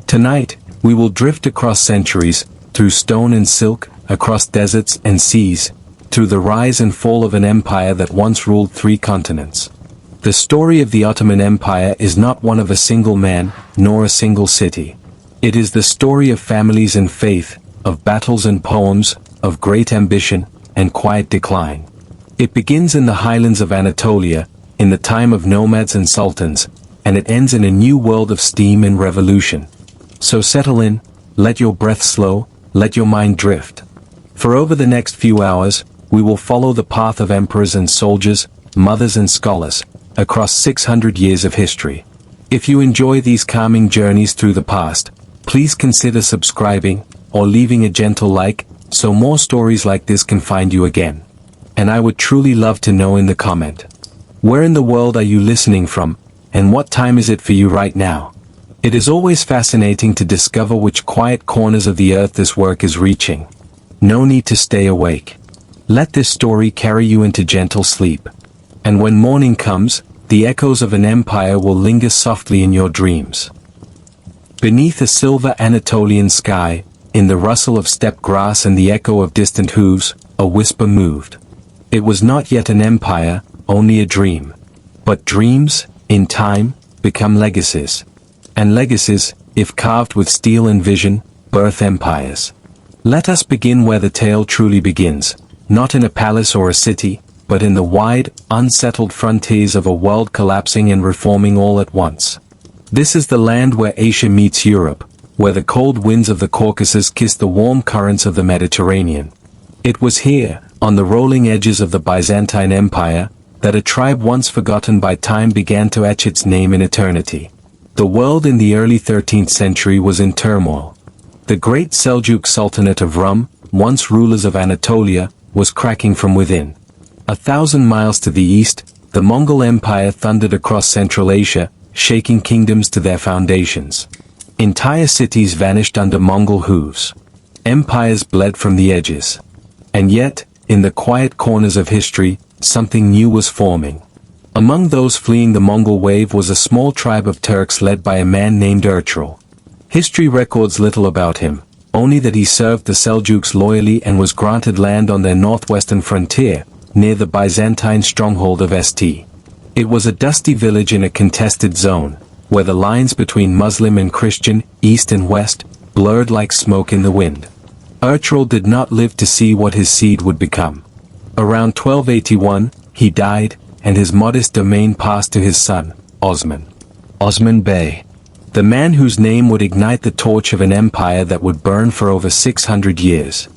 Tonight, we will drift across centuries, through stone and silk, across deserts and seas, through the rise and fall of an empire that once ruled 3 continents. The story of the Ottoman Empire is not one of a single man, nor a single city. It is the story of families and faith, of battles and poems, of great ambition, and quiet decline. It begins in the highlands of Anatolia, in the time of nomads and sultans, and it ends in a new world of steam and revolution. So settle in, let your breath slow, let your mind drift. For over the next few hours, we will follow the path of emperors and soldiers, mothers and scholars, across 600 years of history. If you enjoy these calming journeys through the past, please consider subscribing, or leaving a gentle like, so more stories like this can find you again. And I would truly love to know in the comment, where in the world are you listening from, and what time is it for you right now? It is always fascinating to discover which quiet corners of the earth this work is reaching. No need to stay awake. Let this story carry you into gentle sleep. And when morning comes, the echoes of an empire will linger softly in your dreams. Beneath a silver Anatolian sky, in the rustle of steppe grass and the echo of distant hooves, a whisper moved. It was not yet an empire, only a dream. But dreams, in time, become legacies. And legacies, if carved with steel and vision, birth empires. Let us begin where the tale truly begins, not in a palace or a city, but in the wide, unsettled frontiers of a world collapsing and reforming all at once. This is the land where Asia meets Europe, where the cold winds of the Caucasus kiss the warm currents of the Mediterranean. It was here, on the rolling edges of the Byzantine Empire, that a tribe once forgotten by time began to etch its name in eternity. The world in the early 13th century was in turmoil. The great Seljuk Sultanate of Rum, once rulers of Anatolia, was cracking from within. 1,000 miles to the east, the Mongol Empire thundered across Central Asia, shaking kingdoms to their foundations. Entire cities vanished under Mongol hooves. Empires bled from the edges. And yet, in the quiet corners of history, something new was forming. Among those fleeing the Mongol wave was a small tribe of Turks led by a man named Ertuğrul. History records little about him, only that he served the Seljuks loyally and was granted land on their northwestern frontier, near the Byzantine stronghold of St. It was a dusty village in a contested zone, where the lines between Muslim and Christian, east and west, blurred like smoke in the wind. Ertuğrul did not live to see what his seed would become. Around 1281, he died, and his modest domain passed to his son, Osman. Osman Bey. The man whose name would ignite the torch of an empire that would burn for over 600 years.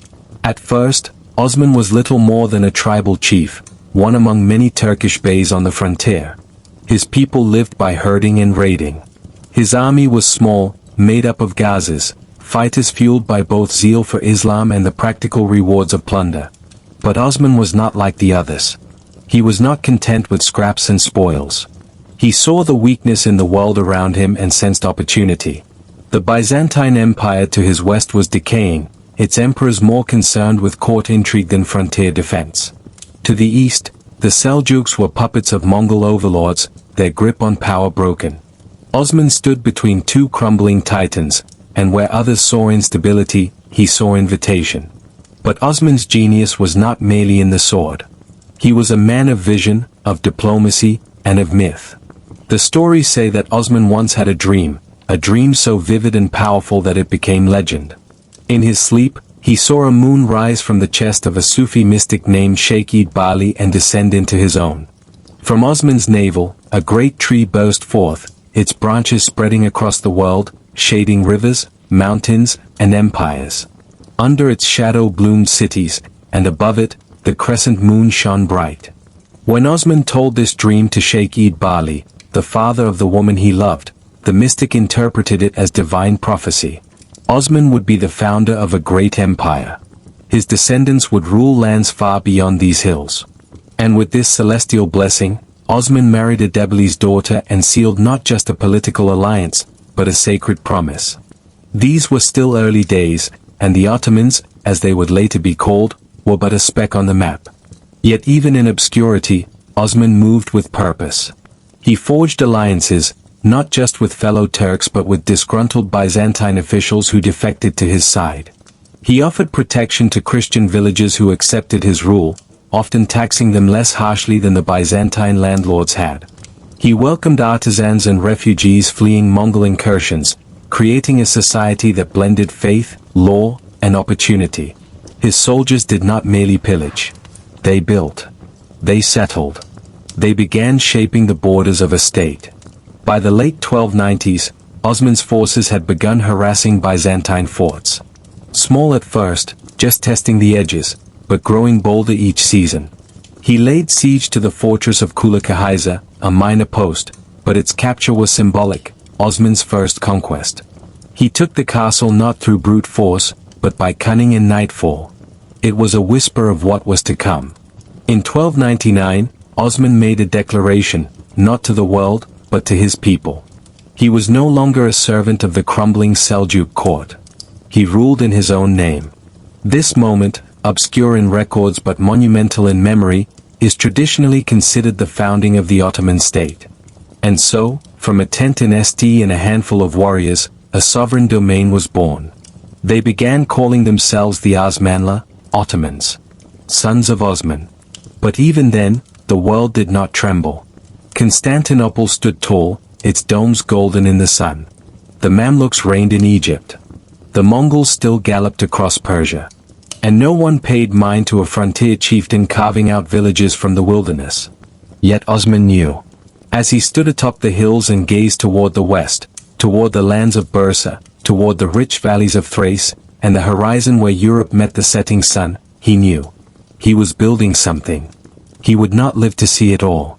At first, Osman was little more than a tribal chief, one among many Turkish beys on the frontier. His people lived by herding and raiding. His army was small, made up of Ghazis, fighters fueled by both zeal for Islam and the practical rewards of plunder. But Osman was not like the others. He was not content with scraps and spoils. He saw the weakness in the world around him and sensed opportunity. The Byzantine Empire to his west was decaying, its emperors more concerned with court intrigue than frontier defense. To the east, the Seljuks were puppets of Mongol overlords, their grip on power broken. Osman stood between 2 crumbling titans, and where others saw instability, he saw invitation. But Osman's genius was not merely in the sword. He was a man of vision, of diplomacy, and of myth. The stories say that Osman once had a dream so vivid and powerful that it became legend. In his sleep, he saw a moon rise from the chest of a Sufi mystic named Sheikh Bali and descend into his own. From Osman's navel, a great tree burst forth, its branches spreading across the world, shading rivers, mountains, and empires. Under its shadow bloomed cities, and above it, the crescent moon shone bright. When Osman told this dream to Sheikh Bali, the father of the woman he loved, the mystic interpreted it as divine prophecy. Osman would be the founder of a great empire. His descendants would rule lands far beyond these hills. And with this celestial blessing, Osman married Adebali's daughter and sealed not just a political alliance, but a sacred promise. These were still early days, and the Ottomans, as they would later be called, were but a speck on the map. Yet even in obscurity, Osman moved with purpose. He forged alliances, not just with fellow Turks but with disgruntled Byzantine officials who defected to his side. He offered protection to Christian villagers who accepted his rule, often taxing them less harshly than the Byzantine landlords had. He welcomed artisans and refugees fleeing Mongol incursions, creating a society that blended faith, law, and opportunity. His soldiers did not merely pillage. They built. They settled. They began shaping the borders of a state. By the late 1290s, Osman's forces had begun harassing Byzantine forts. Small at first, just testing the edges, but growing bolder each season. He laid siege to the fortress of Kulakahaiza, a minor post, but its capture was symbolic, Osman's first conquest. He took the castle not through brute force, but by cunning and nightfall. It was a whisper of what was to come. In 1299, Osman made a declaration, not to the world, but to his people. He was no longer a servant of the crumbling Seljuk court. He ruled in his own name. This moment, obscure in records but monumental in memory, is traditionally considered the founding of the Ottoman state. And so, from a tent in St and a handful of warriors, a sovereign domain was born. They began calling themselves the Osmanli, Ottomans, sons of Osman. But even then, the world did not tremble. Constantinople stood tall, its domes golden in the sun. The Mamluks reigned in Egypt. The Mongols still galloped across Persia. And no one paid mind to a frontier chieftain carving out villages from the wilderness. Yet Osman knew. As he stood atop the hills and gazed toward the west, toward the lands of Bursa, toward the rich valleys of Thrace, and the horizon where Europe met the setting sun, he knew. He was building something. He would not live to see it all.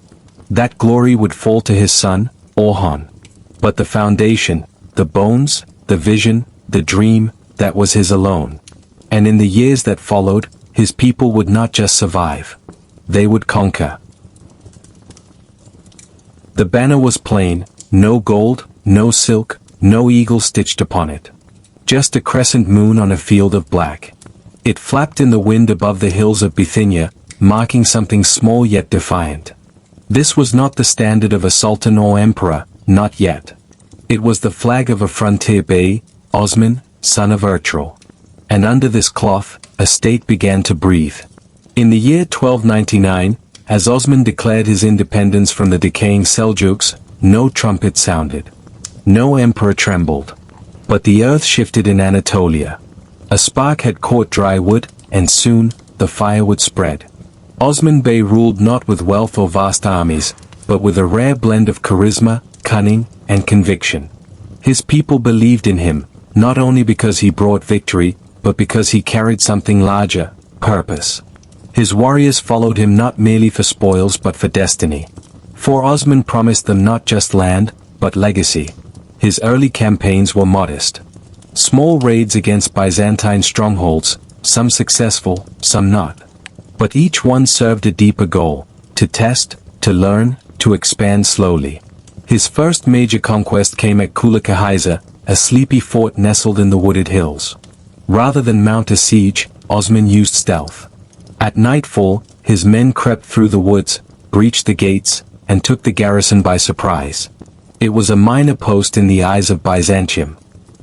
That glory would fall to his son, Orhan. But the foundation, the bones, the vision, the dream, that was his alone. And in the years that followed, his people would not just survive. They would conquer. The banner was plain, no gold, no silk, no eagle stitched upon it. Just a crescent moon on a field of black. It flapped in the wind above the hills of Bithynia, marking something small yet defiant. This was not the standard of a sultan or emperor, not yet. It was the flag of a frontier bey, Osman, son of Ertugrul. And under this cloth, a state began to breathe. In the year 1299, as Osman declared his independence from the decaying Seljuks, no trumpet sounded. No emperor trembled. But the earth shifted in Anatolia. A spark had caught dry wood, and soon, the fire would spread. Osman Bey ruled not with wealth or vast armies, but with a rare blend of charisma, cunning, and conviction. His people believed in him, not only because he brought victory, but because he carried something larger, purpose. His warriors followed him not merely for spoils but for destiny. For Osman promised them not just land, but legacy. His early campaigns were modest. Small raids against Byzantine strongholds, some successful, some not. But each one served a deeper goal, to test, to learn, to expand slowly. His first major conquest came at Kulakahaiza, a sleepy fort nestled in the wooded hills. Rather than mount a siege, Osman used stealth. At nightfall, his men crept through the woods, breached the gates, and took the garrison by surprise. It was a minor post in the eyes of Byzantium.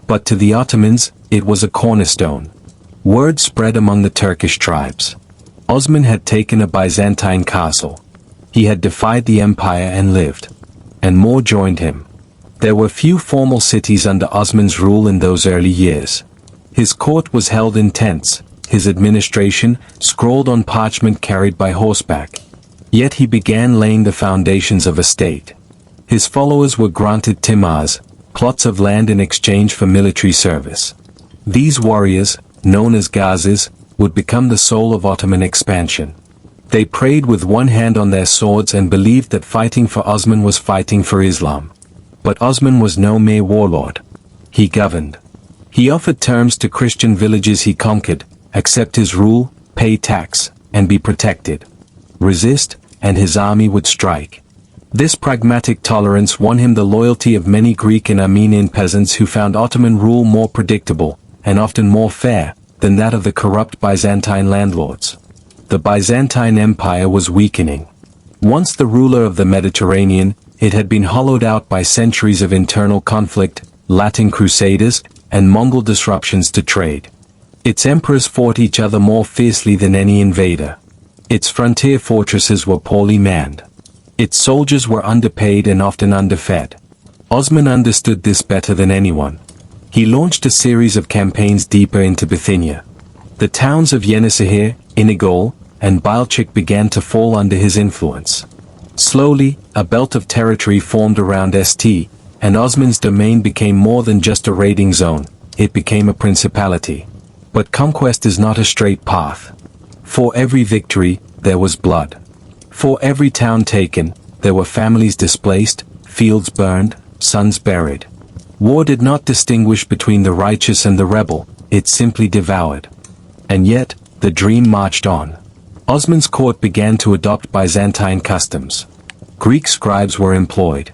But to the Ottomans, it was a cornerstone. Word spread among the Turkish tribes. Osman had taken a Byzantine castle. He had defied the empire and lived. And more joined him. There were few formal cities under Osman's rule in those early years. His court was held in tents, his administration scrolled on parchment carried by horseback. Yet he began laying the foundations of a state. His followers were granted timars, plots of land in exchange for military service. These warriors, known as Ghazis, would become the soul of Ottoman expansion. They prayed with one hand on their swords and believed that fighting for Osman was fighting for Islam. But Osman was no mere warlord. He governed. He offered terms to Christian villages he conquered: accept his rule, pay tax, and be protected. Resist, and his army would strike. This pragmatic tolerance won him the loyalty of many Greek and Armenian peasants who found Ottoman rule more predictable, and often more fair, than that of the corrupt Byzantine landlords. The Byzantine Empire was weakening. Once the ruler of the Mediterranean, it had been hollowed out by centuries of internal conflict, Latin crusaders, and Mongol disruptions to trade. Its emperors fought each other more fiercely than any invader. Its frontier fortresses were poorly manned. Its soldiers were underpaid and often underfed. Osman understood this better than anyone. He launched a series of campaigns deeper into Bithynia. The towns of Yenisehir, Inigol, and Balchik began to fall under his influence. Slowly, a belt of territory formed around St, and Osman's domain became more than just a raiding zone, it became a principality. But conquest is not a straight path. For every victory, there was blood. For every town taken, there were families displaced, fields burned, sons buried. War did not distinguish between the righteous and the rebel, it simply devoured. And yet, the dream marched on. Osman's court began to adopt Byzantine customs. Greek scribes were employed.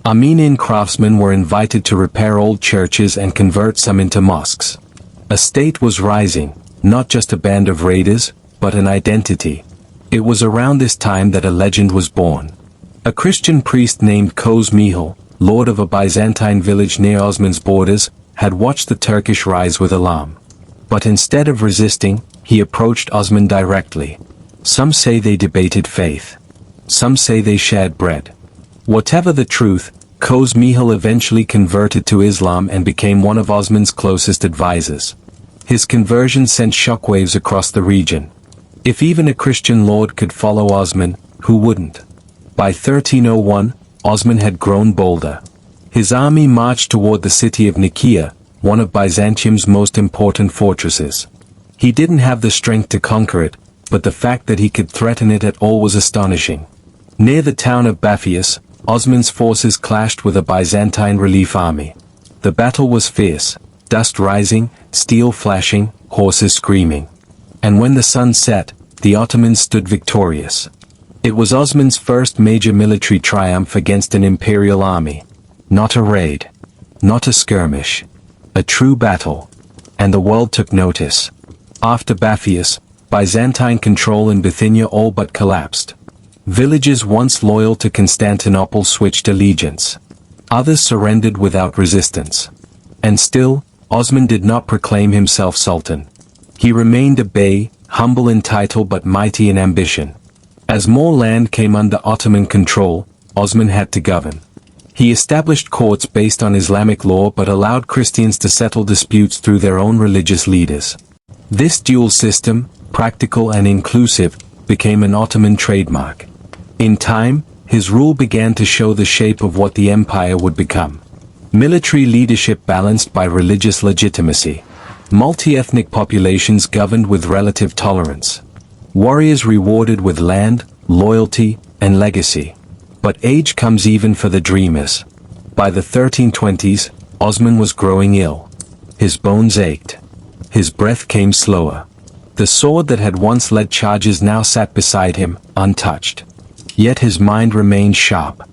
Armenian craftsmen were invited to repair old churches and convert some into mosques. A state was rising, not just a band of raiders, but an identity. It was around this time that a legend was born. A Christian priest named Koz Mihal, lord of a Byzantine village near Osman's borders, had watched the Turkish rise with alarm. But instead of resisting, he approached Osman directly. Some say they debated faith. Some say they shared bread. Whatever the truth, Koz Mihal eventually converted to Islam and became one of Osman's closest advisors. His conversion sent shockwaves across the region. If even a Christian lord could follow Osman, who wouldn't? By 1301, Osman had grown bolder. His army marched toward the city of Nicaea, one of Byzantium's most important fortresses. He didn't have the strength to conquer it, but the fact that he could threaten it at all was astonishing. Near the town of Baphius, Osman's forces clashed with a Byzantine relief army. The battle was fierce, dust rising, steel flashing, horses screaming. And when the sun set, the Ottomans stood victorious. It was Osman's first major military triumph against an imperial army. Not a raid. Not a skirmish. A true battle. And the world took notice. After Baphius, Byzantine control in Bithynia all but collapsed. Villages once loyal to Constantinople switched allegiance. Others surrendered without resistance. And still, Osman did not proclaim himself sultan. He remained a bey, humble in title but mighty in ambition. As more land came under Ottoman control, Osman had to govern. He established courts based on Islamic law but allowed Christians to settle disputes through their own religious leaders. This dual system, practical and inclusive, became an Ottoman trademark. In time, his rule began to show the shape of what the empire would become. Military leadership balanced by religious legitimacy. Multi-ethnic populations governed with relative tolerance. Warriors rewarded with land, loyalty, and legacy. But age comes even for the dreamers. By the 1320s, Osman was growing ill. His bones ached. His breath came slower. The sword that had once led charges now sat beside him, untouched. Yet his mind remained sharp.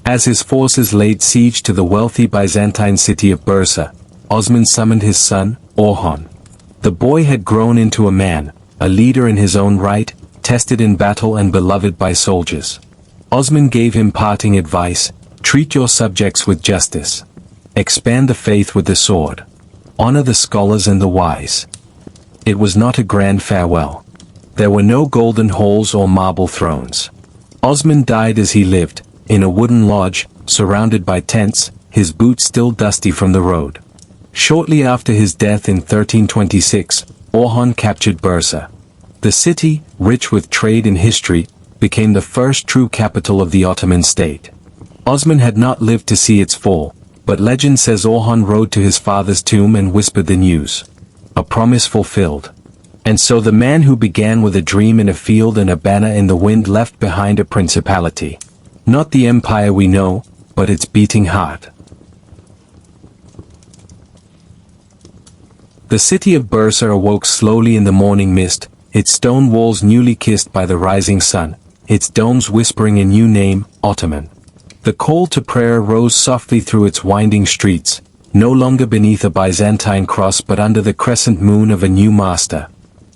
As his forces laid siege to the wealthy Byzantine city of Bursa, Osman summoned his son, Orhan. The boy had grown into a man, a leader in his own right, tested in battle and beloved by soldiers. Osman gave him parting advice: treat your subjects with justice. Expand the faith with the sword. Honor the scholars and the wise. It was not a grand farewell. There were no golden halls or marble thrones. Osman died as he lived, in a wooden lodge, surrounded by tents, his boots still dusty from the road. Shortly after his death in 1326, Orhan captured Bursa. The city, rich with trade and history, became the first true capital of the Ottoman state. Osman had not lived to see its fall, but legend says Orhan rode to his father's tomb and whispered the news. A promise fulfilled. And so the man who began with a dream in a field and a banner in the wind left behind a principality. Not the empire we know, but its beating heart. The city of Bursa awoke slowly in the morning mist, its stone walls newly kissed by the rising sun, its domes whispering a new name, Ottoman. The call to prayer rose softly through its winding streets, no longer beneath a Byzantine cross but under the crescent moon of a new master.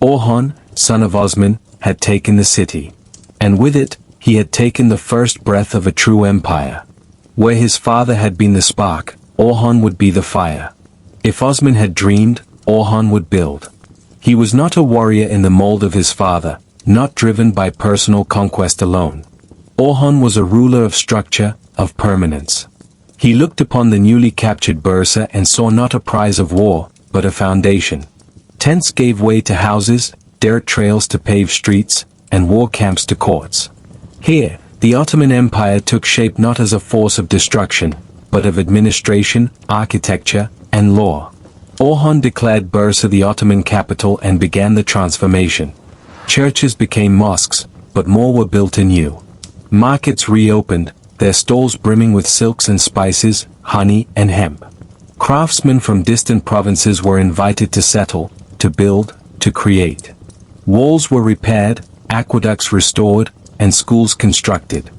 Orhan, son of Osman, had taken the city. And with it, he had taken the first breath of a true empire. Where his father had been the spark, Orhan would be the fire. If Osman had dreamed, Orhan would build. He was not a warrior in the mold of his father, not driven by personal conquest alone. Orhan was a ruler of structure, of permanence. He looked upon the newly captured Bursa and saw not a prize of war, but a foundation. Tents gave way to houses, dirt trails to paved streets, and war camps to courts. Here, the Ottoman Empire took shape not as a force of destruction, but of administration, architecture, and law. Orhan declared Bursa the Ottoman capital and began the transformation. Churches became mosques, but more were built anew. Markets reopened, their stalls brimming with silks and spices, honey and hemp. Craftsmen from distant provinces were invited to settle, to build, to create. Walls were repaired, aqueducts restored, and schools constructed.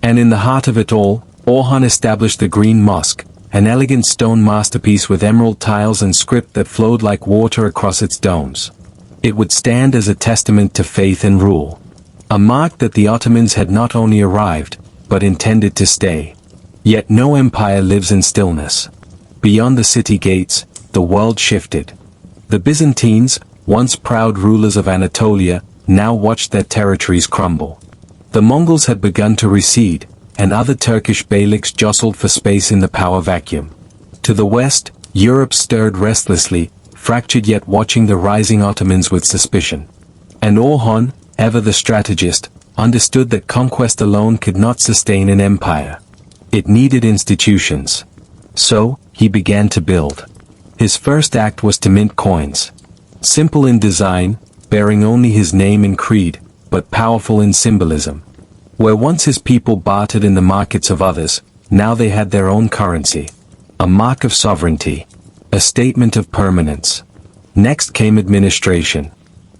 And in the heart of it all, Orhan established the Green Mosque, an elegant stone masterpiece with emerald tiles and script that flowed like water across its domes. It would stand as a testament to faith and rule. A mark that the Ottomans had not only arrived, but intended to stay. Yet no empire lives in stillness. Beyond the city gates, the world shifted. The Byzantines, once proud rulers of Anatolia, now watched their territories crumble. The Mongols had begun to recede, and other Turkish beyliks jostled for space in the power vacuum. To the west, Europe stirred restlessly, fractured yet watching the rising Ottomans with suspicion. And Orhan, ever the strategist, understood that conquest alone could not sustain an empire. It needed institutions. So, he began to build. His first act was to mint coins. Simple in design, bearing only his name and creed, but powerful in symbolism. Where once his people bartered in the markets of others, now they had their own currency. A mark of sovereignty. A statement of permanence. Next came administration.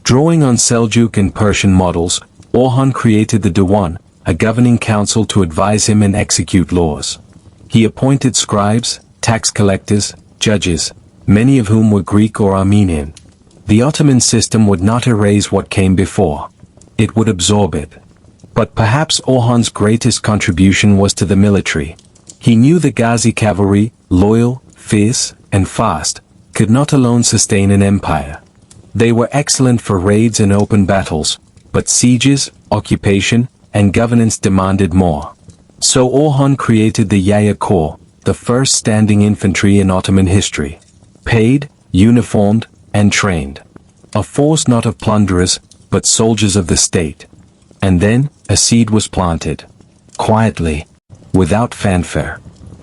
Drawing on Seljuk and Persian models, Orhan created the Diwan, a governing council to advise him and execute laws. He appointed scribes, tax collectors, judges, many of whom were Greek or Armenian. The Ottoman system would not erase what came before. It would absorb it. But perhaps Orhan's greatest contribution was to the military. He knew the Ghazi cavalry, loyal, fierce, and fast, could not alone sustain an empire. They were excellent for raids and open battles, but sieges, occupation, and governance demanded more. So Orhan created the Yaya Corps, the first standing infantry in Ottoman history. Paid, uniformed, and trained. A force not of plunderers, but soldiers of the state. And then, a seed was planted. Quietly. Without fanfare.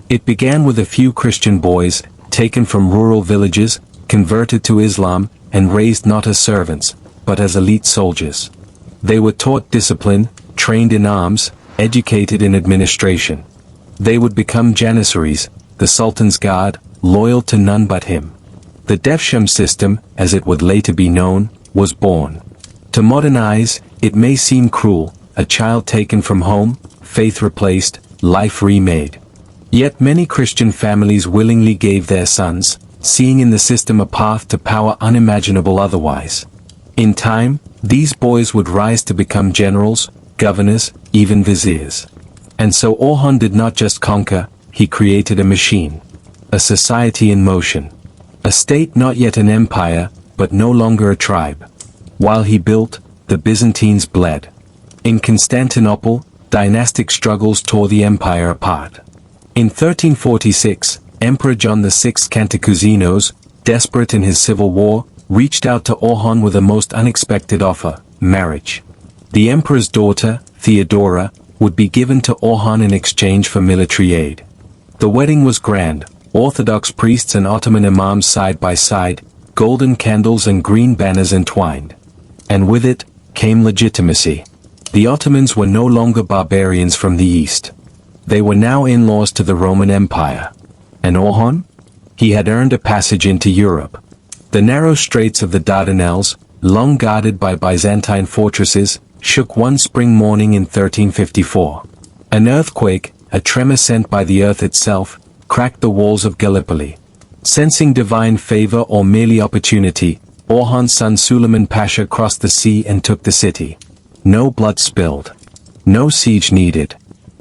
It began with a few Christian boys, taken from rural villages, converted to Islam, and raised not as servants, but as elite soldiers. They were taught discipline, trained in arms, educated in administration. They would become janissaries, the Sultan's guard, loyal to none but him. The Devsham system, as it would later be known, was born. To modernize, it may seem cruel, a child taken from home, faith replaced, life remade. Yet many Christian families willingly gave their sons, seeing in the system a path to power unimaginable otherwise. In time, these boys would rise to become generals, governors, even viziers. And so Orhan did not just conquer, he created a machine. A society in motion. A state not yet an empire, but no longer a tribe. While he built, the Byzantines bled. In Constantinople, dynastic struggles tore the empire apart. In 1346, Emperor John VI Cantacuzenios, desperate in his civil war, reached out to Orhan with a most unexpected offer, marriage. The emperor's daughter, Theodora, would be given to Orhan in exchange for military aid. The wedding was grand, Orthodox priests and Ottoman imams side by side, golden candles and green banners entwined. And with it, came legitimacy. The Ottomans were no longer barbarians from the east. They were now in-laws to the Roman Empire. And Orhan? He had earned a passage into Europe. The narrow straits of the Dardanelles, long guarded by Byzantine fortresses, shook one spring morning in 1354. An earthquake, a tremor sent by the earth itself, cracked the walls of Gallipoli. Sensing divine favor or merely opportunity, Orhan's son Suleiman Pasha crossed the sea and took the city. No blood spilled. No siege needed.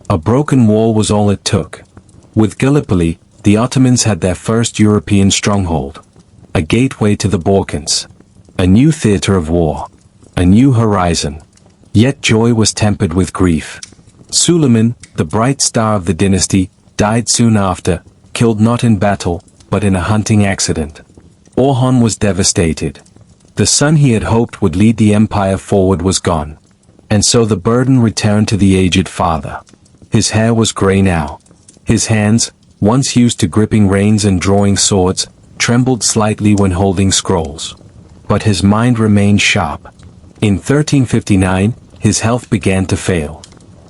A broken wall was all it took. With Gallipoli, the Ottomans had their first European stronghold. A gateway to the Balkans. A new theater of war. A new horizon. Yet joy was tempered with grief. Suleiman, the bright star of the dynasty, died soon after, killed not in battle, but in a hunting accident. Orhan was devastated. The son he had hoped would lead the empire forward was gone. And so the burden returned to the aged father. His hair was grey now. His hands, once used to gripping reins and drawing swords, trembled slightly when holding scrolls. But his mind remained sharp. In 1359, his health began to fail.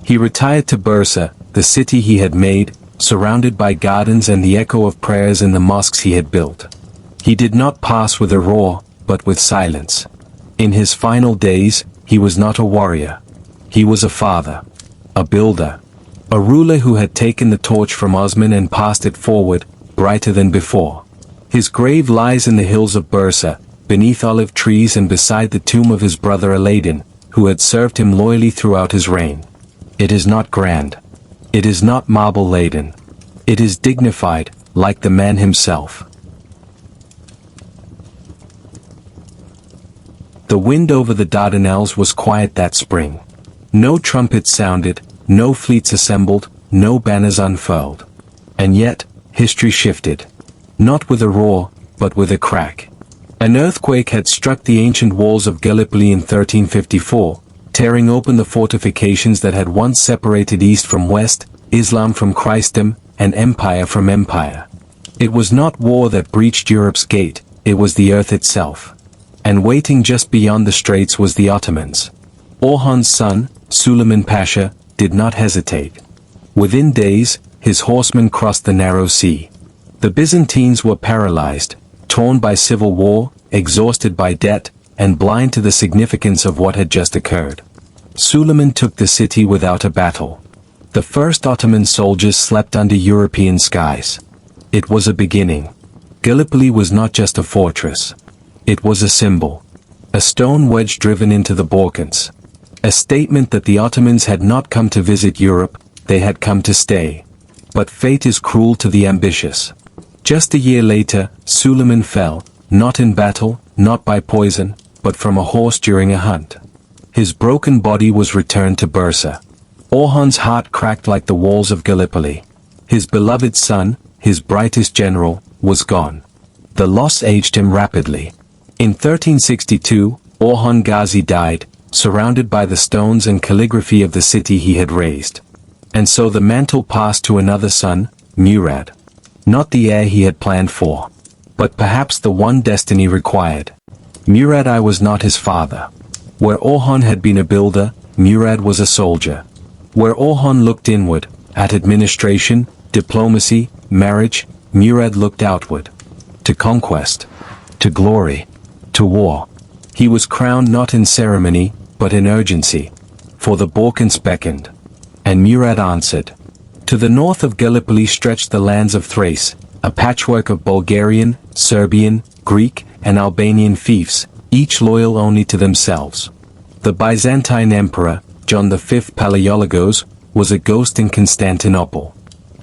He retired to Bursa, the city he had made, surrounded by gardens and the echo of prayers in the mosques he had built. He did not pass with a roar, but with silence. In his final days, he was not a warrior. He was a father. A builder. A ruler who had taken the torch from Osman and passed it forward, brighter than before. His grave lies in the hills of Bursa, beneath olive trees and beside the tomb of his brother Aladdin, who had served him loyally throughout his reign. It is not grand. It is not marble-laden. It is dignified, like the man himself. The wind over the Dardanelles was quiet that spring. No trumpets sounded, no fleets assembled, no banners unfurled. And yet, history shifted. Not with a roar, but with a crack. An earthquake had struck the ancient walls of Gallipoli in 1354, tearing open the fortifications that had once separated East from West, Islam from Christendom, and Empire from Empire. It was not war that breached Europe's gate, it was the earth itself. And waiting just beyond the straits was the Ottomans. Orhan's son, Suleiman Pasha, did not hesitate. Within days, his horsemen crossed the narrow sea. The Byzantines were paralyzed, torn by civil war, exhausted by debt, and blind to the significance of what had just occurred. Suleiman took the city without a battle. The first Ottoman soldiers slept under European skies. It was a beginning. Gallipoli was not just a fortress. It was a symbol. A stone wedge driven into the Balkans. A statement that the Ottomans had not come to visit Europe, they had come to stay. But fate is cruel to the ambitious. Just a year later, Suleiman fell, not in battle, not by poison, but from a horse during a hunt. His broken body was returned to Bursa. Orhan's heart cracked like the walls of Gallipoli. His beloved son, his brightest general, was gone. The loss aged him rapidly. In 1362, Orhan Ghazi died, surrounded by the stones and calligraphy of the city he had raised. And so the mantle passed to another son, Murad. Not the heir he had planned for, but perhaps the one destiny required. Murad I was not his father. Where Orhan had been a builder, Murad was a soldier. Where Orhan looked inward, at administration, diplomacy, marriage, Murad looked outward. To conquest. To glory. To war. He was crowned not in ceremony, but in urgency. For the Balkans beckoned. And Murad answered. To the north of Gallipoli stretched the lands of Thrace, a patchwork of Bulgarian, Serbian, Greek, and Albanian fiefs, each loyal only to themselves. The Byzantine Emperor, John V Palaiologos, was a ghost in Constantinople.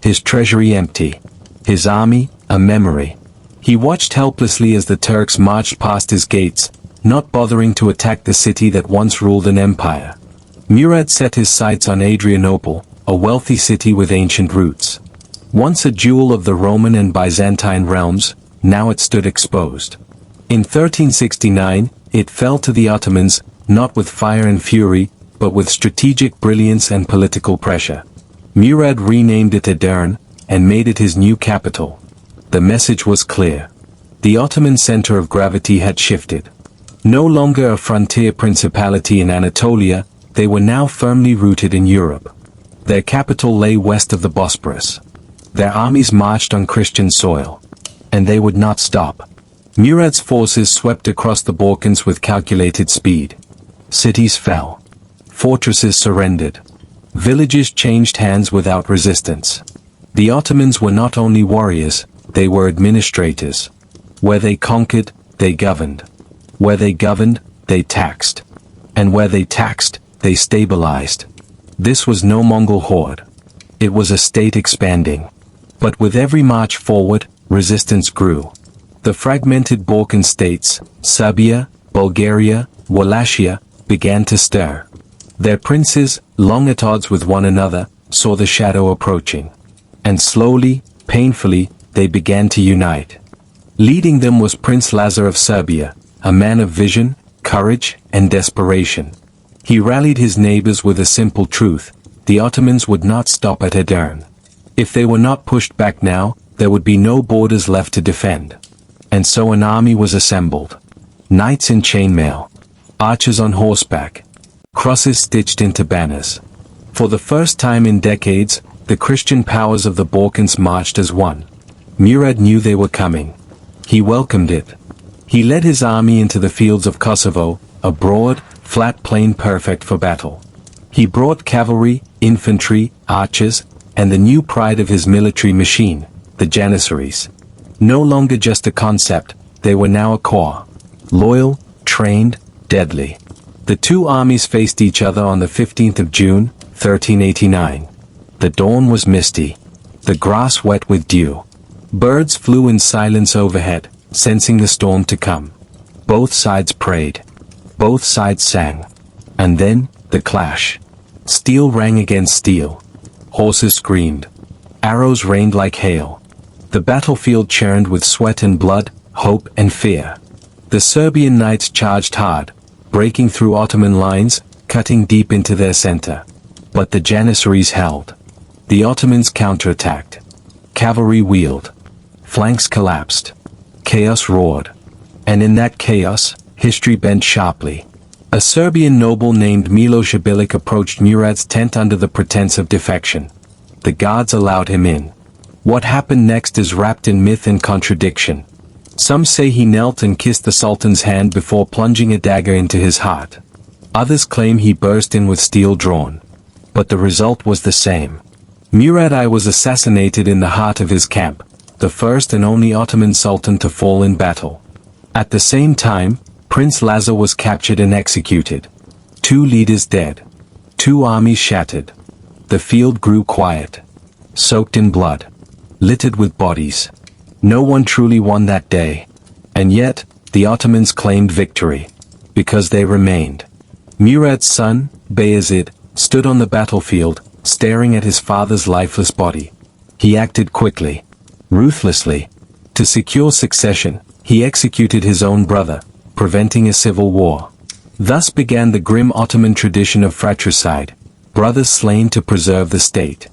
His treasury empty. His army, a memory. He watched helplessly as the Turks marched past his gates, not bothering to attack the city that once ruled an empire. Murad set his sights on Adrianople, a wealthy city with ancient roots. Once a jewel of the Roman and Byzantine realms, now it stood exposed. In 1369, it fell to the Ottomans, not with fire and fury, but with strategic brilliance and political pressure. Murad renamed it Edirne, and made it his new capital. The message was clear. The Ottoman center of gravity had shifted. No longer a frontier principality in Anatolia, they were now firmly rooted in Europe. Their capital lay west of the Bosporus. Their armies marched on Christian soil. And they would not stop. Murad's forces swept across the Balkans with calculated speed. Cities fell. Fortresses surrendered. Villages changed hands without resistance. The Ottomans were not only warriors, they were administrators. Where they conquered, they governed. Where they governed, they taxed. And where they taxed, they stabilized. This was no Mongol horde. It was a state expanding. But with every march forward, resistance grew. The fragmented Balkan states, Serbia, Bulgaria, Wallachia, began to stir. Their princes, long at odds with one another, saw the shadow approaching. And slowly, painfully, they began to unite. Leading them was Prince Lazar of Serbia, a man of vision, courage, and desperation. He rallied his neighbors with a simple truth: the Ottomans would not stop at Edirne. If they were not pushed back now, there would be no borders left to defend. And so an army was assembled. Knights in chainmail, archers on horseback, crosses stitched into banners. For the first time in decades, the Christian powers of the Balkans marched as one. Murad knew they were coming. He welcomed it. He led his army into the fields of Kosovo, a broad, flat plain perfect for battle. He brought cavalry, infantry, archers, and the new pride of his military machine, the Janissaries. No longer just a concept, they were now a core. Loyal, trained, deadly. The two armies faced each other on the 15th of June, 1389. The dawn was misty. The grass wet with dew. Birds flew in silence overhead, sensing the storm to come. Both sides prayed. Both sides sang. And then, the clash. Steel rang against steel. Horses screamed. Arrows rained like hail. The battlefield churned with sweat and blood, hope and fear. The Serbian knights charged hard, breaking through Ottoman lines, cutting deep into their center. But the Janissaries held. The Ottomans counterattacked. Cavalry wheeled. Flanks collapsed. Chaos roared. And in that chaos, history bent sharply. A Serbian noble named Miloš Bilić approached Murad's tent under the pretense of defection. The guards allowed him in. What happened next is wrapped in myth and contradiction. Some say he knelt and kissed the Sultan's hand before plunging a dagger into his heart. Others claim he burst in with steel drawn. But the result was the same. Murad I was assassinated in the heart of his camp, the first and only Ottoman Sultan to fall in battle. At the same time, Prince Lazar was captured and executed. Two leaders dead. Two armies shattered. The field grew quiet. Soaked in blood. Littered with bodies. No one truly won that day. And yet, the Ottomans claimed victory. Because they remained. Murad's son, Bayezid, stood on the battlefield, staring at his father's lifeless body. He acted quickly. Ruthlessly. To secure succession, he executed his own brother, preventing a civil war. Thus began the grim Ottoman tradition of fratricide, brothers slain to preserve the state.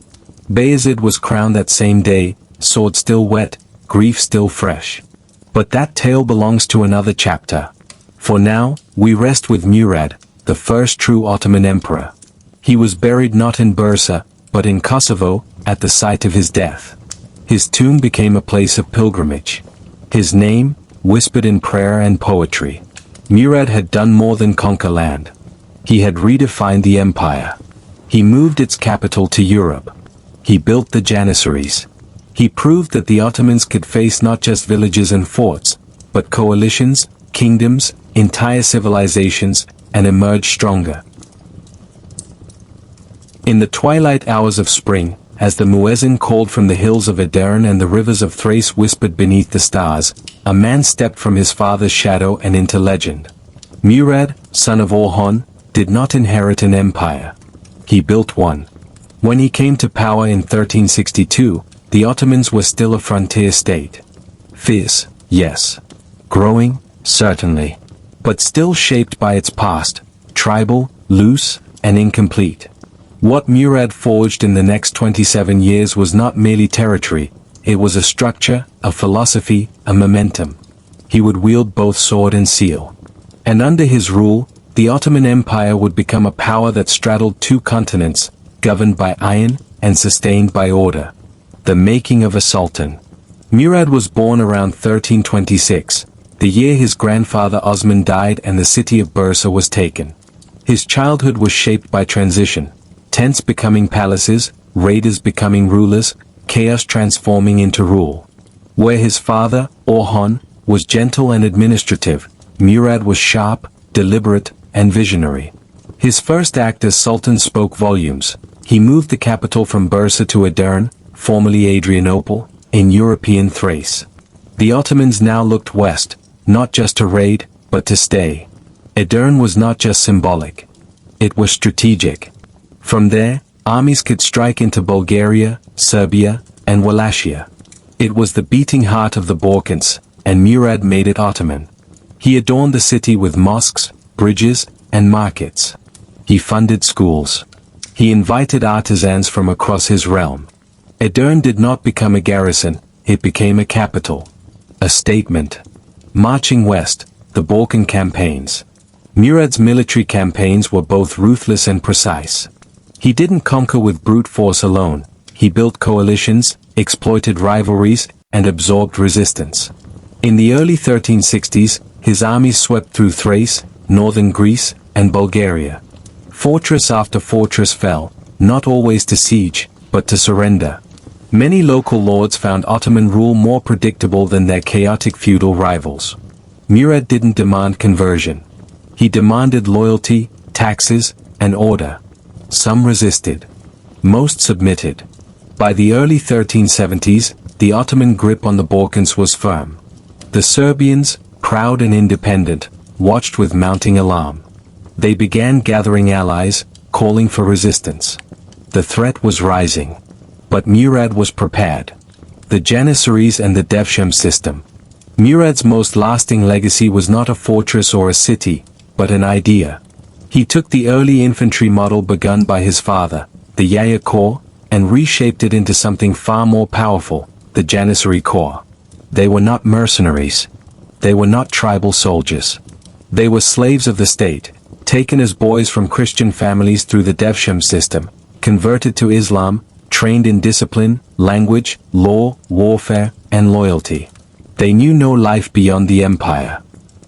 Bayezid was crowned that same day, sword still wet, grief still fresh. But that tale belongs to another chapter. For now, we rest with Murad, the first true Ottoman emperor. He was buried not in Bursa, but in Kosovo, at the site of his death. His tomb became a place of pilgrimage. His name, whispered in prayer and poetry. Murad had done more than conquer land. He had redefined the empire. He moved its capital to Europe. He built the Janissaries. He proved that the Ottomans could face not just villages and forts, but coalitions, kingdoms, entire civilizations, and emerge stronger. In the twilight hours of spring, as the muezzin called from the hills of Edirne and the rivers of Thrace whispered beneath the stars, a man stepped from his father's shadow and into legend. Murad, son of Orhan, did not inherit an empire. He built one. When he came to power in 1362, the Ottomans were still a frontier state. Fierce, yes. Growing, certainly. But still shaped by its past, tribal, loose, and incomplete. What Murad forged in the next 27 years was not merely territory, it was a structure, a philosophy, a momentum. He would wield both sword and seal. And under his rule, the Ottoman Empire would become a power that straddled two continents, governed by iron, and sustained by order. The making of a sultan. Murad was born around 1326, the year his grandfather Osman died and the city of Bursa was taken. His childhood was shaped by transition. Tents becoming palaces, raiders becoming rulers, chaos transforming into rule. Where his father, Orhan, was gentle and administrative, Murad was sharp, deliberate, and visionary. His first act as sultan spoke volumes. He moved the capital from Bursa to Edirne, formerly Adrianople, in European Thrace. The Ottomans now looked west, not just to raid, but to stay. Edirne was not just symbolic. It was strategic. From there, armies could strike into Bulgaria, Serbia, and Wallachia. It was the beating heart of the Balkans, and Murad made it Ottoman. He adorned the city with mosques, bridges, and markets. He funded schools. He invited artisans from across his realm. Edirne did not become a garrison, it became a capital. A statement. Marching west, the Balkan campaigns. Murad's military campaigns were both ruthless and precise. He didn't conquer with brute force alone, he built coalitions, exploited rivalries, and absorbed resistance. In the early 1360s, his armies swept through Thrace, northern Greece, and Bulgaria. Fortress after fortress fell, not always to siege, but to surrender. Many local lords found Ottoman rule more predictable than their chaotic feudal rivals. Murad didn't demand conversion. He demanded loyalty, taxes, and order. Some resisted. Most submitted. By the early 1370s, the Ottoman grip on the Balkans was firm. The Serbians, proud and independent, watched with mounting alarm. They began gathering allies, calling for resistance. The threat was rising. But Murad was prepared. The Janissaries and the Devsham system. Murad's most lasting legacy was not a fortress or a city, but an idea. He took the early infantry model begun by his father, the Yaya Corps, and reshaped it into something far more powerful, the Janissary Corps. They were not mercenaries. They were not tribal soldiers. They were slaves of the state, taken as boys from Christian families through the Devsham system, converted to Islam, trained in discipline, language, law, warfare, and loyalty. They knew no life beyond the empire.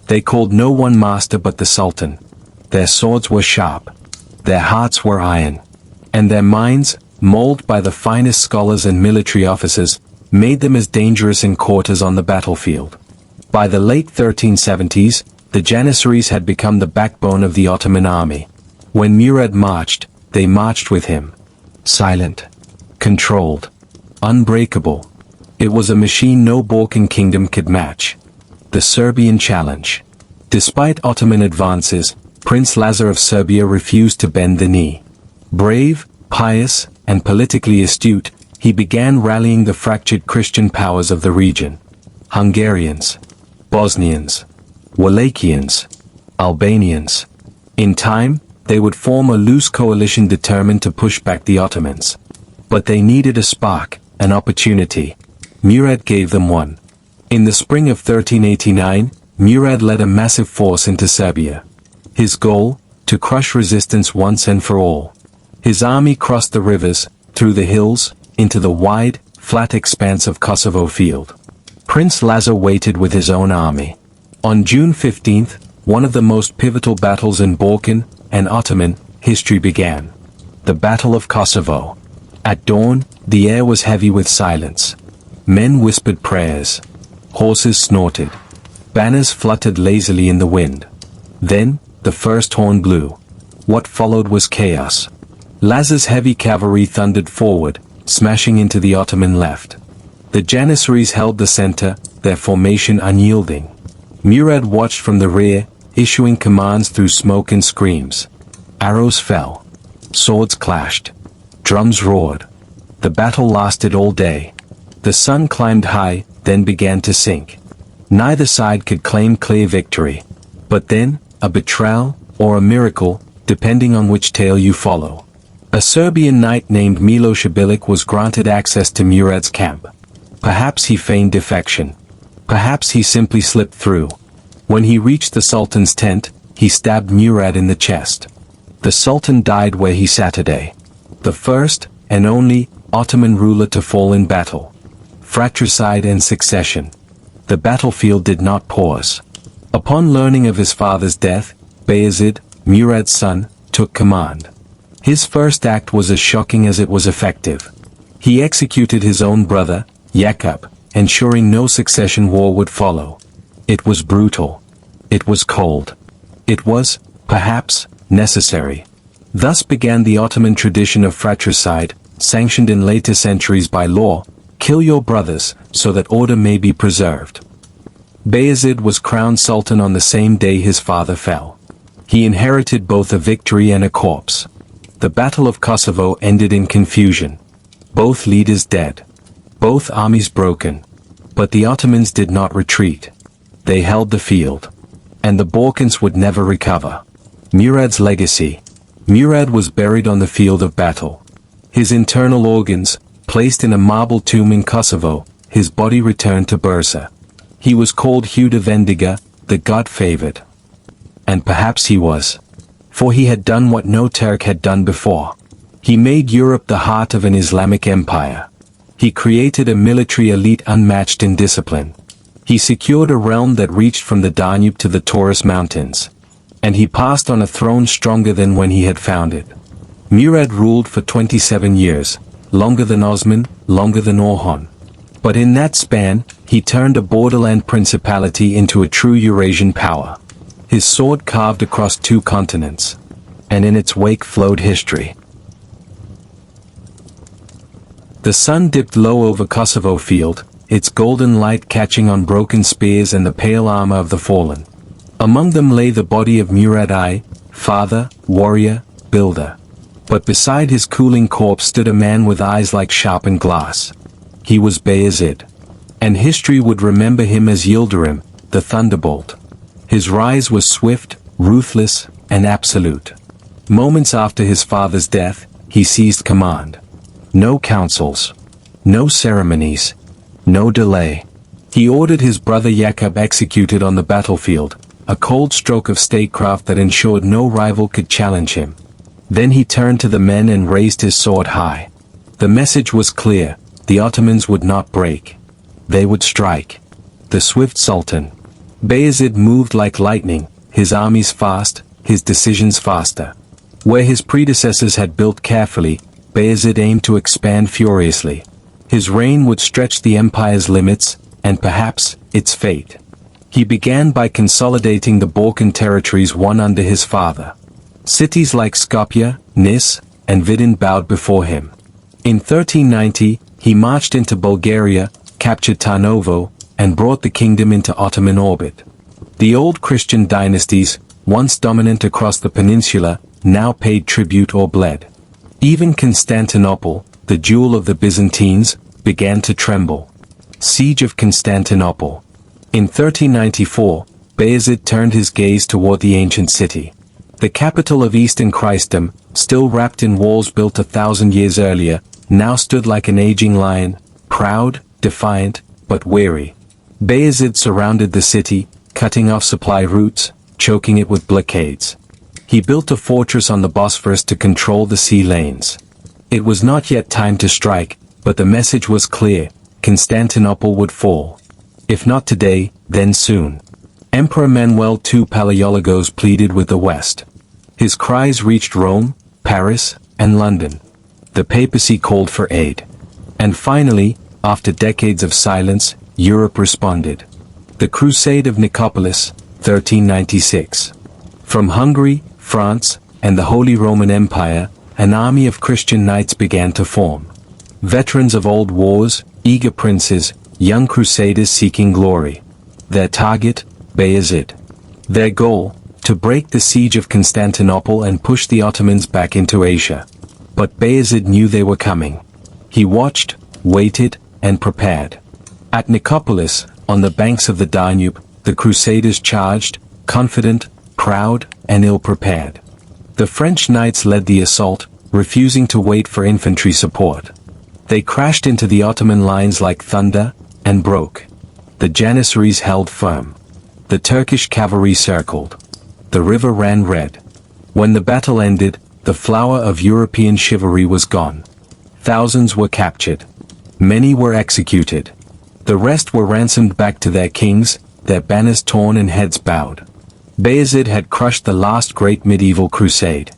They called no one master but the Sultan. Their swords were sharp. Their hearts were iron. And their minds, molded by the finest scholars and military officers, made them as dangerous in court as on the battlefield. By the late 1370s, the Janissaries had become the backbone of the Ottoman army. When Murad marched, they marched with him. Silent. Controlled. Unbreakable. It was a machine no Balkan kingdom could match. The Serbian challenge. Despite Ottoman advances, Prince Lazar of Serbia refused to bend the knee. Brave, pious, and politically astute, he began rallying the fractured Christian powers of the region. Hungarians, Bosnians, Wallachians, Albanians. In time, they would form a loose coalition determined to push back the Ottomans. But they needed a spark, an opportunity. Murad gave them one. In the spring of 1389, Murad led a massive force into Serbia. His goal, to crush resistance once and for all. His army crossed the rivers, through the hills, into the wide, flat expanse of Kosovo field. Prince Lazar waited with his own army. On June 15th, one of the most pivotal battles in Balkan and Ottoman history began. The Battle of Kosovo. At dawn, the air was heavy with silence. Men whispered prayers. Horses snorted. Banners fluttered lazily in the wind. Then, the first horn blew. What followed was chaos. Lazar's heavy cavalry thundered forward, smashing into the Ottoman left. The Janissaries held the center, their formation unyielding. Murad watched from the rear, issuing commands through smoke and screams. Arrows fell. Swords clashed. Drums roared. The battle lasted all day. The sun climbed high, then began to sink. Neither side could claim clear victory. But then, a betrayal, or a miracle, depending on which tale you follow. A Serbian knight named Miloš Bilić was granted access to Murad's camp. Perhaps he feigned defection. Perhaps he simply slipped through. When he reached the Sultan's tent, he stabbed Murad in the chest. The Sultan died where he sat today. The first, and only, Ottoman ruler to fall in battle. Fratricide and succession. The battlefield did not pause. Upon learning of his father's death, Bayezid, Murad's son, took command. His first act was as shocking as it was effective. He executed his own brother, Yakub, ensuring no succession war would follow. It was brutal. It was cold. It was, perhaps, necessary. Thus began the Ottoman tradition of fratricide, sanctioned in later centuries by law, kill your brothers, so that order may be preserved. Bayezid was crowned sultan on the same day his father fell. He inherited both a victory and a corpse. The Battle of Kosovo ended in confusion. Both leaders dead. Both armies broken. But the Ottomans did not retreat. They held the field. And the Balkans would never recover. Murad's legacy. Murad was buried on the field of battle. His internal organs, placed in a marble tomb in Kosovo, his body returned to Bursa. He was called Huda Vendiga, the God-favored. And perhaps he was. For he had done what no Turk had done before. He made Europe the heart of an Islamic empire. He created a military elite unmatched in discipline. He secured a realm that reached from the Danube to the Taurus Mountains. And he passed on a throne stronger than when he had found it. Murad ruled for 27 years, longer than Osman, longer than Orhan. But in that span, he turned a borderland principality into a true Eurasian power. His sword carved across 2 continents. And in its wake flowed history. The sun dipped low over Kosovo field, its golden light catching on broken spears and the pale armor of the fallen. Among them lay the body of Murad I, father, warrior, builder. But beside his cooling corpse stood a man with eyes like sharpened glass. He was Bayezid. And history would remember him as Yildirim, the Thunderbolt. His rise was swift, ruthless, and absolute. Moments after his father's death, he seized command. No councils. No ceremonies. No delay. He ordered his brother Yakub executed on the battlefield, a cold stroke of statecraft that ensured no rival could challenge him. Then he turned to the men and raised his sword high. The message was clear, the Ottomans would not break. They would strike. The swift Sultan. Bayezid moved like lightning, his armies fast, his decisions faster. Where his predecessors had built carefully, Bayezid aimed to expand furiously. His reign would stretch the empire's limits, and perhaps, its fate. He began by consolidating the Balkan territories won under his father. Cities like Skopje, Nis, and Vidin bowed before him. In 1390, he marched into Bulgaria, captured Tarnovo, and brought the kingdom into Ottoman orbit. The old Christian dynasties, once dominant across the peninsula, now paid tribute or bled. Even Constantinople, the jewel of the Byzantines, began to tremble. Siege of Constantinople. In 1394, Bayezid turned his gaze toward the ancient city. The capital of Eastern Christendom, still wrapped in walls built 1,000 years earlier, now stood like an aging lion, proud, defiant, but weary. Bayezid surrounded the city, cutting off supply routes, choking it with blockades. He built a fortress on the Bosphorus to control the sea lanes. It was not yet time to strike, but the message was clear, Constantinople would fall. If not today, then soon. Emperor Manuel II Palaiologos pleaded with the West. His cries reached Rome, Paris, and London. The papacy called for aid. And finally, after decades of silence, Europe responded. The Crusade of Nicopolis, 1396. From Hungary, France, and the Holy Roman Empire, an army of Christian knights began to form. Veterans of old wars, eager princes, young crusaders seeking glory. Their target, Bayezid. Their goal, to break the siege of Constantinople and push the Ottomans back into Asia. But Bayezid knew they were coming. He watched, waited, and prepared. At Nicopolis, on the banks of the Danube, the Crusaders charged, confident, proud, and ill-prepared. The French knights led the assault, refusing to wait for infantry support. They crashed into the Ottoman lines like thunder, and broke. The Janissaries held firm. The Turkish cavalry circled. The river ran red. When the battle ended, the flower of European chivalry was gone. Thousands were captured. Many were executed. The rest were ransomed back to their kings, their banners torn and heads bowed. Bayezid had crushed the last great medieval crusade.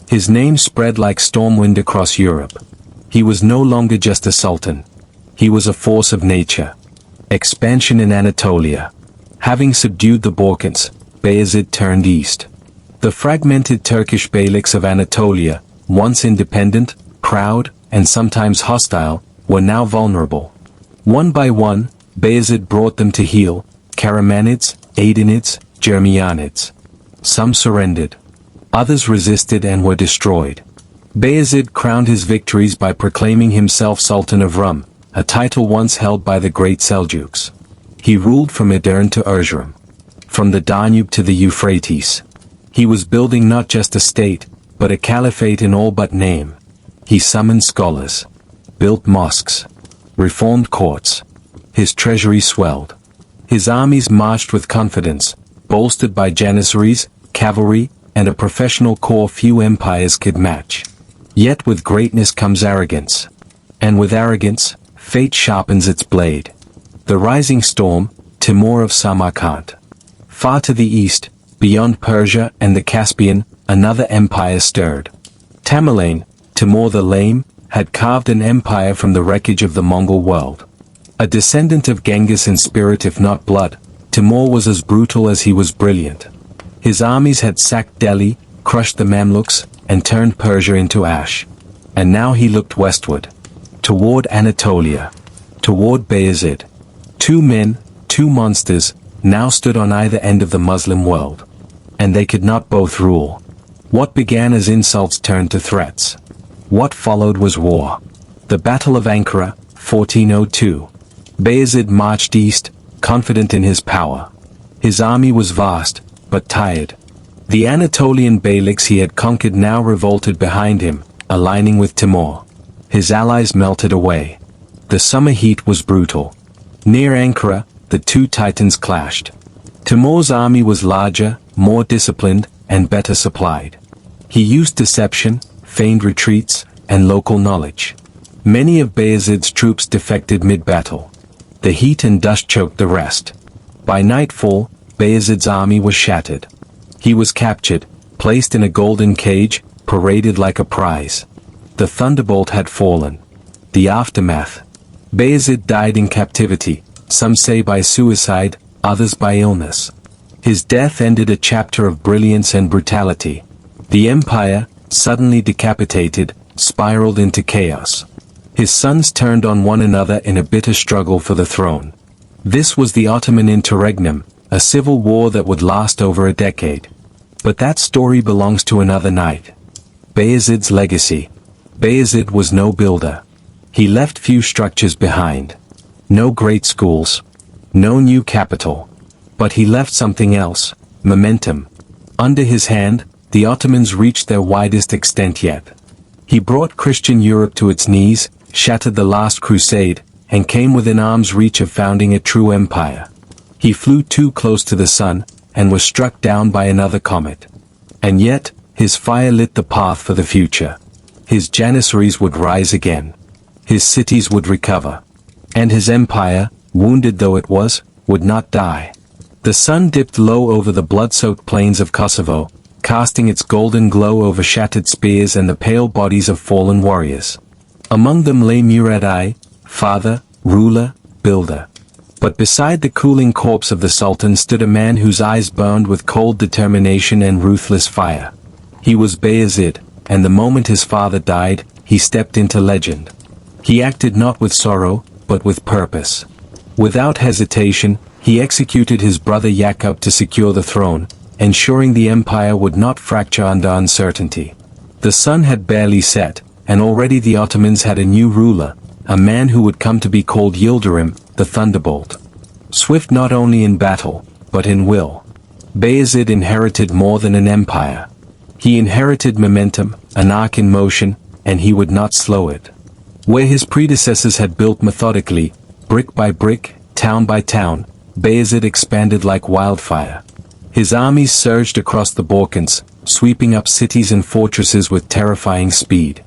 His name spread like storm wind across Europe. He was no longer just a sultan. He was a force of nature. Expansion in Anatolia. Having subdued the Balkans, Bayezid turned east. The fragmented Turkish beyliks of Anatolia, once independent, proud, and sometimes hostile, were now vulnerable. One by one, Bayezid brought them to heel: Karamanids, Aydinids, Germanids. Some surrendered. Others resisted and were destroyed. Bayezid crowned his victories by proclaiming himself Sultan of Rum, a title once held by the great Seljuks. He ruled from Edirne to Erzurum, from the Danube to the Euphrates. He was building not just a state, but a caliphate in all but name. He summoned scholars, built mosques, reformed courts. His treasury swelled. His armies marched with confidence, bolstered by janissaries, cavalry, and a professional corps few empires could match. Yet with greatness comes arrogance. And with arrogance, fate sharpens its blade. The rising storm, Timur of Samarkand. Far to the east, beyond Persia and the Caspian, another empire stirred. Tamerlane, Timur the Lame, had carved an empire from the wreckage of the Mongol world. A descendant of Genghis in spirit if not blood, Timur was as brutal as he was brilliant. His armies had sacked Delhi, crushed the Mamluks, and turned Persia into ash. And now he looked westward. Toward Anatolia. Toward Bayezid. Two men, two monsters, now stood on either end of the Muslim world. And they could not both rule. What began as insults turned to threats. What followed was war. The Battle of Ankara, 1402. Bayezid marched east, confident in his power. His army was vast, but tired. The Anatolian beyliks he had conquered now revolted behind him, aligning with Timur. His allies melted away. The summer heat was brutal. Near Ankara, the two titans clashed. Timur's army was larger, more disciplined, and better supplied. He used deception, feigned retreats, and local knowledge. Many of Bayezid's troops defected mid-battle. The heat and dust choked the rest. By nightfall, Bayezid's army was shattered. He was captured, placed in a golden cage, paraded like a prize. The Thunderbolt had fallen. The aftermath. Bayezid died in captivity, some say by suicide, others by illness. His death ended a chapter of brilliance and brutality. The empire, suddenly decapitated, spiraled into chaos. His sons turned on one another in a bitter struggle for the throne. This was the Ottoman Interregnum, a civil war that would last over a decade. But that story belongs to another night. Bayezid's legacy. Bayezid was no builder. He left few structures behind. No great schools. No new capital. But he left something else, momentum. Under his hand, the Ottomans reached their widest extent yet. He brought Christian Europe to its knees, shattered the last crusade, and came within arm's reach of founding a true empire. He flew too close to the sun, and was struck down by another comet. And yet, his fire lit the path for the future. His janissaries would rise again. His cities would recover. And his empire, wounded though it was, would not die. The sun dipped low over the blood-soaked plains of Kosovo, casting its golden glow over shattered spears and the pale bodies of fallen warriors. Among them lay Murad, father, ruler, builder. But beside the cooling corpse of the Sultan stood a man whose eyes burned with cold determination and ruthless fire. He was Bayezid, and the moment his father died, he stepped into legend. He acted not with sorrow, but with purpose. Without hesitation, he executed his brother Yaqub to secure the throne, ensuring the empire would not fracture under uncertainty. The sun had barely set, and already the Ottomans had a new ruler, a man who would come to be called Yildirim, the Thunderbolt. Swift not only in battle, but in will. Bayezid inherited more than an empire. He inherited momentum, an arc in motion, and he would not slow it. Where his predecessors had built methodically, brick by brick, town by town, Bayezid expanded like wildfire. His armies surged across the Balkans, sweeping up cities and fortresses with terrifying speed.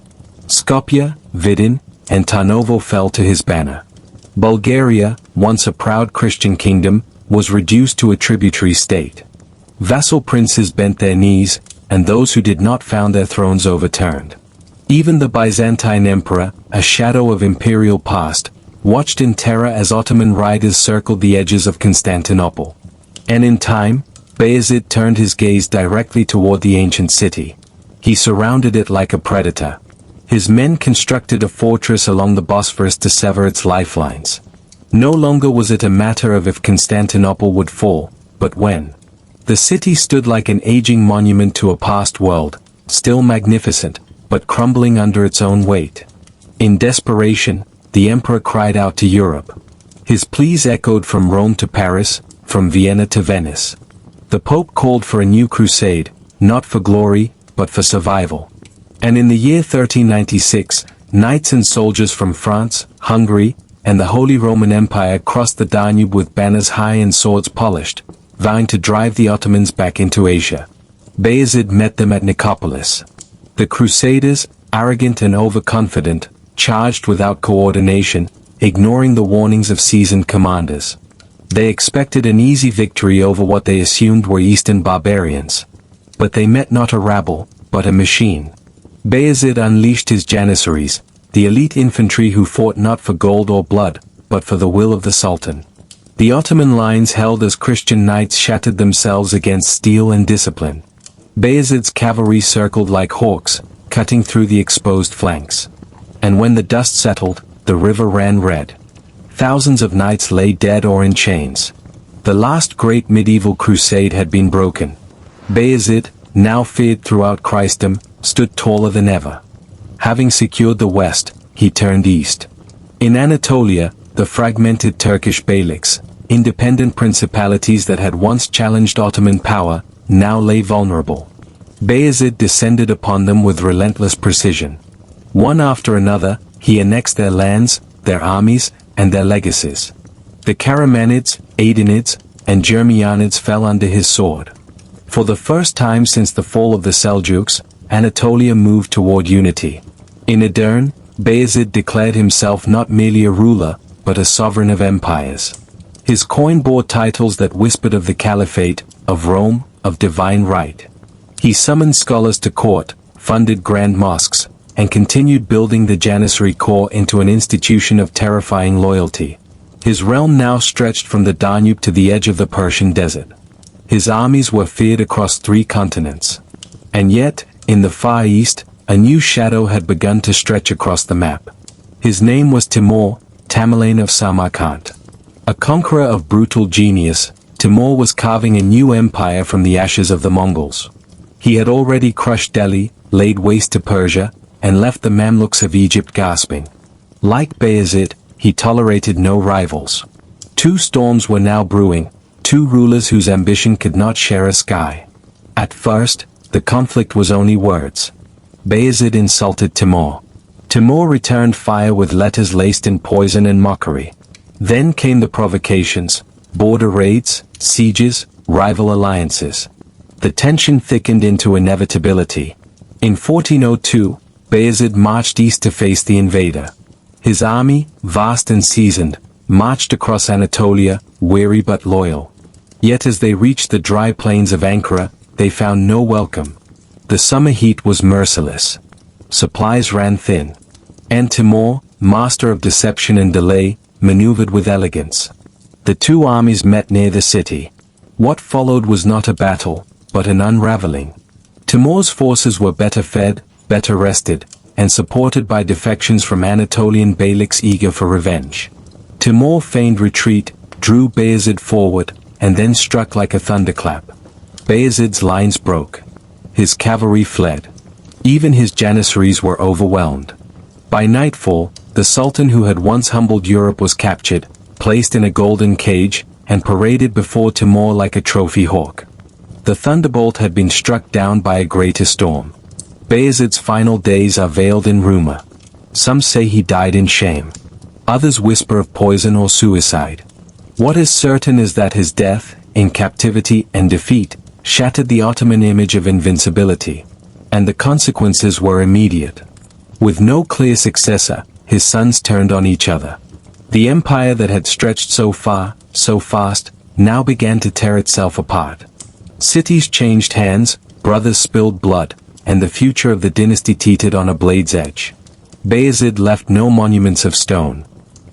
Skopje, Vidin, and Tarnovo fell to his banner. Bulgaria, once a proud Christian kingdom, was reduced to a tributary state. Vassal princes bent their knees, and those who did not found their thrones overturned. Even the Byzantine emperor, a shadow of imperial past, watched in terror as Ottoman riders circled the edges of Constantinople. And in time, Bayezid turned his gaze directly toward the ancient city. He surrounded it like a predator. His men constructed a fortress along the Bosphorus to sever its lifelines. No longer was it a matter of if Constantinople would fall, but when. The city stood like an aging monument to a past world, still magnificent, but crumbling under its own weight. In desperation, the emperor cried out to Europe. His pleas echoed from Rome to Paris, from Vienna to Venice. The Pope called for a new crusade, not for glory, but for survival. And in the year 1396, knights and soldiers from France, Hungary, and the Holy Roman Empire crossed the Danube with banners high and swords polished, vowing to drive the Ottomans back into Asia. Bayezid met them at Nicopolis. The Crusaders, arrogant and overconfident, charged without coordination, ignoring the warnings of seasoned commanders. They expected an easy victory over what they assumed were Eastern barbarians. But they met not a rabble, but a machine. Bayezid unleashed his Janissaries, the elite infantry who fought not for gold or blood, but for the will of the Sultan. The Ottoman lines held as Christian knights shattered themselves against steel and discipline. Bayezid's cavalry circled like hawks, cutting through the exposed flanks. And when the dust settled, the river ran red. Thousands of knights lay dead or in chains. The last great medieval crusade had been broken. Bayezid, now feared throughout Christendom, stood taller than ever. Having secured the west, he turned east. In Anatolia, the fragmented Turkish beyliks, independent principalities that had once challenged Ottoman power, now lay vulnerable. Bayezid descended upon them with relentless precision. One after another, he annexed their lands, their armies, and their legacies. The Karamanids, Aydinids, and Germanids fell under his sword. For the first time since the fall of the Seljuks, Anatolia moved toward unity. In Edirne, Bayezid declared himself not merely a ruler, but a sovereign of empires. His coin bore titles that whispered of the Caliphate, of Rome, of divine right. He summoned scholars to court, funded grand mosques, and continued building the Janissary Corps into an institution of terrifying loyalty. His realm now stretched from the Danube to the edge of the Persian desert. His armies were feared across 3 continents. And yet, in the Far East, a new shadow had begun to stretch across the map. His name was Timur, Tamerlane of Samarkand. A conqueror of brutal genius, Timur was carving a new empire from the ashes of the Mongols. He had already crushed Delhi, laid waste to Persia, and left the Mamluks of Egypt gasping. Like Bayezid, he tolerated no rivals. 2 storms were now brewing, 2 rulers whose ambition could not share a sky. At first, the conflict was only words. Bayezid insulted Timur. Timur returned fire with letters laced in poison and mockery. Then came the provocations, border raids, sieges, rival alliances. The tension thickened into inevitability. In 1402, Bayezid marched east to face the invader. His army, vast and seasoned, marched across Anatolia, weary but loyal. Yet as they reached the dry plains of Ankara, they found no welcome. The summer heat was merciless. Supplies ran thin. And Timur, master of deception and delay, maneuvered with elegance. The 2 armies met near the city. What followed was not a battle, but an unraveling. Timur's forces were better fed, better rested, and supported by defections from Anatolian beyliks eager for revenge. Timur feigned retreat, drew Bayezid forward, and then struck like a thunderclap. Bayezid's lines broke. His cavalry fled. Even his Janissaries were overwhelmed. By nightfall, the Sultan who had once humbled Europe was captured, placed in a golden cage, and paraded before Timur like a trophy hawk. The Thunderbolt had been struck down by a greater storm. Bayezid's final days are veiled in rumor. Some say he died in shame. Others whisper of poison or suicide. What is certain is that his death, in captivity and defeat, shattered the Ottoman image of invincibility. And the consequences were immediate. With no clear successor, his sons turned on each other. The empire that had stretched so far, so fast, now began to tear itself apart. Cities changed hands, brothers spilled blood, and the future of the dynasty teetered on a blade's edge. Bayezid left no monuments of stone.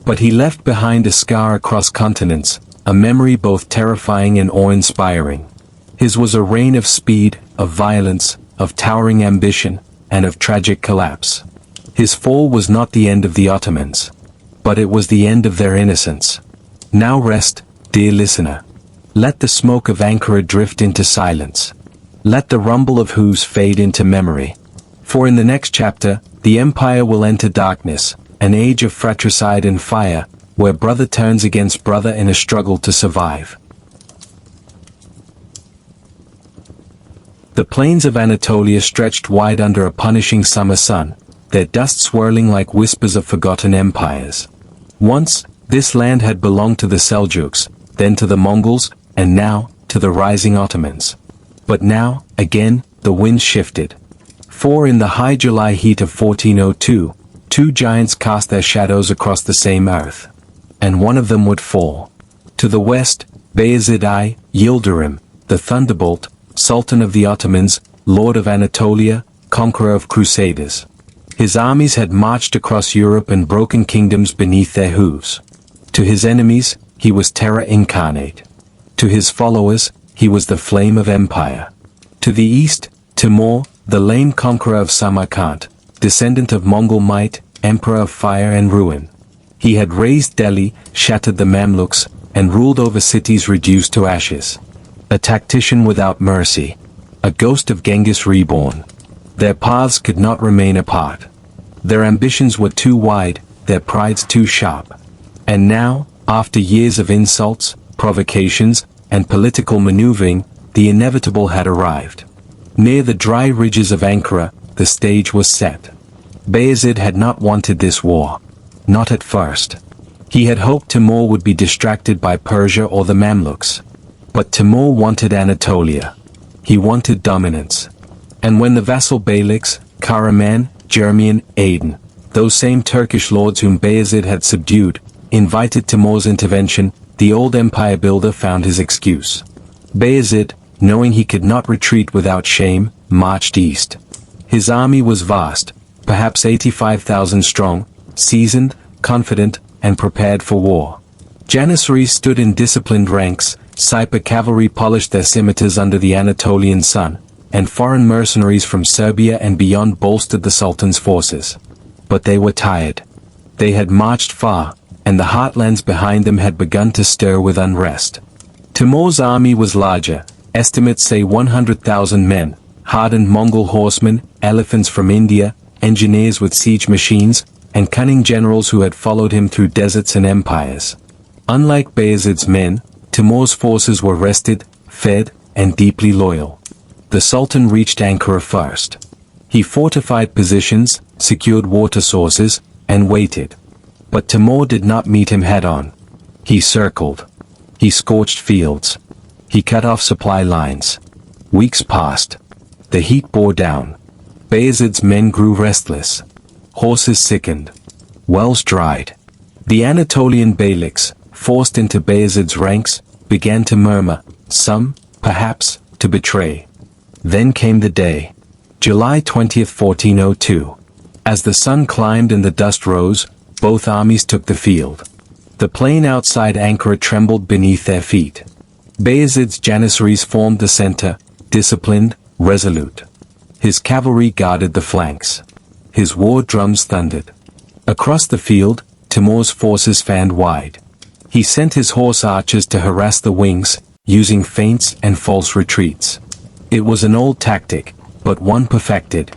But he left behind a scar across continents, a memory both terrifying and awe-inspiring. His was a reign of speed, of violence, of towering ambition, and of tragic collapse. His fall was not the end of the Ottomans, but it was the end of their innocence. Now rest, dear listener. Let the smoke of Ankara drift into silence. Let the rumble of hooves fade into memory. For in the next chapter, the empire will enter darkness, an age of fratricide and fire, where brother turns against brother in a struggle to survive. The plains of Anatolia stretched wide under a punishing summer sun, their dust swirling like whispers of forgotten empires. Once, this land had belonged to the Seljuks, then to the Mongols, and now, to the rising Ottomans. But now, again, the wind shifted. For in the high July heat of 1402, two giants cast their shadows across the same earth. And one of them would fall. To the west, Bayezid I, Yildirim, the Thunderbolt, Sultan of the Ottomans, Lord of Anatolia, Conqueror of Crusaders. His armies had marched across Europe and broken kingdoms beneath their hooves. To his enemies, he was terror incarnate. To his followers, he was the flame of empire. To the east, Timur, the lame conqueror of Samarkand, descendant of Mongol might, emperor of fire and ruin. He had razed Delhi, shattered the Mamluks, and ruled over cities reduced to ashes. A tactician without mercy. A ghost of Genghis reborn. Their paths could not remain apart. Their ambitions were too wide, their prides too sharp. And now, after years of insults, provocations, and political maneuvering, the inevitable had arrived. Near the dry ridges of Ankara, the stage was set. Bayezid had not wanted this war. Not at first. He had hoped Timur would be distracted by Persia or the Mamluks. But Timur wanted Anatolia. He wanted dominance. And when the vassal Beyliks, Karaman, Jermian, Aden, those same Turkish lords whom Bayezid had subdued, invited Timur's intervention, the old empire builder found his excuse. Bayezid, knowing he could not retreat without shame, marched east. His army was vast, perhaps 85,000 strong, seasoned, confident, and prepared for war. Janissaries stood in disciplined ranks, Saipa cavalry polished their scimitars under the Anatolian sun, and foreign mercenaries from Serbia and beyond bolstered the Sultan's forces. But they were tired. They had marched far, and the heartlands behind them had begun to stir with unrest. Timur's army was larger, estimates say 100,000 men, hardened Mongol horsemen, elephants from India, engineers with siege machines, and cunning generals who had followed him through deserts and empires. Unlike Bayezid's men, Timur's forces were rested, fed, and deeply loyal. The Sultan reached Ankara first. He fortified positions, secured water sources, and waited. But Timur did not meet him head-on. He circled. He scorched fields. He cut off supply lines. Weeks passed. The heat bore down. Bayezid's men grew restless. Horses sickened. Wells dried. The Anatolian Beyliks, forced into Bayezid's ranks, began to murmur, some, perhaps, to betray. Then came the day. July 20th, 1402. As the sun climbed and the dust rose, both armies took the field. The plain outside Ankara trembled beneath their feet. Bayezid's Janissaries formed the center, disciplined, resolute. His cavalry guarded the flanks. His war drums thundered. Across the field, Timur's forces fanned wide. He sent his horse archers to harass the wings, using feints and false retreats. It was an old tactic, but one perfected.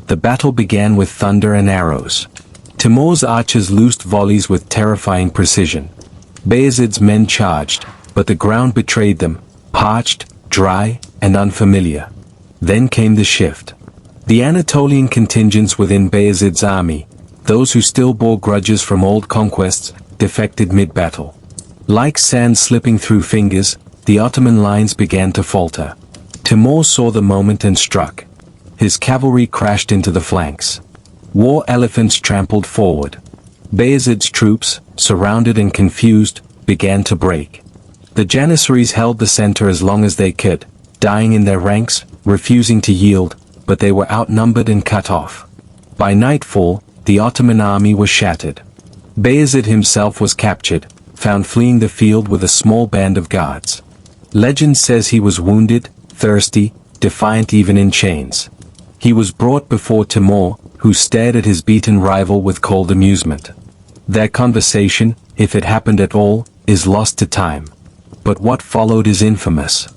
The battle began with thunder and arrows. Timur's archers loosed volleys with terrifying precision. Bayezid's men charged, but the ground betrayed them, parched, dry, and unfamiliar. Then came the shift. The Anatolian contingents within Bayezid's army, those who still bore grudges from old conquests, defected mid-battle. Like sand slipping through fingers, the Ottoman lines began to falter. Timur saw the moment and struck. His cavalry crashed into the flanks. War elephants trampled forward. Bayezid's troops, surrounded and confused, began to break. The Janissaries held the center as long as they could, dying in their ranks, refusing to yield, but they were outnumbered and cut off. By nightfall, the Ottoman army was shattered. Bayezid himself was captured, found fleeing the field with a small band of guards. Legend says he was wounded, thirsty, defiant even in chains. He was brought before Timur, who stared at his beaten rival with cold amusement. Their conversation, if it happened at all, is lost to time. But what followed is infamous.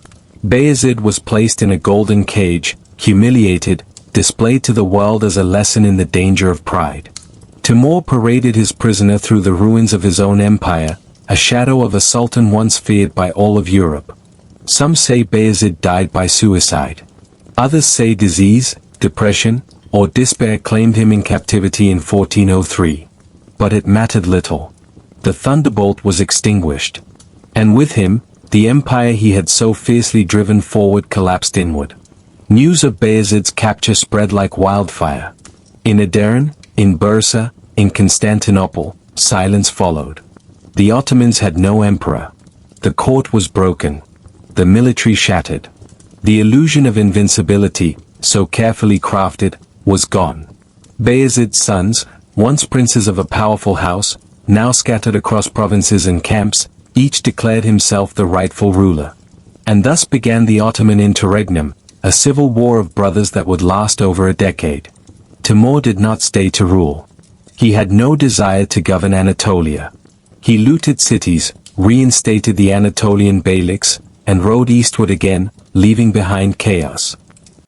Bayezid was placed in a golden cage, humiliated, displayed to the world as a lesson in the danger of pride. Timur paraded his prisoner through the ruins of his own empire, a shadow of a sultan once feared by all of Europe. Some say Bayezid died by suicide. Others say disease, depression, or despair claimed him in captivity in 1403. But it mattered little. The Thunderbolt was extinguished. And with him, the empire he had so fiercely driven forward collapsed inward. News of Bayezid's capture spread like wildfire. In Edirne, in Bursa, in Constantinople, silence followed. The Ottomans had no emperor. The court was broken. The military shattered. The illusion of invincibility, so carefully crafted, was gone. Bayezid's sons, once princes of a powerful house, now scattered across provinces and camps, each declared himself the rightful ruler. And thus began the Ottoman Interregnum, a civil war of brothers that would last over a decade. Timur did not stay to rule. He had no desire to govern Anatolia. He looted cities, reinstated the Anatolian beyliks, and rode eastward again, leaving behind chaos.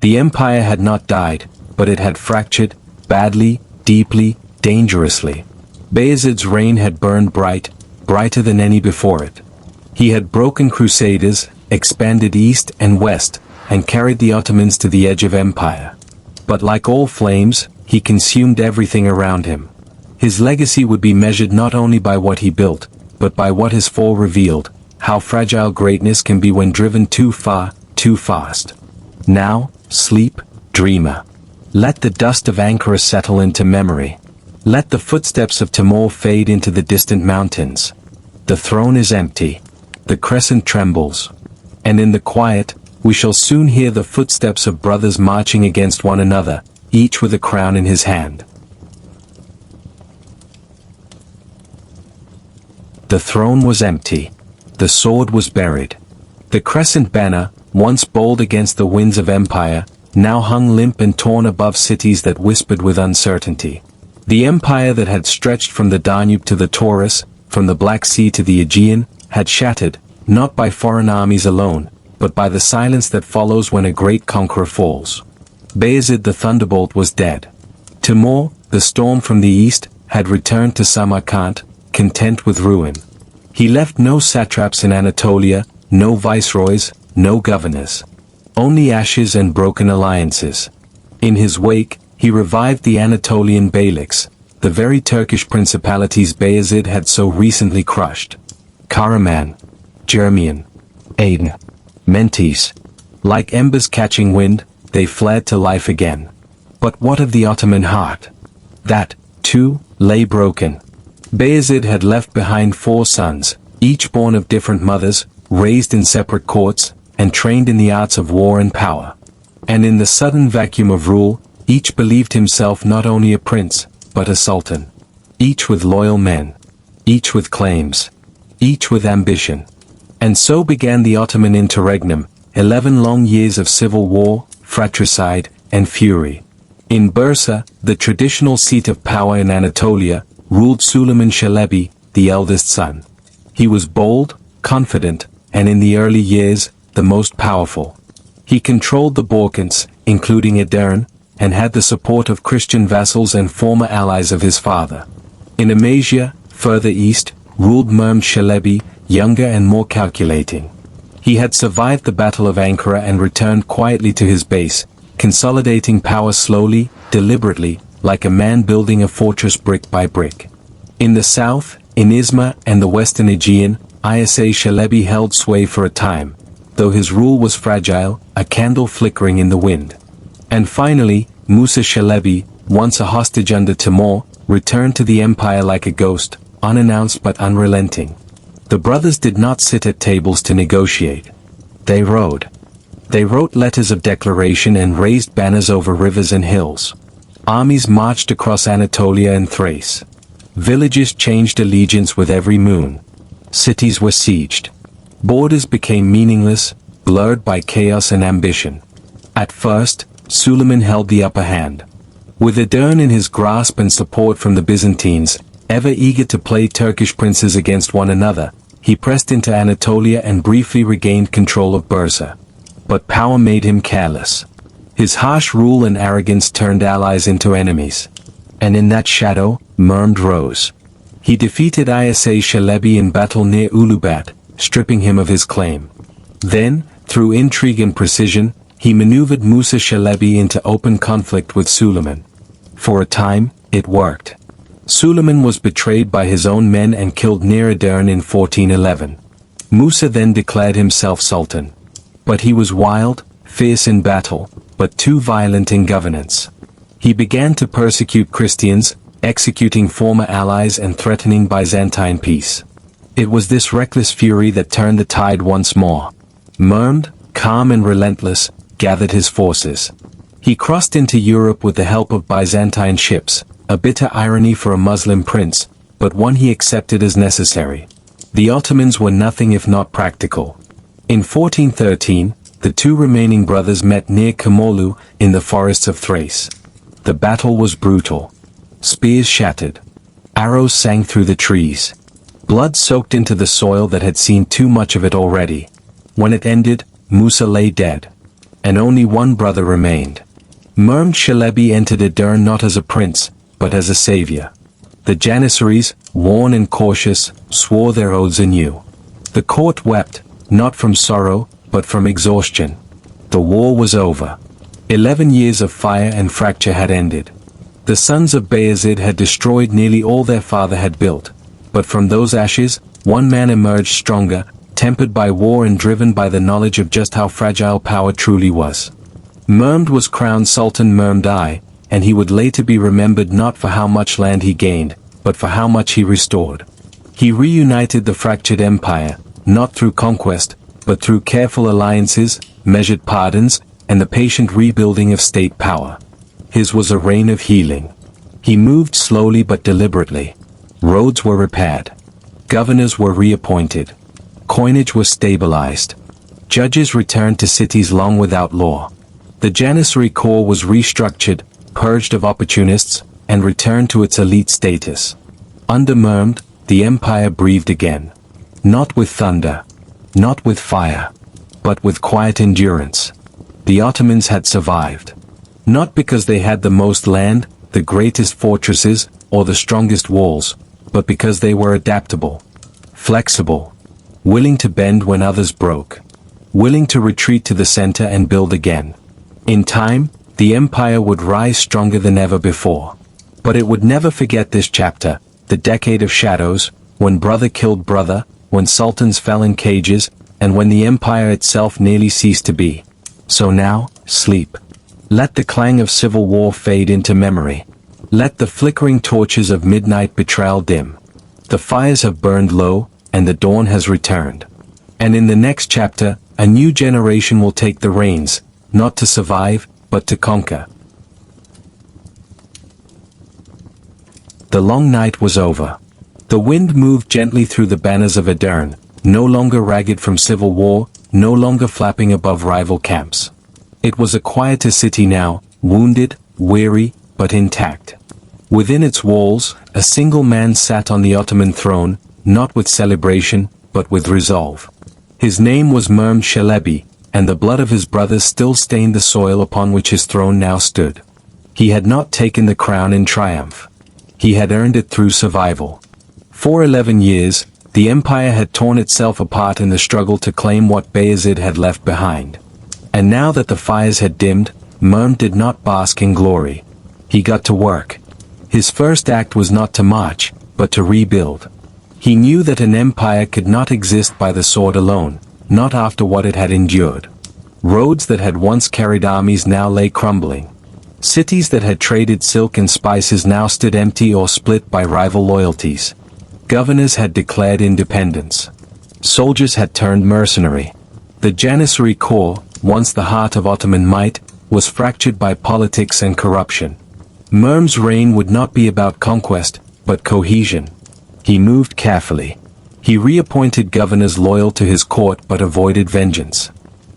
The empire had not died, but it had fractured, badly, deeply, dangerously. Bayezid's reign had burned bright, brighter than any before it. He had broken crusaders, expanded east and west, and carried the Ottomans to the edge of empire. But like all flames, he consumed everything around him. His legacy would be measured not only by what he built, but by what his fall revealed, how fragile greatness can be when driven too far, too fast. Now, sleep, dreamer. Let the dust of Ankara settle into memory. Let the footsteps of Timur fade into the distant mountains. The throne is empty. The crescent trembles. And in the quiet, we shall soon hear the footsteps of brothers marching against one another, each with a crown in his hand. The throne was empty. The sword was buried. The crescent banner, once bold against the winds of empire, now hung limp and torn above cities that whispered with uncertainty. The empire that had stretched from the Danube to the Taurus, from the Black Sea to the Aegean, had shattered, not by foreign armies alone, but by the silence that follows when a great conqueror falls. Bayezid the Thunderbolt was dead. Timur, the storm from the east, had returned to Samarkand, content with ruin. He left no satraps in Anatolia, no viceroys, no governors. Only ashes and broken alliances. In his wake, he revived the Anatolian beyliks, the very Turkish principalities Bayezid had so recently crushed. Karaman, Jeremian, Aden, Menteis. Like embers catching wind, they fled to life again. But what of the Ottoman heart? That, too, lay broken. Bayezid had left behind 4 sons, each born of different mothers, raised in separate courts, and trained in the arts of war and power. And in the sudden vacuum of rule, each believed himself not only a prince, but a sultan. Each with loyal men. Each with claims. Each with ambition. And so began the Ottoman Interregnum, 11 long years of civil war, fratricide, and fury. In Bursa, the traditional seat of power in Anatolia, ruled Suleiman Çelebi, the eldest son. He was bold, confident, and in the early years, the most powerful. He controlled the Balkans, including Edirne, and had the support of Christian vassals and former allies of his father. In Amasia, further east, ruled Mehmed Çelebi, younger and more calculating. He had survived the Battle of Ankara and returned quietly to his base, consolidating power slowly, deliberately, like a man building a fortress brick by brick. In the south, in Izmir and the western Aegean, Isa Çelebi held sway for a time, though his rule was fragile, a candle flickering in the wind. And finally, Musa Çelebi, once a hostage under Timur, returned to the empire like a ghost, unannounced but unrelenting. The brothers did not sit at tables to negotiate. They rode. They wrote letters of declaration and raised banners over rivers and hills. Armies marched across Anatolia and Thrace. Villages changed allegiance with every moon. Cities were sieged. Borders became meaningless, blurred by chaos and ambition. At first, Suleiman held the upper hand. With Edirne in his grasp and support from the Byzantines, ever eager to play Turkish princes against one another, he pressed into Anatolia and briefly regained control of Bursa. But power made him careless. His harsh rule and arrogance turned allies into enemies. And in that shadow, Mehmed rose. He defeated Isa Shalebi in battle near Ulubat, stripping him of his claim. Then, through intrigue and precision, he maneuvered Musa Shalebi into open conflict with Suleiman. For a time, it worked. Suleiman was betrayed by his own men and killed near Edirne in 1411. Musa then declared himself sultan. But he was wild, fierce in battle, but too violent in governance. He began to persecute Christians, executing former allies and threatening Byzantine peace. It was this reckless fury that turned the tide once more. Mehmed, calm and relentless, gathered his forces. He crossed into Europe with the help of Byzantine ships, a bitter irony for a Muslim prince, but one he accepted as necessary. The Ottomans were nothing if not practical. In 1413, the two remaining brothers met near Kamolu, in the forests of Thrace. The battle was brutal. Spears shattered. Arrows sang through the trees. Blood soaked into the soil that had seen too much of it already. When it ended, Musa lay dead. And only one brother remained. Mehmed Shalebi entered Edirne not as a prince, but as a savior. The Janissaries, worn and cautious, swore their oaths anew. The court wept, not from sorrow, but from exhaustion. The war was over. 11 years of fire and fracture had ended. The sons of Bayezid had destroyed nearly all their father had built. But from those ashes, one man emerged stronger, tempered by war and driven by the knowledge of just how fragile power truly was. Mehmed was crowned Sultan Mehmed I, and he would later be remembered not for how much land he gained, but for how much he restored. He reunited the fractured empire, not through conquest, but through careful alliances, measured pardons, and the patient rebuilding of state power. His was a reign of healing. He moved slowly but deliberately. Roads were repaired. Governors were reappointed. Coinage was stabilized. Judges returned to cities long without law. The Janissary Corps was restructured, purged of opportunists, and returned to its elite status. Under Mehmed, the empire breathed again. Not with thunder, not with fire, but with quiet endurance. The Ottomans had survived. Not because they had the most land, the greatest fortresses, or the strongest walls, but because they were adaptable, flexible, willing to bend when others broke, willing to retreat to the center and build again. In time, the empire would rise stronger than ever before. But it would never forget this chapter, the decade of shadows, when brother killed brother, when sultans fell in cages, and when the empire itself nearly ceased to be. So now, sleep. Let the clang of civil war fade into memory. Let the flickering torches of midnight betrayal dim. The fires have burned low, and the dawn has returned. And in the next chapter, a new generation will take the reins, not to survive, but to conquer. The long night was over. The wind moved gently through the banners of Edirne, no longer ragged from civil war, no longer flapping above rival camps. It was a quieter city now, wounded, weary, but intact. Within its walls, a single man sat on the Ottoman throne, not with celebration, but with resolve. His name was Mehmed Shalebi, and the blood of his brothers still stained the soil upon which his throne now stood. He had not taken the crown in triumph. He had earned it through survival. For 11 years, the empire had torn itself apart in the struggle to claim what Bayezid had left behind. And now that the fires had dimmed, Mehmed did not bask in glory. He got to work. His first act was not to march, but to rebuild. He knew that an empire could not exist by the sword alone, not after what it had endured. Roads that had once carried armies now lay crumbling. Cities that had traded silk and spices now stood empty or split by rival loyalties. Governors had declared independence. Soldiers had turned mercenary. The Janissary Corps, once the heart of Ottoman might, was fractured by politics and corruption. Mehmed's reign would not be about conquest, but cohesion. He moved carefully. He reappointed governors loyal to his court but avoided vengeance.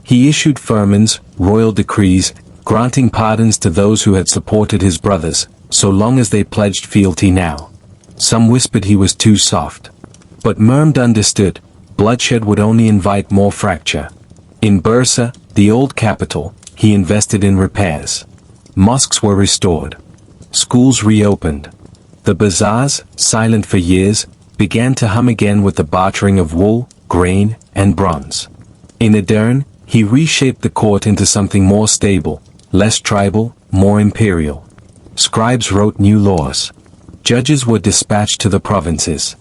He issued firmans, royal decrees, granting pardons to those who had supported his brothers, so long as they pledged fealty now. Some whispered he was too soft. But Mehmed understood, bloodshed would only invite more fracture. In Bursa, the old capital, he invested in repairs. Mosques were restored. Schools reopened. The bazaars, silent for years, began to hum again with the bartering of wool, grain, and bronze. In Edirne, he reshaped the court into something more stable, less tribal, more imperial. Scribes wrote new laws. Judges were dispatched to the provinces.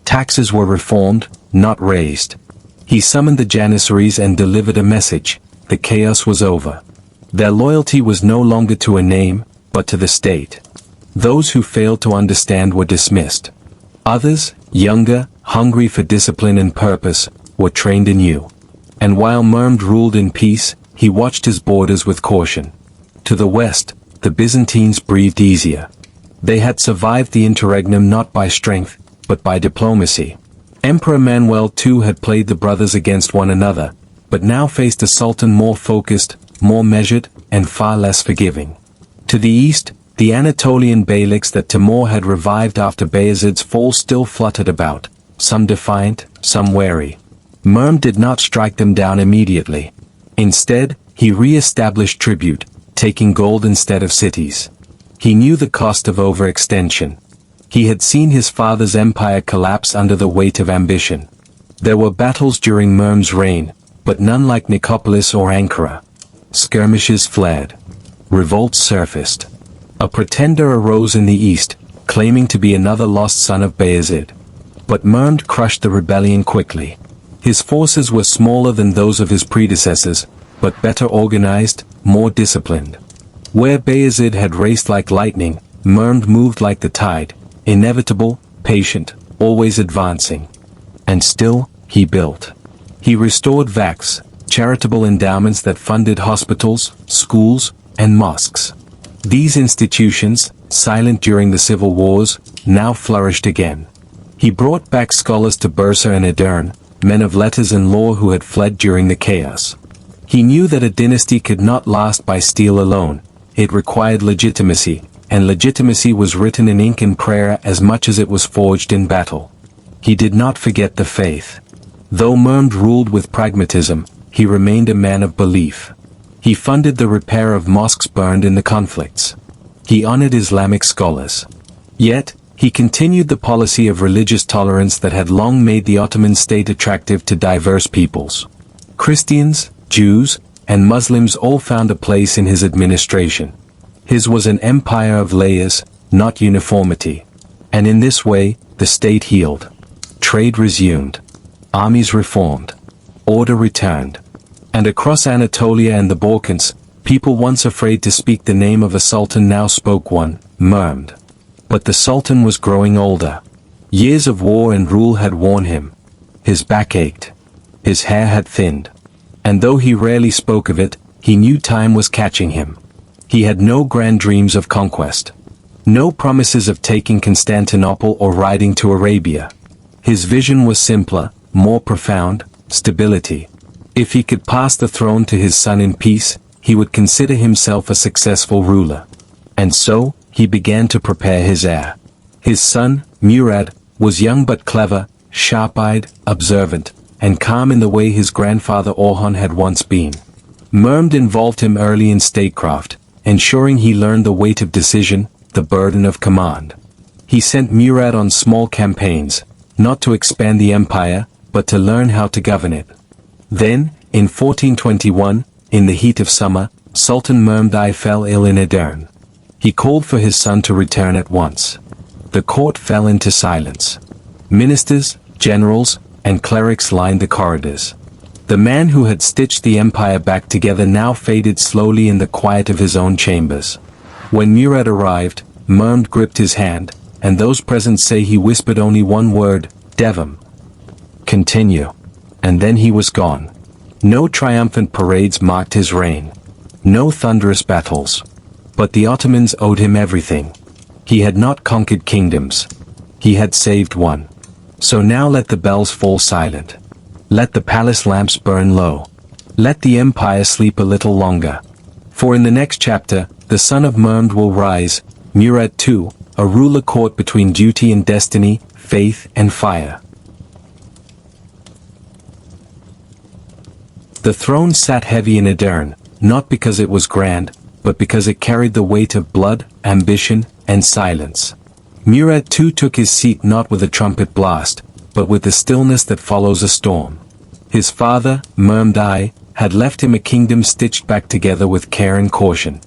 Taxes were reformed, not raised. He summoned the Janissaries and delivered a message: the chaos was over. Their loyalty was no longer to a name, but to the state. Those who failed to understand were dismissed. Others, younger, hungry for discipline and purpose, were trained anew. And while Mehmed ruled in peace, he watched his borders with caution. To the west, the Byzantines breathed easier. They had survived the Interregnum not by strength, but by diplomacy. Emperor Manuel II had played the brothers against one another, but now faced a sultan more focused, more measured, and far less forgiving. To the east, the Anatolian beyliks that Timur had revived after Bayezid's fall still fluttered about, some defiant, some wary. Mehmed did not strike them down immediately. Instead, he re-established tribute, taking gold instead of cities. He knew the cost of overextension. He had seen his father's empire collapse under the weight of ambition. There were battles during Mehmed's reign, but none like Nicopolis or Ankara. Skirmishes flared. Revolts surfaced. A pretender arose in the east, claiming to be another lost son of Bayezid. But Mehmed crushed the rebellion quickly. His forces were smaller than those of his predecessors, but better organized, more disciplined. Where Bayezid had raced like lightning, Mehmed moved like the tide, inevitable, patient, always advancing. And still, he built. He restored vakfs, charitable endowments that funded hospitals, schools, and mosques. These institutions, silent during the civil wars, now flourished again. He brought back scholars to Bursa and Edirne, men of letters and law who had fled during the chaos. He knew that a dynasty could not last by steel alone. It required legitimacy, and legitimacy was written in ink and prayer as much as it was forged in battle. He did not forget the faith. Though Mehmed ruled with pragmatism, he remained a man of belief. He funded the repair of mosques burned in the conflicts. He honored Islamic scholars. Yet, he continued the policy of religious tolerance that had long made the Ottoman state attractive to diverse peoples. Christians, Jews, and Muslims all found a place in his administration. His was an empire of layers, not uniformity. And in this way, the state healed. Trade resumed. Armies reformed. Order returned. And across Anatolia and the Balkans, people once afraid to speak the name of a sultan now spoke one, Mehmed. But the sultan was growing older. Years of war and rule had worn him. His back ached. His hair had thinned. And though he rarely spoke of it, he knew time was catching him. He had no grand dreams of conquest. No promises of taking Constantinople or riding to Arabia. His vision was simpler, more profound: stability. If he could pass the throne to his son in peace, he would consider himself a successful ruler. And so, he began to prepare his heir. His son, Murad, was young but clever, sharp-eyed, observant, and calm in the way his grandfather Orhan had once been. Mehmed involved him early in statecraft, ensuring he learned the weight of decision, the burden of command. He sent Murad on small campaigns, not to expand the empire, but to learn how to govern it. Then, in 1421, in the heat of summer, Sultan Mehmed I fell ill in Edirne. He called for his son to return at once. The court fell into silence. Ministers, generals, and clerics lined the corridors. The man who had stitched the empire back together now faded slowly in the quiet of his own chambers. When Murad arrived, Mehmed gripped his hand, and those present say he whispered only one word: Devam. Continue. And then he was gone. No triumphant parades marked his reign. No thunderous battles. But the Ottomans owed him everything. He had not conquered kingdoms. He had saved one. So now let the bells fall silent. Let the palace lamps burn low. Let the empire sleep a little longer. For in the next chapter, the son of Mehmed will rise, Murad II, a ruler caught between duty and destiny, faith and fire. The throne sat heavy in Edirne, not because it was grand, but because it carried the weight of blood, ambition, and silence. Murad II took his seat not with a trumpet blast, but with the stillness that follows a storm. His father, Mehmed I, had left him a kingdom stitched back together with care and caution.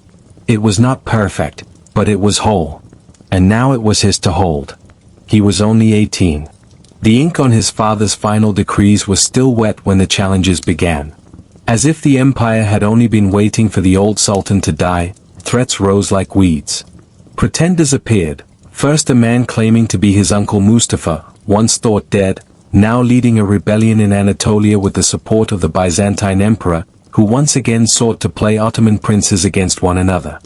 It was not perfect, but it was whole. And now it was his to hold. He was only 18. The ink on his father's final decrees was still wet when the challenges began. As if the empire had only been waiting for the old sultan to die, threats rose like weeds. Pretenders appeared, first a man claiming to be his uncle Mustafa, once thought dead, now leading a rebellion in Anatolia with the support of the Byzantine emperor, who once again sought to play Ottoman princes against one another.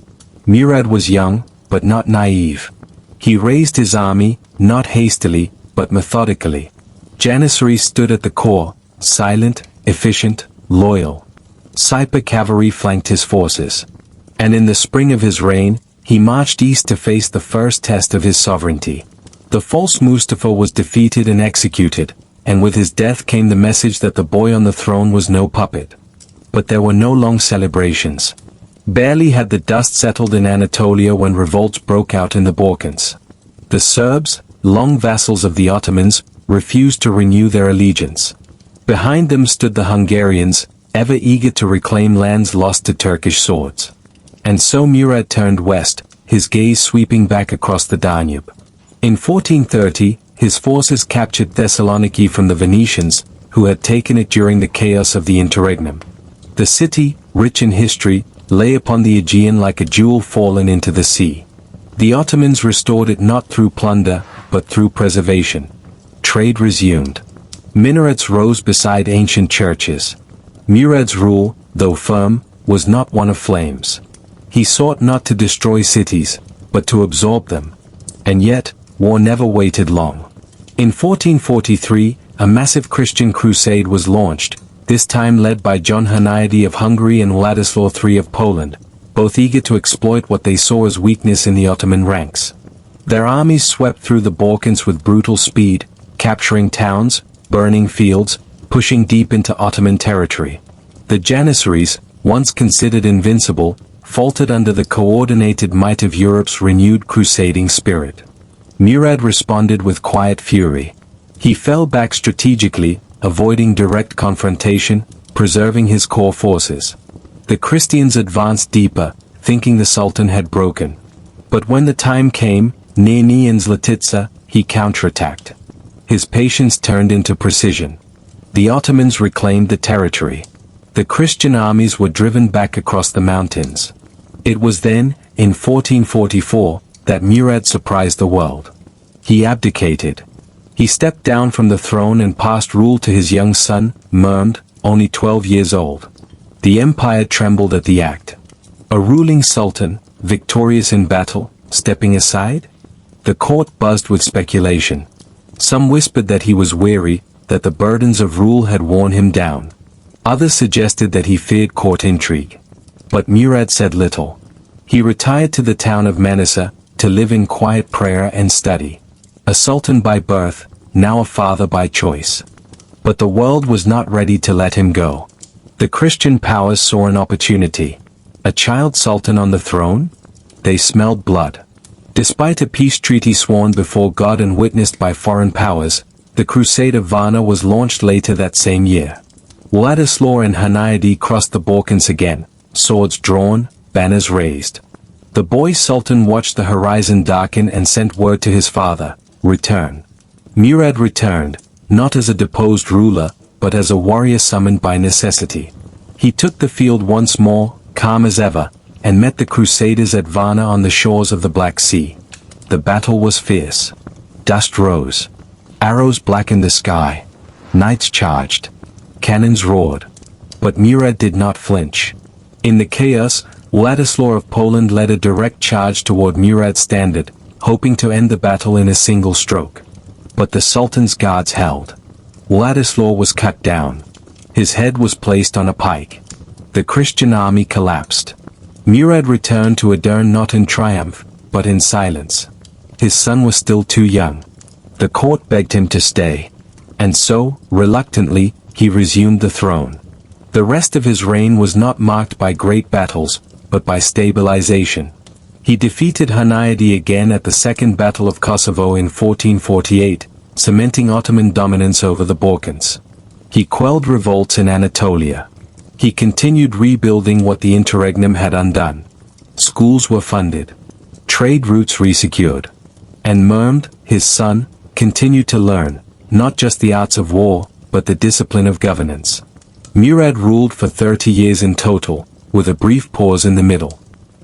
Murad was young, but not naive. He raised his army, not hastily, but methodically. Janissaries stood at the core, silent, efficient, loyal. Saipa cavalry flanked his forces. And in the spring of his reign, he marched east to face the first test of his sovereignty. The false Mustafa was defeated and executed, and with his death came the message that the boy on the throne was no puppet. But there were no long celebrations. Barely had the dust settled in Anatolia when revolts broke out in the Balkans. The Serbs, long vassals of the Ottomans, refused to renew their allegiance. Behind them stood the Hungarians, ever eager to reclaim lands lost to Turkish swords. And so Murad turned west, his gaze sweeping back across the Danube. In 1430, his forces captured Thessaloniki from the Venetians, who had taken it during the chaos of the Interregnum. The city, rich in history, lay upon the Aegean like a jewel fallen into the sea. The Ottomans restored it not through plunder, but through preservation. Trade resumed. Minarets rose beside ancient churches. Murad's rule, though firm, was not one of flames. He sought not to destroy cities, but to absorb them. And yet, war never waited long. In 1443, a massive Christian crusade was launched, this time led by John Hunyadi of Hungary and Władysław III of Poland, both eager to exploit what they saw as weakness in the Ottoman ranks. Their armies swept through the Balkans with brutal speed, capturing towns, burning fields, pushing deep into Ottoman territory. The Janissaries, once considered invincible, faltered under the coordinated might of Europe's renewed crusading spirit. Murad responded with quiet fury. He fell back strategically, avoiding direct confrontation, preserving his core forces. The Christians advanced deeper, thinking the Sultan had broken. But when the time came, near Zlatitsa, he counterattacked. His patience turned into precision. The Ottomans reclaimed the territory. The Christian armies were driven back across the mountains. It was then, in 1444, that Murad surprised the world. He abdicated. He stepped down from the throne and passed rule to his young son, Mehmed, only 12 years old. The empire trembled at the act. A ruling sultan, victorious in battle, stepping aside? The court buzzed with speculation. Some whispered that he was weary, that the burdens of rule had worn him down. Others suggested that he feared court intrigue. But Murad said little. He retired to the town of Manisa, to live in quiet prayer and study. A sultan by birth, now a father by choice. But the world was not ready to let him go. The Christian powers saw an opportunity. A child sultan on the throne? They smelled blood. Despite a peace treaty sworn before God and witnessed by foreign powers, the Crusade of Varna was launched later that same year. Władysław and Hunyadi crossed the Balkans again, swords drawn, banners raised. The boy sultan watched the horizon darken and sent word to his father, "Return." Murad returned, not as a deposed ruler, but as a warrior summoned by necessity. He took the field once more, calm as ever, and met the Crusaders at Varna on the shores of the Black Sea. The battle was fierce. Dust rose. Arrows blackened the sky. Knights charged. Cannons roared. But Murad did not flinch. In the chaos, Władysław of Poland led a direct charge toward Murad's standard, hoping to end the battle in a single stroke. But the Sultan's guards held. Władysław was cut down. His head was placed on a pike. The Christian army collapsed. Murad returned to Edirne not in triumph, but in silence. His son was still too young. The court begged him to stay. And so, reluctantly, he resumed the throne. The rest of his reign was not marked by great battles, but by stabilization. He defeated Hunaydi again at the Second Battle of Kosovo in 1448, cementing Ottoman dominance over the Balkans. He quelled revolts in Anatolia. He continued rebuilding what the Interregnum had undone. Schools were funded. Trade routes resecured. And Mehmed, his son, continued to learn, not just the arts of war, but the discipline of governance. Murad ruled for 30 years in total, with a brief pause in the middle.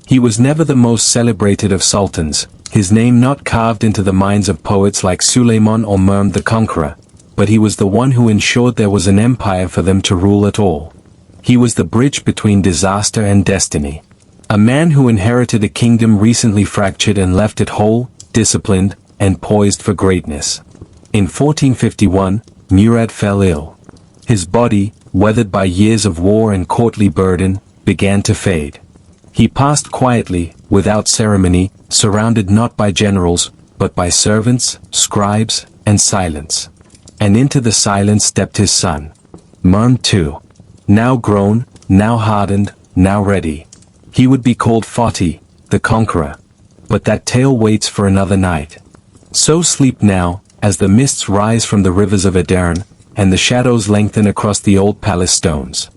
He was never the most celebrated of sultans, his name not carved into the minds of poets like Suleiman or Mehmed the Conqueror, but he was the one who ensured there was an empire for them to rule at all. He was the bridge between disaster and destiny. A man who inherited a kingdom recently fractured and left it whole, disciplined, and poised for greatness. In 1451, Murad fell ill. His body, weathered by years of war and courtly burden, began to fade. He passed quietly, without ceremony, surrounded not by generals, but by servants, scribes, and silence. And into the silence stepped his son. Mehmed too. Now grown, now hardened, now ready. He would be called Fatih, the Conqueror. But that tale waits for another night. So sleep now, as the mists rise from the rivers of Edirne, and the shadows lengthen across the old palace stones.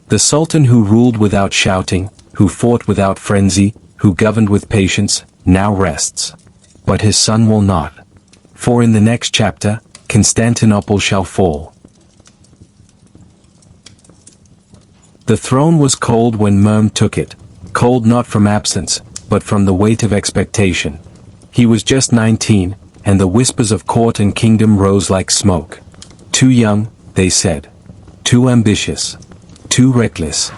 The Sultan who ruled without shouting, who fought without frenzy, who governed with patience, now rests. But his son will not. For in the next chapter, Constantinople shall fall. The throne was cold when Mehmed took it, cold not from absence, but from the weight of expectation. He was just 19, and the whispers of court and kingdom rose like smoke. Too young, they said. Too ambitious. Too reckless.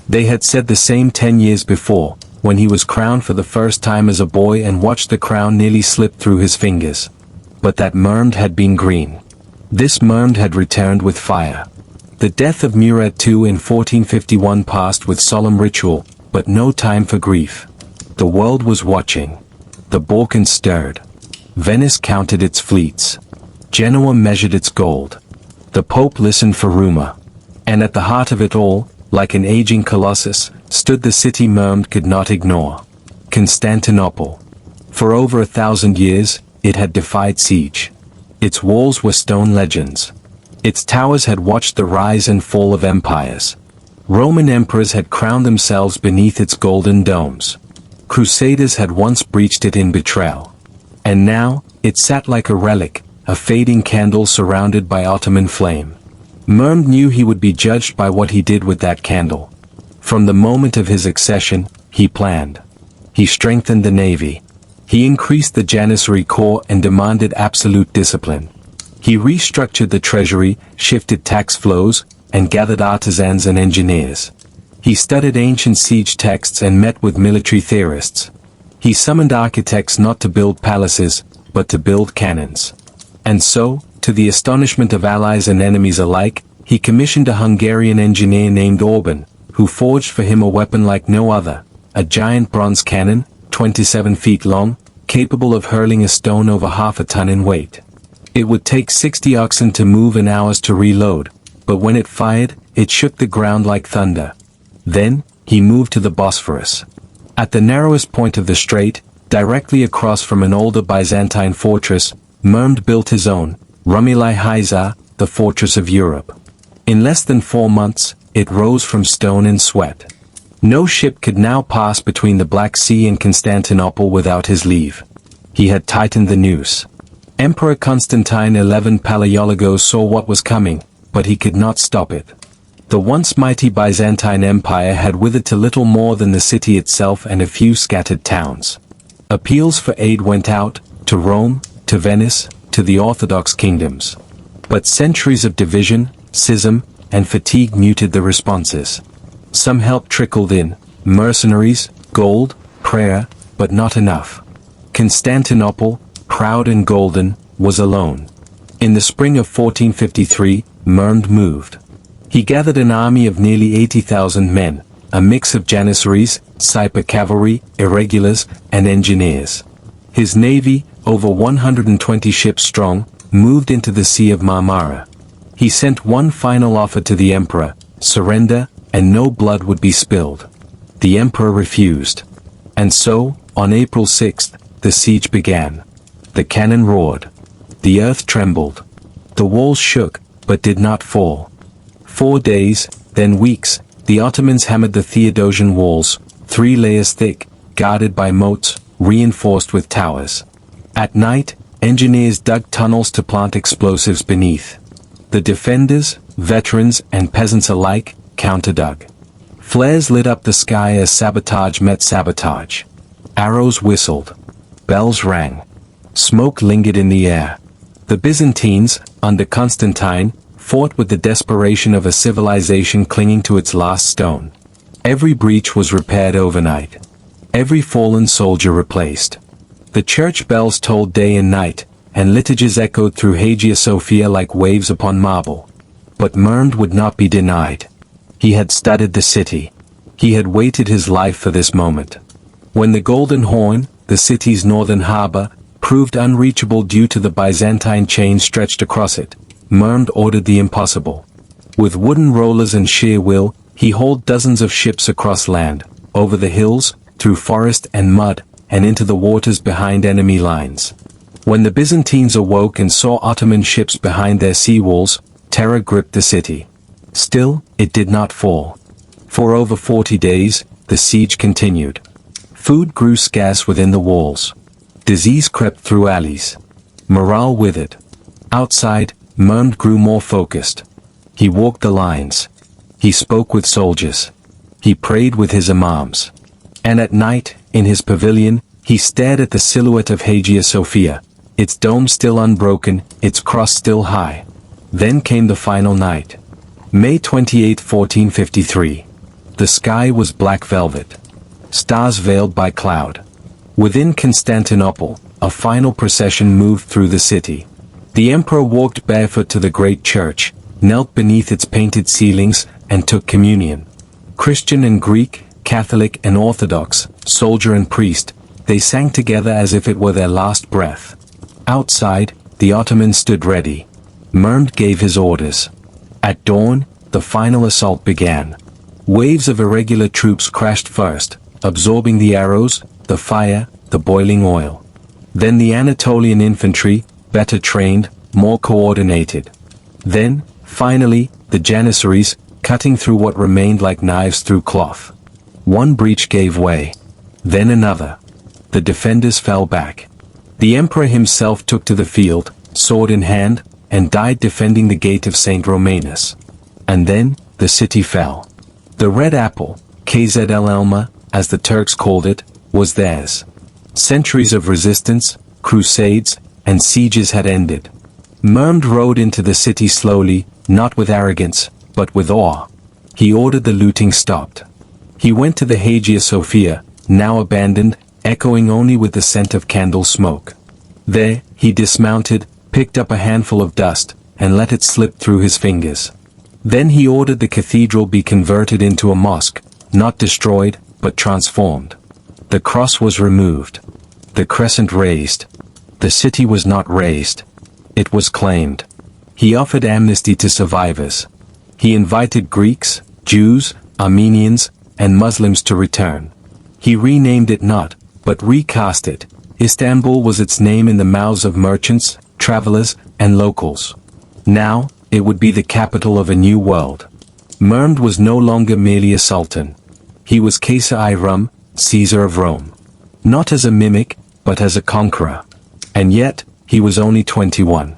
They had said the same 10 years before, when he was crowned for the first time as a boy and watched the crown nearly slip through his fingers. But that Mehmed had been green. This Mehmed had returned with fire. The death of Murad II in 1451 passed with solemn ritual, but no time for grief. The world was watching. The Balkans stirred. Venice counted its fleets. Genoa measured its gold. The Pope listened for rumor. And at the heart of it all, like an aging colossus, stood the city Mehmed could not ignore. Constantinople. For over 1,000 years, it had defied siege. Its walls were stone legends. Its towers had watched the rise and fall of empires. Roman emperors had crowned themselves beneath its golden domes. Crusaders had once breached it in betrayal. And now, it sat like a relic, a fading candle surrounded by Ottoman flame. Mehmed knew he would be judged by what he did with that candle. From the moment of his accession, he planned. He strengthened the navy. He increased the Janissary Corps and demanded absolute discipline. He restructured the treasury, shifted tax flows, and gathered artisans and engineers. He studied ancient siege texts and met with military theorists. He summoned architects not to build palaces, but to build cannons. And so, to the astonishment of allies and enemies alike, he commissioned a Hungarian engineer named Orhan, who forged for him a weapon like no other, a giant bronze cannon, 27 feet long, capable of hurling a stone over half a ton in weight. It would take 60 oxen to move and hours to reload, but when it fired, it shook the ground like thunder. Then, he moved to the Bosphorus. At the narrowest point of the strait, directly across from an older Byzantine fortress, Mehmed built his own, Rumeli Hayza, the fortress of Europe. In less than 4 months, it rose from stone and sweat. No ship could now pass between the Black Sea and Constantinople without his leave. He had tightened the noose. Emperor Constantine XI Palaiologos saw what was coming, but he could not stop it. The once mighty Byzantine Empire had withered to little more than the city itself and a few scattered towns. Appeals for aid went out, to Rome, to Venice, to the Orthodox kingdoms. But centuries of division, schism, and fatigue muted the responses. Some help trickled in, mercenaries, gold, prayer, but not enough. Constantinople, proud and golden, was alone. In the spring of 1453, Mehmed moved. He gathered an army of nearly 80,000 men, a mix of janissaries, Sniper cavalry, irregulars, and engineers. His navy, over 120 ships strong, moved into the Sea of Marmara. He sent one final offer to the emperor: surrender, and no blood would be spilled. The emperor refused. And so, on April 6th, the siege began. The cannon roared. The earth trembled. The walls shook, but did not fall. 4 days, then weeks, the Ottomans hammered the Theodosian walls, 3 layers thick, guarded by moats, reinforced with towers. At night, engineers dug tunnels to plant explosives beneath. The defenders, veterans and peasants alike, counterdug. Flares lit up the sky as sabotage met sabotage. Arrows whistled. Bells rang. Smoke lingered in the air. The Byzantines, under Constantine, fought with the desperation of a civilization clinging to its last stone. Every breach was repaired overnight. Every fallen soldier replaced. The church bells tolled day and night, and liturgies echoed through Hagia Sophia like waves upon marble. But Mehmed would not be denied. He had studied the city. He had waited his life for this moment. When the Golden Horn, the city's northern harbor, proved unreachable due to the Byzantine chain stretched across it, Mehmed ordered the impossible. With wooden rollers and sheer will, he hauled dozens of ships across land, over the hills, through forest and mud, and into the waters behind enemy lines. When the Byzantines awoke and saw Ottoman ships behind their sea walls, terror gripped the city. Still, it did not fall. For over 40 days, the siege continued. Food grew scarce within the walls. Disease crept through alleys. Morale withered. Outside, Mehmed grew more focused. He walked the lines. He spoke with soldiers. He prayed with his imams. And at night, in his pavilion, he stared at the silhouette of Hagia Sophia, its dome still unbroken, its cross still high. Then came the final night. May 28, 1453. The sky was black velvet. Stars veiled by cloud. Within Constantinople, a final procession moved through the city. The emperor walked barefoot to the great church, knelt beneath its painted ceilings, and took communion. Christian and Greek, Catholic and Orthodox, soldier and priest, they sang together as if it were their last breath. Outside, the Ottomans stood ready. Mehmed gave his orders. At dawn, the final assault began. Waves of irregular troops crashed first, absorbing the arrows, the fire, the boiling oil. Then the Anatolian infantry, better trained, more coordinated. Then, finally, the janissaries, cutting through what remained like knives through cloth. One breach gave way. Then another. The defenders fell back. The emperor himself took to the field, sword in hand, and died defending the gate of St. Romanus. And then, the city fell. The Red Apple, KZL, as the Turks called it, was theirs. Centuries of resistance, crusades, and sieges had ended. Mehmed rode into the city slowly, not with arrogance, but with awe. He ordered the looting stopped. He went to the Hagia Sophia, now abandoned, echoing only with the scent of candle smoke. There, he dismounted, picked up a handful of dust, and let it slip through his fingers. Then he ordered the cathedral be converted into a mosque, not destroyed, but transformed. The cross was removed. The crescent raised. The city was not razed. It was claimed. He offered amnesty to survivors. He invited Greeks, Jews, Armenians, and Muslims to return. He renamed it not, but recast it. Istanbul was its name in the mouths of merchants, travelers, and locals. Now, it would be the capital of a new world. Mehmed was no longer merely a sultan. He was Caesar-i-Rum, Caesar of Rome. Not as a mimic, but as a conqueror. And yet, he was only 21.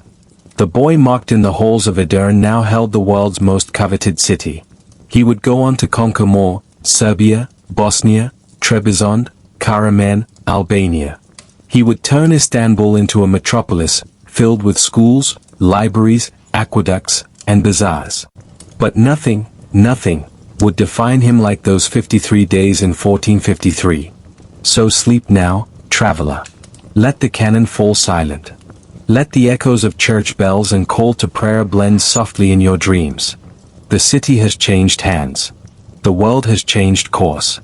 The boy mocked in the halls of Edirne now held the world's most coveted city. He would go on to conquer more: Serbia, Bosnia, Trebizond, Karaman, Albania. He would turn Istanbul into a metropolis, filled with schools, libraries, aqueducts, and bazaars. But nothing, would define him like those 53 days in 1453. So sleep now, traveler. Let the cannon fall silent. Let the echoes of church bells and call to prayer blend softly in your dreams. The city has changed hands. The world has changed course.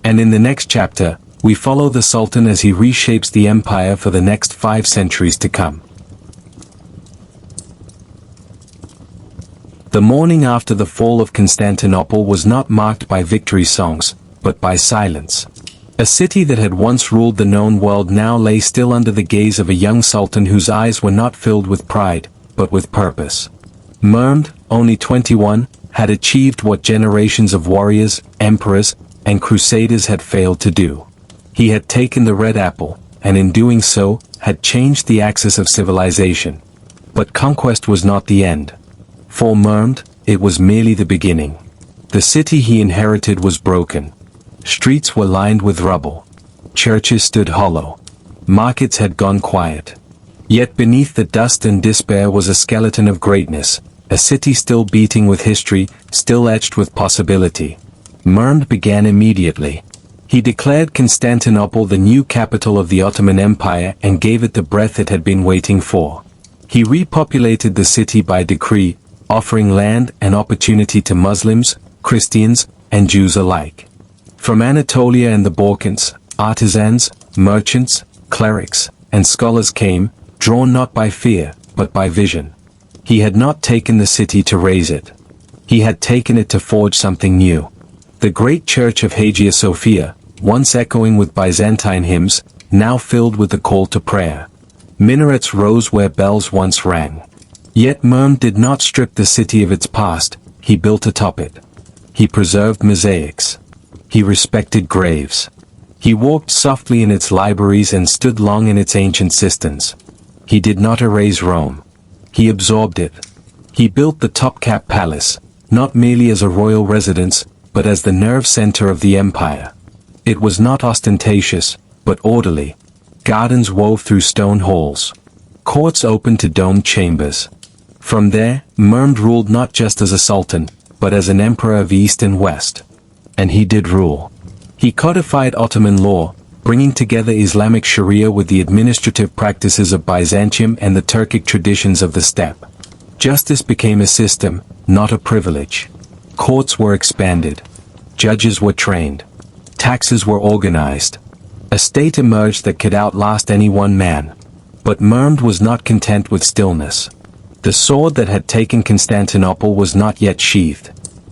And in the next chapter, we follow the Sultan as he reshapes the empire for the next 5 centuries to come. The morning after the fall of Constantinople was not marked by victory songs, but by silence. A city that had once ruled the known world now lay still under the gaze of a young sultan whose eyes were not filled with pride, but with purpose. Mehmed, only 21, had achieved what generations of warriors, emperors, and crusaders had failed to do. He had taken the red apple, and in doing so, had changed the axis of civilization. But conquest was not the end. For Mehmed, it was merely the beginning. The city he inherited was broken. Streets were lined with rubble. Churches stood hollow. Markets had gone quiet. Yet beneath the dust and despair was a skeleton of greatness, a city still beating with history, still etched with possibility. Mehmed began immediately. He declared Constantinople the new capital of the Ottoman Empire and gave it the breath it had been waiting for. He repopulated the city by decree, offering land and opportunity to Muslims, Christians, and Jews alike. From Anatolia and the Balkans, artisans, merchants, clerics, and scholars came, drawn not by fear, but by vision. He had not taken the city to raise it. He had taken it to forge something new. The great church of Hagia Sophia, once echoing with Byzantine hymns, now filled with the call to prayer. Minarets rose where bells once rang. Yet Mehmed did not strip the city of its past, he built atop it. He preserved mosaics. He respected graves. He walked softly in its libraries and stood long in its ancient cisterns. He did not erase Rome. He absorbed it. He built the Topkapı Palace, not merely as a royal residence, but as the nerve center of the empire. It was not ostentatious, but orderly. Gardens wove through stone halls. Courts opened to domed chambers. From there, Mehmed ruled not just as a sultan, but as an emperor of East and West. And he did rule. He codified Ottoman law, bringing together Islamic Sharia with the administrative practices of Byzantium and the Turkic traditions of the steppe. Justice became a system, not a privilege. Courts were expanded. Judges were trained. Taxes were organized. A state emerged that could outlast any one man. But Mehmed was not content with stillness. The sword that had taken Constantinople was not yet sheathed.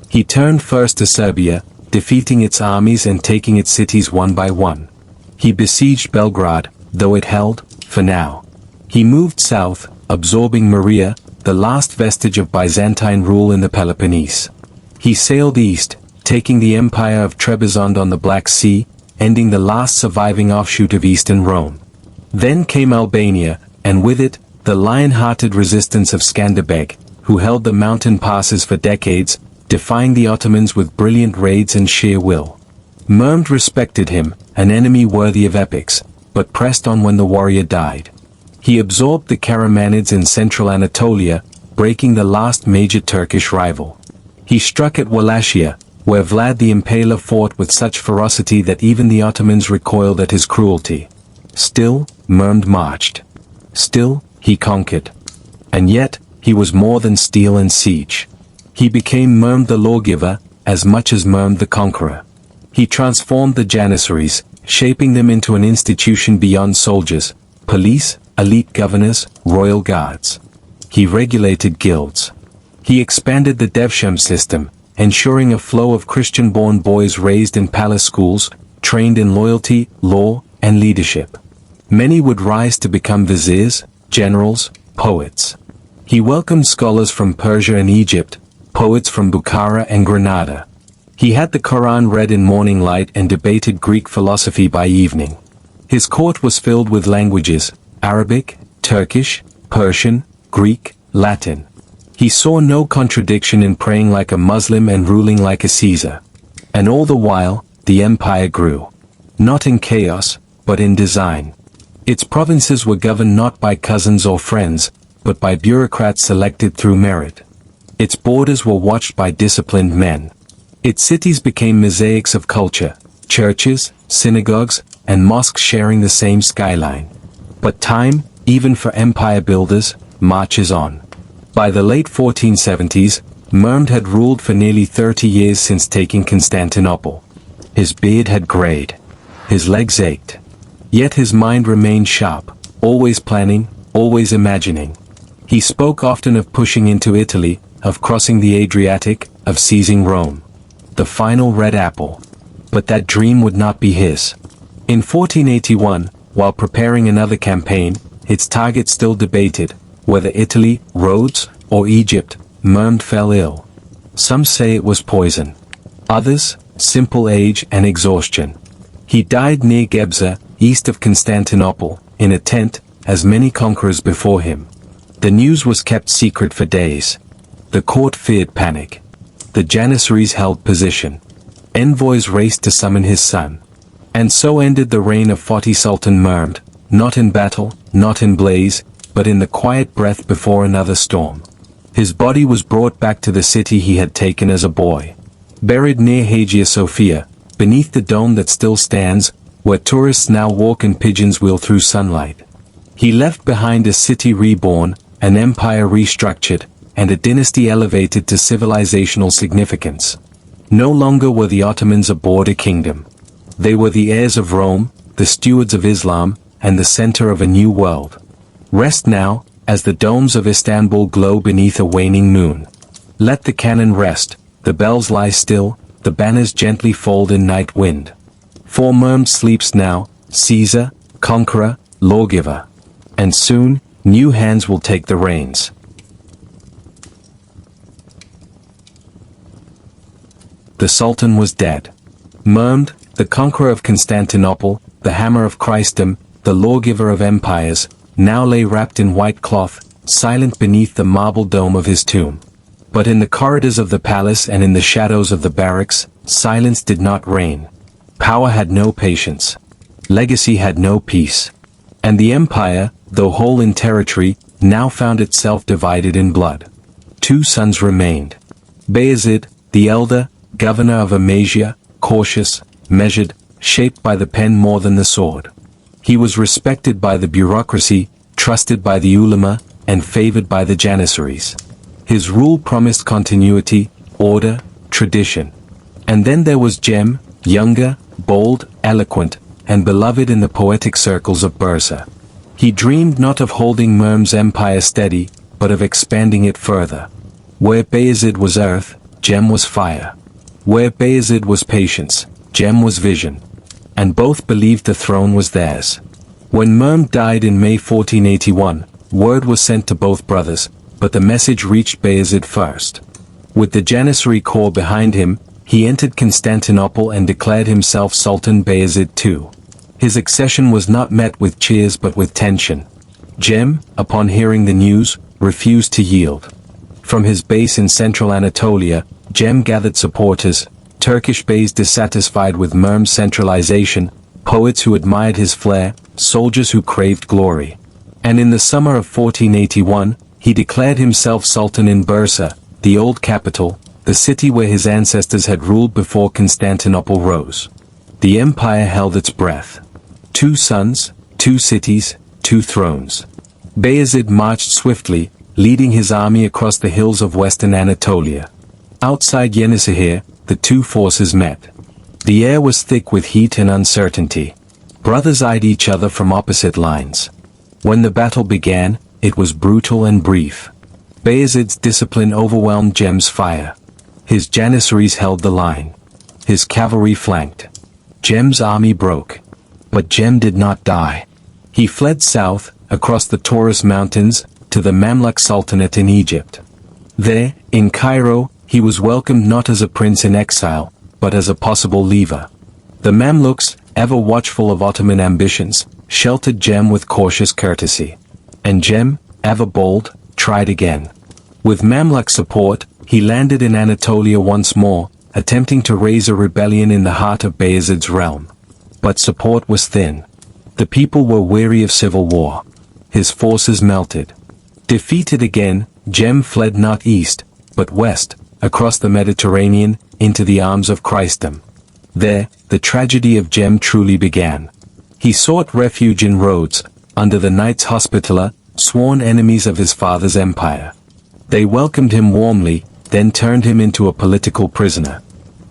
He turned first to Serbia, defeating its armies and taking its cities one by one. He besieged Belgrade, though it held, for now. He moved south, absorbing Maria, the last vestige of Byzantine rule in the Peloponnese. He sailed east, taking the empire of Trebizond on the Black Sea, ending the last surviving offshoot of Eastern Rome. Then came Albania, and with it, the lion-hearted resistance of Skanderbeg, who held the mountain passes for decades, defying the Ottomans with brilliant raids and sheer will. Mehmed respected him, an enemy worthy of epics, but pressed on when the warrior died. He absorbed the Karamanids in central Anatolia, breaking the last major Turkish rival. He struck at Wallachia, where Vlad the Impaler fought with such ferocity that even the Ottomans recoiled at his cruelty. Still, Mehmed marched. Still, he conquered. And yet, he was more than steel and siege. He became Mehmed the lawgiver, as much as Mehmed the conqueror. He transformed the Janissaries, shaping them into an institution beyond soldiers, police, elite governors, royal guards. He regulated guilds. He expanded the Devsham system, ensuring a flow of Christian-born boys raised in palace schools, trained in loyalty, law, and leadership. Many would rise to become viziers, generals, poets. He welcomed scholars from Persia and Egypt, poets from Bukhara and Granada. He had the Quran read in morning light and debated Greek philosophy by evening. His court was filled with languages, Arabic, Turkish, Persian, Greek, Latin. He saw no contradiction in praying like a Muslim and ruling like a Caesar. And all the while, the empire grew. Not in chaos, but in design. Its provinces were governed not by cousins or friends, but by bureaucrats selected through merit. Its borders were watched by disciplined men. Its cities became mosaics of culture, churches, synagogues, and mosques sharing the same skyline. But time, even for empire builders, marches on. By the late 1470s, Mehmed had ruled for nearly 30 years since taking Constantinople. His beard had grayed. His legs ached. Yet his mind remained sharp, always planning, always imagining. He spoke often of pushing into Italy, of crossing the Adriatic, of seizing Rome. The final red apple. But that dream would not be his. In 1481, while preparing another campaign, its target still debated, whether Italy, Rhodes, or Egypt, Mehmed fell ill. Some say it was poison. Others, simple age and exhaustion. He died near Gebze, east of Constantinople, in a tent, as many conquerors before him. The news was kept secret for days. The court feared panic. The Janissaries held position. Envoys raced to summon his son. And so ended the reign of Fatih Sultan Mehmed, not in battle, not in blaze, but in the quiet breath before another storm. His body was brought back to the city he had taken as a boy. Buried near Hagia Sophia, beneath the dome that still stands, where tourists now walk and pigeons wheel through sunlight. He left behind a city reborn, an empire restructured, and a dynasty elevated to civilizational significance. No longer were the Ottomans a border kingdom. They were the heirs of Rome, the stewards of Islam, and the center of a new world. Rest now, as the domes of Istanbul glow beneath a waning moon. Let the cannon rest, the bells lie still, the banners gently fold in night wind. For Mehmed sleeps now, Caesar, conqueror, lawgiver. And soon, new hands will take the reins. The Sultan was dead. Mehmed, the conqueror of Constantinople, the hammer of Christendom, the lawgiver of empires, now lay wrapped in white cloth, silent beneath the marble dome of his tomb. But in the corridors of the palace and in the shadows of the barracks, silence did not reign. Power had no patience. Legacy had no peace. And the empire, though whole in territory, now found itself divided in blood. Two sons remained. Bayezid, the elder, governor of Amasia, cautious, measured, shaped by the pen more than the sword. He was respected by the bureaucracy, trusted by the ulama, and favored by the Janissaries. His rule promised continuity, order, tradition. And then there was Jem, younger, bold, eloquent, and beloved in the poetic circles of Bursa. He dreamed not of holding Mehmed's empire steady, but of expanding it further. Where Bayezid was earth, Jem was fire. Where Bayezid was patience, Jem was vision. And both believed the throne was theirs. When Mehmed died in May 1481, word was sent to both brothers, but the message reached Bayezid first. With the Janissary corps behind him, he entered Constantinople and declared himself Sultan Bayezid II. His accession was not met with cheers but with tension. Jem, upon hearing the news, refused to yield. From his base in central Anatolia, Jem gathered supporters, Turkish beys dissatisfied with Mehmed's centralization, poets who admired his flair, soldiers who craved glory. And in the summer of 1481, he declared himself Sultan in Bursa, the old capital, the city where his ancestors had ruled before Constantinople rose. The empire held its breath. 2 sons, 2 cities, 2 thrones. Bayezid marched swiftly, leading his army across the hills of western Anatolia. Outside Yenisehir, the 2 forces met. The air was thick with heat and uncertainty. Brothers eyed each other from opposite lines. When the battle began, it was brutal and brief. Bayezid's discipline overwhelmed Jem's fire. His Janissaries held the line. His cavalry flanked. Jem's army broke. But Jem did not die. He fled south, across the Taurus Mountains, to the Mamluk Sultanate in Egypt. There, in Cairo, he was welcomed not as a prince in exile, but as a possible leaver. The Mamluks, ever watchful of Ottoman ambitions, sheltered Jem with cautious courtesy. And Jem, ever bold, tried again. With Mamluk support, he landed in Anatolia once more, attempting to raise a rebellion in the heart of Bayezid's realm. But support was thin. The people were weary of civil war. His forces melted. Defeated again, Jem fled not east, but west, across the Mediterranean, into the arms of Christendom. There, the tragedy of Jem truly began. He sought refuge in Rhodes, under the Knights Hospitaller, sworn enemies of his father's empire. They welcomed him warmly, then turned him into a political prisoner.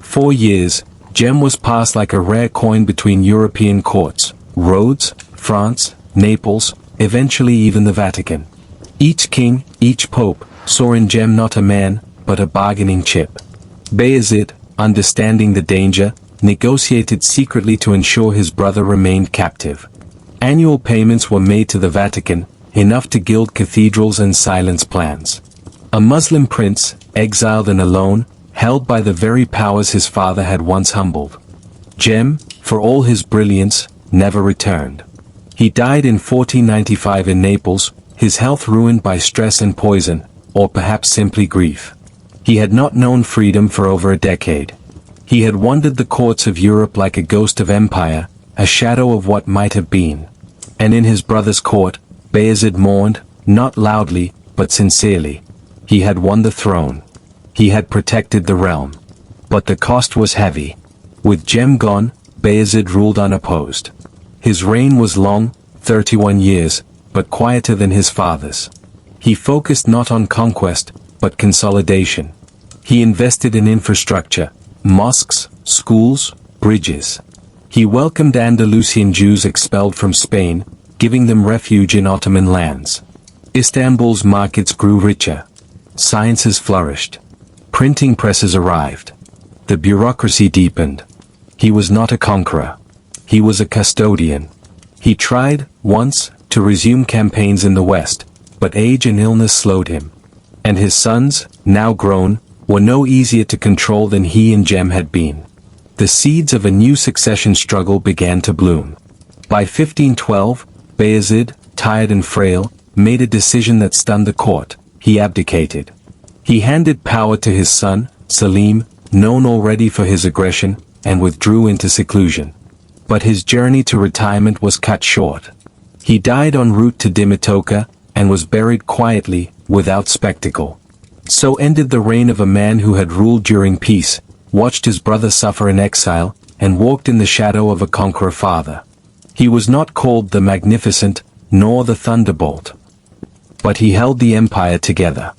4 years, Jem was passed like a rare coin between European courts, Rhodes, France, Naples, eventually even the Vatican. Each king, each pope, saw in Jem not a man, but a bargaining chip. Bayezid, understanding the danger, negotiated secretly to ensure his brother remained captive. Annual payments were made to the Vatican, enough to gild cathedrals and silence plans. A Muslim prince, exiled and alone, held by the very powers his father had once humbled. Jem, for all his brilliance, never returned. He died in 1495 in Naples, his health ruined by stress and poison, or perhaps simply grief. He had not known freedom for over a decade. He had wandered the courts of Europe like a ghost of empire, a shadow of what might have been. And in his brother's court, Bayezid mourned, not loudly, but sincerely. He had won the throne. He had protected the realm. But the cost was heavy. With Jem gone, Bayezid ruled unopposed. His reign was long, 31 years, but quieter than his father's. He focused not on conquest, but consolidation. He invested in infrastructure, mosques, schools, bridges. He welcomed Andalusian Jews expelled from Spain, giving them refuge in Ottoman lands. Istanbul's markets grew richer. Sciences flourished. Printing presses arrived. The bureaucracy deepened. He was not a conqueror. He was a custodian. He tried, once, to resume campaigns in the West, but age and illness slowed him. And his sons, now grown, were no easier to control than he and Jem had been. The seeds of a new succession struggle began to bloom. By 1512, Bayezid, tired and frail, made a decision that stunned the court. He abdicated. He handed power to his son, Selim, known already for his aggression, and withdrew into seclusion. But his journey to retirement was cut short. He died en route to Dimitoka, and was buried quietly, without spectacle. So ended the reign of a man who had ruled during peace, watched his brother suffer in exile, and walked in the shadow of a conqueror father. He was not called the Magnificent, nor the Thunderbolt. But he held the empire together.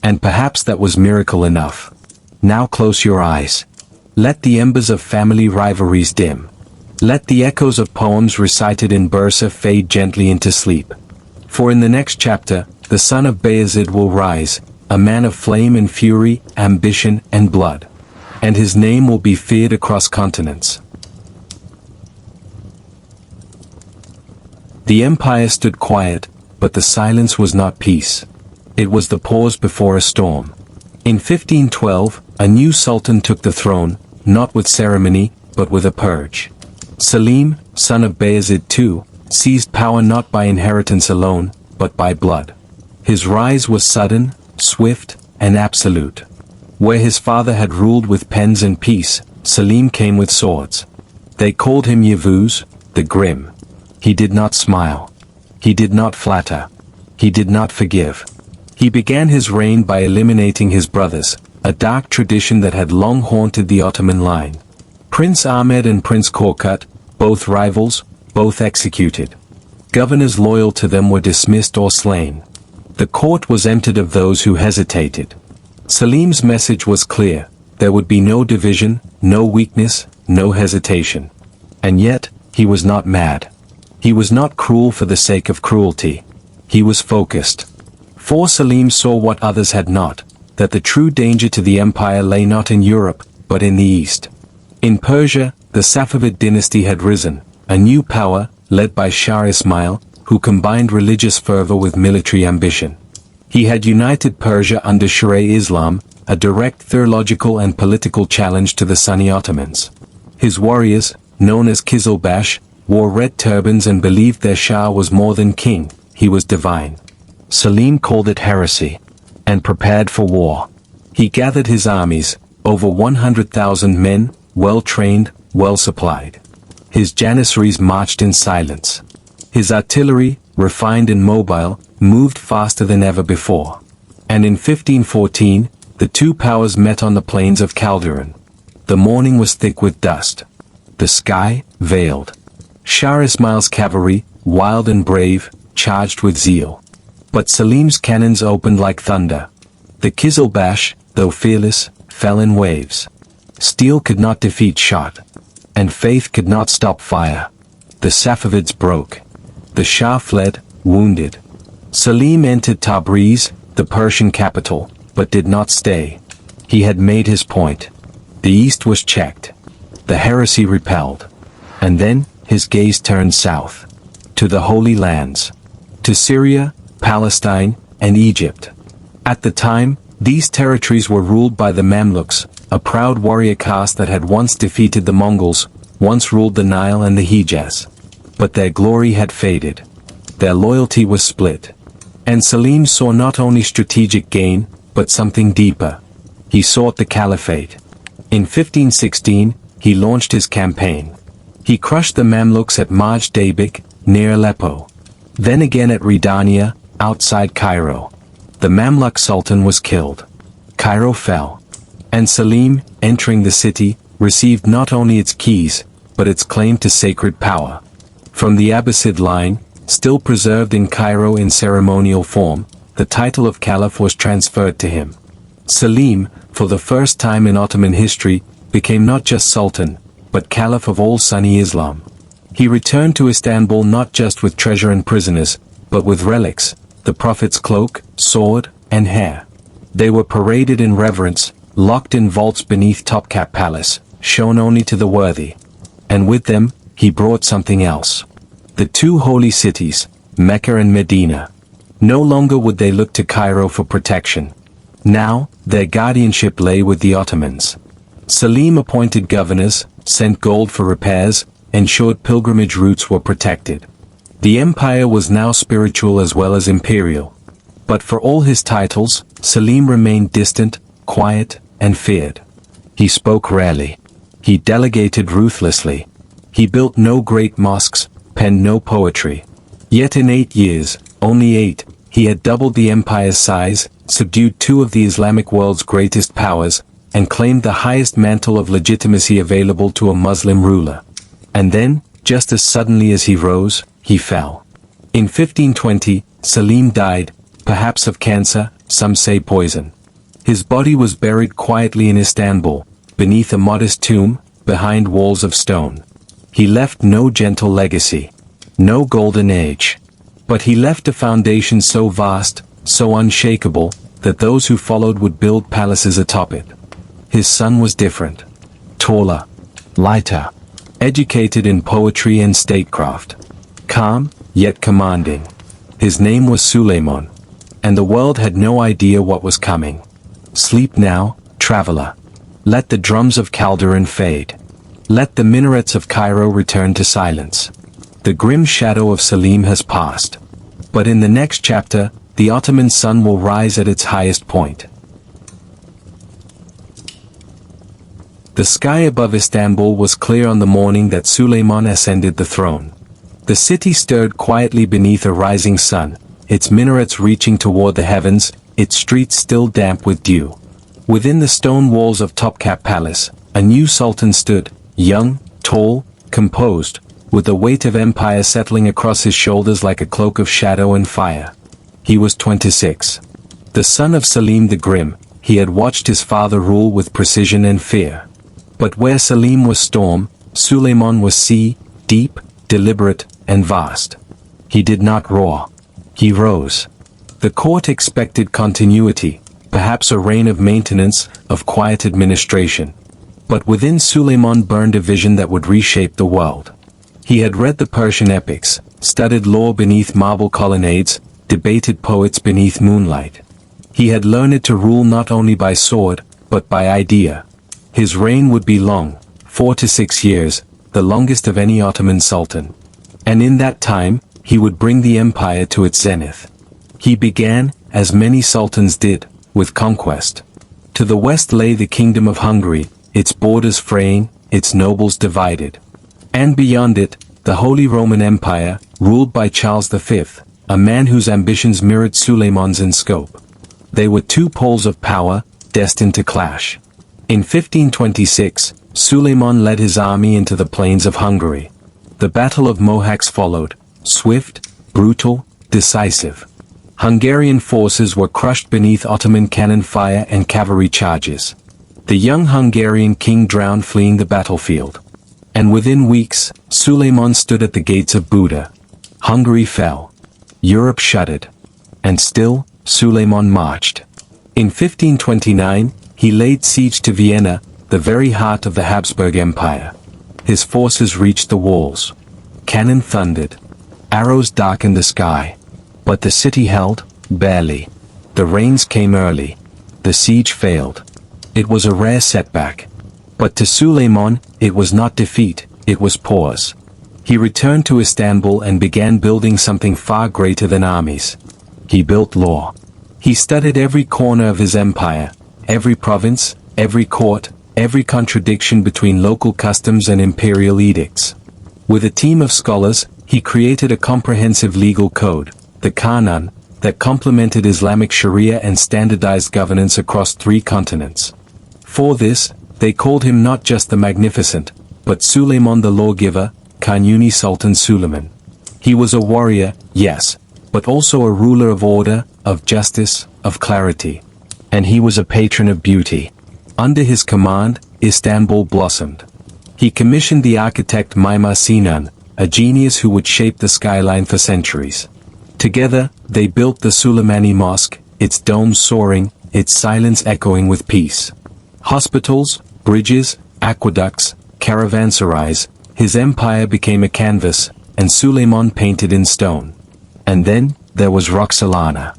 And perhaps that was miracle enough. Now close your eyes. Let the embers of family rivalries dim. Let the echoes of poems recited in Bursa fade gently into sleep. For in the next chapter, the son of Bayezid will rise, a man of flame and fury, ambition and blood. And his name will be feared across continents. The empire stood quiet, but the silence was not peace. It was the pause before a storm. In 1512, a new sultan took the throne, not with ceremony, but with a purge. Selim, son of Bayezid II, seized power not by inheritance alone, but by blood. His rise was sudden, swift, and absolute. Where his father had ruled with pens and peace, Selim came with swords. They called him Yavuz, the Grim. He did not smile. He did not flatter. He did not forgive. He began his reign by eliminating his brothers, a dark tradition that had long haunted the Ottoman line. Prince Ahmed and Prince Korkut, both rivals, both executed. Governors loyal to them were dismissed or slain. The court was emptied of those who hesitated. Selim's message was clear: there would be no division, no weakness, no hesitation. And yet, he was not mad. He was not cruel for the sake of cruelty. He was focused. For Selim saw what others had not, that the true danger to the empire lay not in Europe, but in the East. In Persia, the Safavid dynasty had risen, a new power, led by Shah Ismail, who combined religious fervor with military ambition. He had united Persia under Sharia Islam, a direct theological and political challenge to the Sunni Ottomans. His warriors, known as Kizilbash, wore red turbans and believed their Shah was more than king, he was divine. Selim called it heresy, and prepared for war. He gathered his armies, over 100,000 men, well-trained, well-supplied. His janissaries marched in silence. His artillery, refined and mobile, moved faster than ever before. And in 1514, the two powers met on the plains of Calderon. The morning was thick with dust. The sky, veiled. Shah Ismail's cavalry, wild and brave, charged with zeal. But Selim's cannons opened like thunder. The Kizilbash, though fearless, fell in waves. Steel could not defeat shot, and faith could not stop fire. The Safavids broke. The Shah fled, wounded. Selim entered Tabriz, the Persian capital, but did not stay. He had made his point. The east was checked. The heresy repelled. And then, his gaze turned south. To the Holy Lands. To Syria, Palestine, and Egypt. At the time, these territories were ruled by the Mamluks, a proud warrior caste that had once defeated the Mongols, once ruled the Nile and the Hejaz. But their glory had faded. Their loyalty was split. And Selim saw not only strategic gain, but something deeper. He sought the caliphate. In 1516, he launched his campaign. He crushed the Mamluks at Majd Dabiq, near Aleppo. Then again at Ridania, outside Cairo. The Mamluk Sultan was killed. Cairo fell. And Selim, entering the city, received not only its keys, but its claim to sacred power. From the Abbasid line, still preserved in Cairo in ceremonial form, the title of Caliph was transferred to him. Selim, for the first time in Ottoman history, became not just Sultan, but Caliph of all Sunni Islam. He returned to Istanbul not just with treasure and prisoners, but with relics, the Prophet's cloak, sword, and hair. They were paraded in reverence, locked in vaults beneath Topkapı Palace, shown only to the worthy. And with them, he brought something else. The two holy cities, Mecca and Medina. No longer would they look to Cairo for protection. Now, their guardianship lay with the Ottomans. Selim appointed governors, sent gold for repairs, ensured pilgrimage routes were protected. The empire was now spiritual as well as imperial. But for all his titles, Selim remained distant, quiet, and feared. He spoke rarely. He delegated ruthlessly. He built no great mosques, penned no poetry. Yet in 8 years, only 8, he had doubled the empire's size, subdued two of the Islamic world's greatest powers, and claimed the highest mantle of legitimacy available to a Muslim ruler. And then, just as suddenly as he rose, he fell. In 1520, Selim died, perhaps of cancer, some say poison. His body was buried quietly in Istanbul, beneath a modest tomb, behind walls of stone. He left no gentle legacy, no golden age. But he left a foundation so vast, so unshakable, that those who followed would build palaces atop it. His son was different. Taller. Lighter. Educated in poetry and statecraft. Calm, yet commanding. His name was Suleiman. And the world had no idea what was coming. Sleep now, traveler. Let the drums of Calderon fade. Let the minarets of Cairo return to silence. The grim shadow of Selim has passed. But in the next chapter, the Ottoman sun will rise at its highest point. The sky above Istanbul was clear on the morning that Suleiman ascended the throne. The city stirred quietly beneath a rising sun, its minarets reaching toward the heavens, its streets still damp with dew. Within the stone walls of Topkapı Palace, a new sultan stood, young, tall, composed, with the weight of empire settling across his shoulders like a cloak of shadow and fire. He was 26. The son of Selim the Grim, he had watched his father rule with precision and fear. But where Selim was storm, Suleiman was sea, deep, deliberate, and vast. He did not roar. He rose. The court expected continuity, perhaps a reign of maintenance, of quiet administration. But within Suleiman burned a vision that would reshape the world. He had read the Persian epics, studied law beneath marble colonnades, debated poets beneath moonlight. He had learned to rule not only by sword, but by idea. His reign would be long, 4 to 6 years, the longest of any Ottoman sultan. And in that time, he would bring the empire to its zenith. He began, as many sultans did, with conquest. To the west lay the kingdom of Hungary, its borders fraying, its nobles divided. And beyond it, the Holy Roman Empire, ruled by Charles V, a man whose ambitions mirrored Suleiman's in scope. They were two poles of power, destined to clash. In 1526, Suleiman led his army into the plains of Hungary. The Battle of Mohacs followed, swift, brutal, decisive. Hungarian forces were crushed beneath Ottoman cannon fire and cavalry charges. The young Hungarian king drowned fleeing the battlefield. And within weeks, Suleiman stood at the gates of Buda. Hungary fell. Europe shuddered. And still, Suleiman marched. In 1529, he laid siege to Vienna, the very heart of the Habsburg Empire. His forces reached the walls. Cannon thundered. Arrows darkened the sky. But the city held, barely. The rains came early. The siege failed. It was a rare setback. But to Suleiman, it was not defeat, it was pause. He returned to Istanbul and began building something far greater than armies. He built law. He studied every corner of his empire, every province, every court, every contradiction between local customs and imperial edicts. With a team of scholars, he created a comprehensive legal code, the Kanun, that complemented Islamic Sharia and standardized governance across 3 continents. For this, they called him not just the Magnificent, but Suleiman the Lawgiver, Kanuni Sultan Suleiman. He was a warrior, yes, but also a ruler of order, of justice, of clarity. And he was a patron of beauty. Under his command, Istanbul blossomed. He commissioned the architect Mimar Sinan, a genius who would shape the skyline for centuries. Together, they built the Suleimani Mosque, its domes soaring, its silence echoing with peace. Hospitals, bridges, aqueducts, caravanserais, his empire became a canvas, and Suleiman painted in stone. And then, there was Roxolana.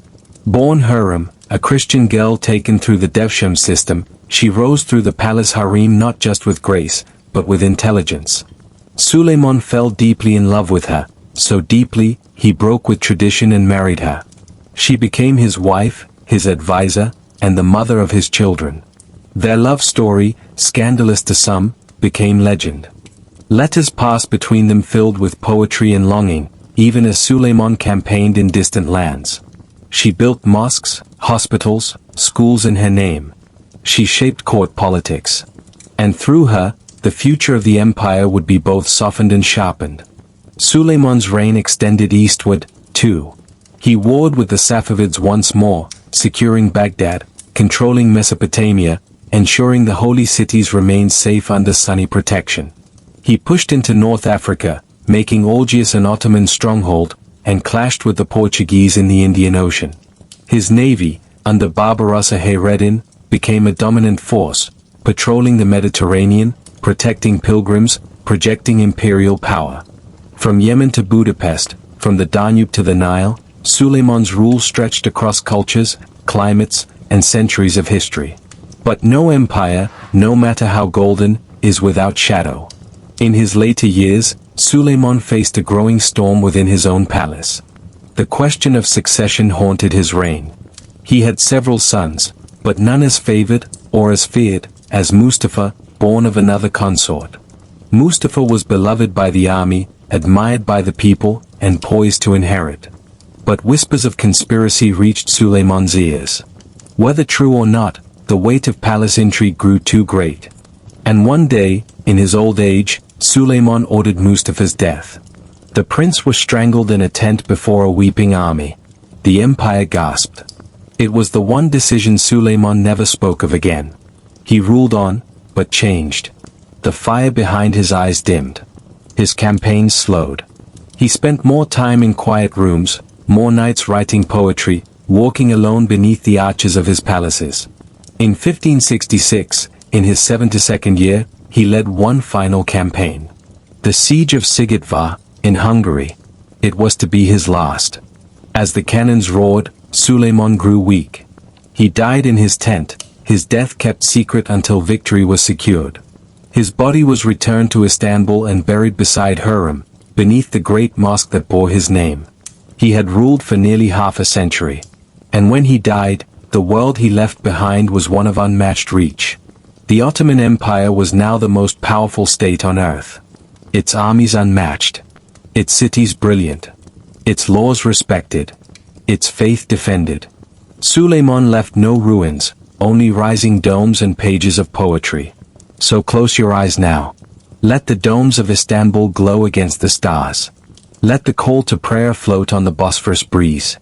Born Harem, a Christian girl taken through the Devsham system, she rose through the palace harem not just with grace, but with intelligence. Suleiman fell deeply in love with her, so deeply, he broke with tradition and married her. She became his wife, his advisor, and the mother of his children. Their love story, scandalous to some, became legend. Letters passed between them filled with poetry and longing, even as Suleiman campaigned in distant lands. She built mosques, hospitals, schools in her name. She shaped court politics. And through her, the future of the empire would be both softened and sharpened. Suleiman's reign extended eastward, too. He warred with the Safavids once more, securing Baghdad, controlling Mesopotamia, ensuring the holy cities remained safe under Sunni protection. He pushed into North Africa, making Algiers an Ottoman stronghold, and clashed with the Portuguese in the Indian Ocean. His navy, under Barbarossa Hayreddin, became a dominant force, patrolling the Mediterranean, protecting pilgrims, projecting imperial power. From Yemen to Budapest, from the Danube to the Nile, Suleiman's rule stretched across cultures, climates, and centuries of history. But no empire, no matter how golden, is without shadow. In his later years, Suleiman faced a growing storm within his own palace. The question of succession haunted his reign. He had several sons, but none as favored, or as feared, as Mustafa, born of another consort. Mustafa was beloved by the army, admired by the people, and poised to inherit. But whispers of conspiracy reached Suleiman's ears. Whether true or not, the weight of palace intrigue grew too great. And one day, in his old age, Suleiman ordered Mustafa's death. The prince was strangled in a tent before a weeping army. The empire gasped. It was the one decision Suleiman never spoke of again. He ruled on, but changed. The fire behind his eyes dimmed. His campaigns slowed. He spent more time in quiet rooms, more nights writing poetry, walking alone beneath the arches of his palaces. In 1566, in his 72nd year, he led one final campaign. The siege of Sigetvar, in Hungary. It was to be his last. As the cannons roared, Suleiman grew weak. He died in his tent, his death kept secret until victory was secured. His body was returned to Istanbul and buried beside Harem, beneath the great mosque that bore his name. He had ruled for nearly half a century. And when he died, the world he left behind was one of unmatched reach. The Ottoman Empire was now the most powerful state on earth. Its armies unmatched. Its cities brilliant. Its laws respected. Its faith defended. Suleiman left no ruins, only rising domes and pages of poetry. So close your eyes now. Let the domes of Istanbul glow against the stars. Let the call to prayer float on the Bosphorus breeze.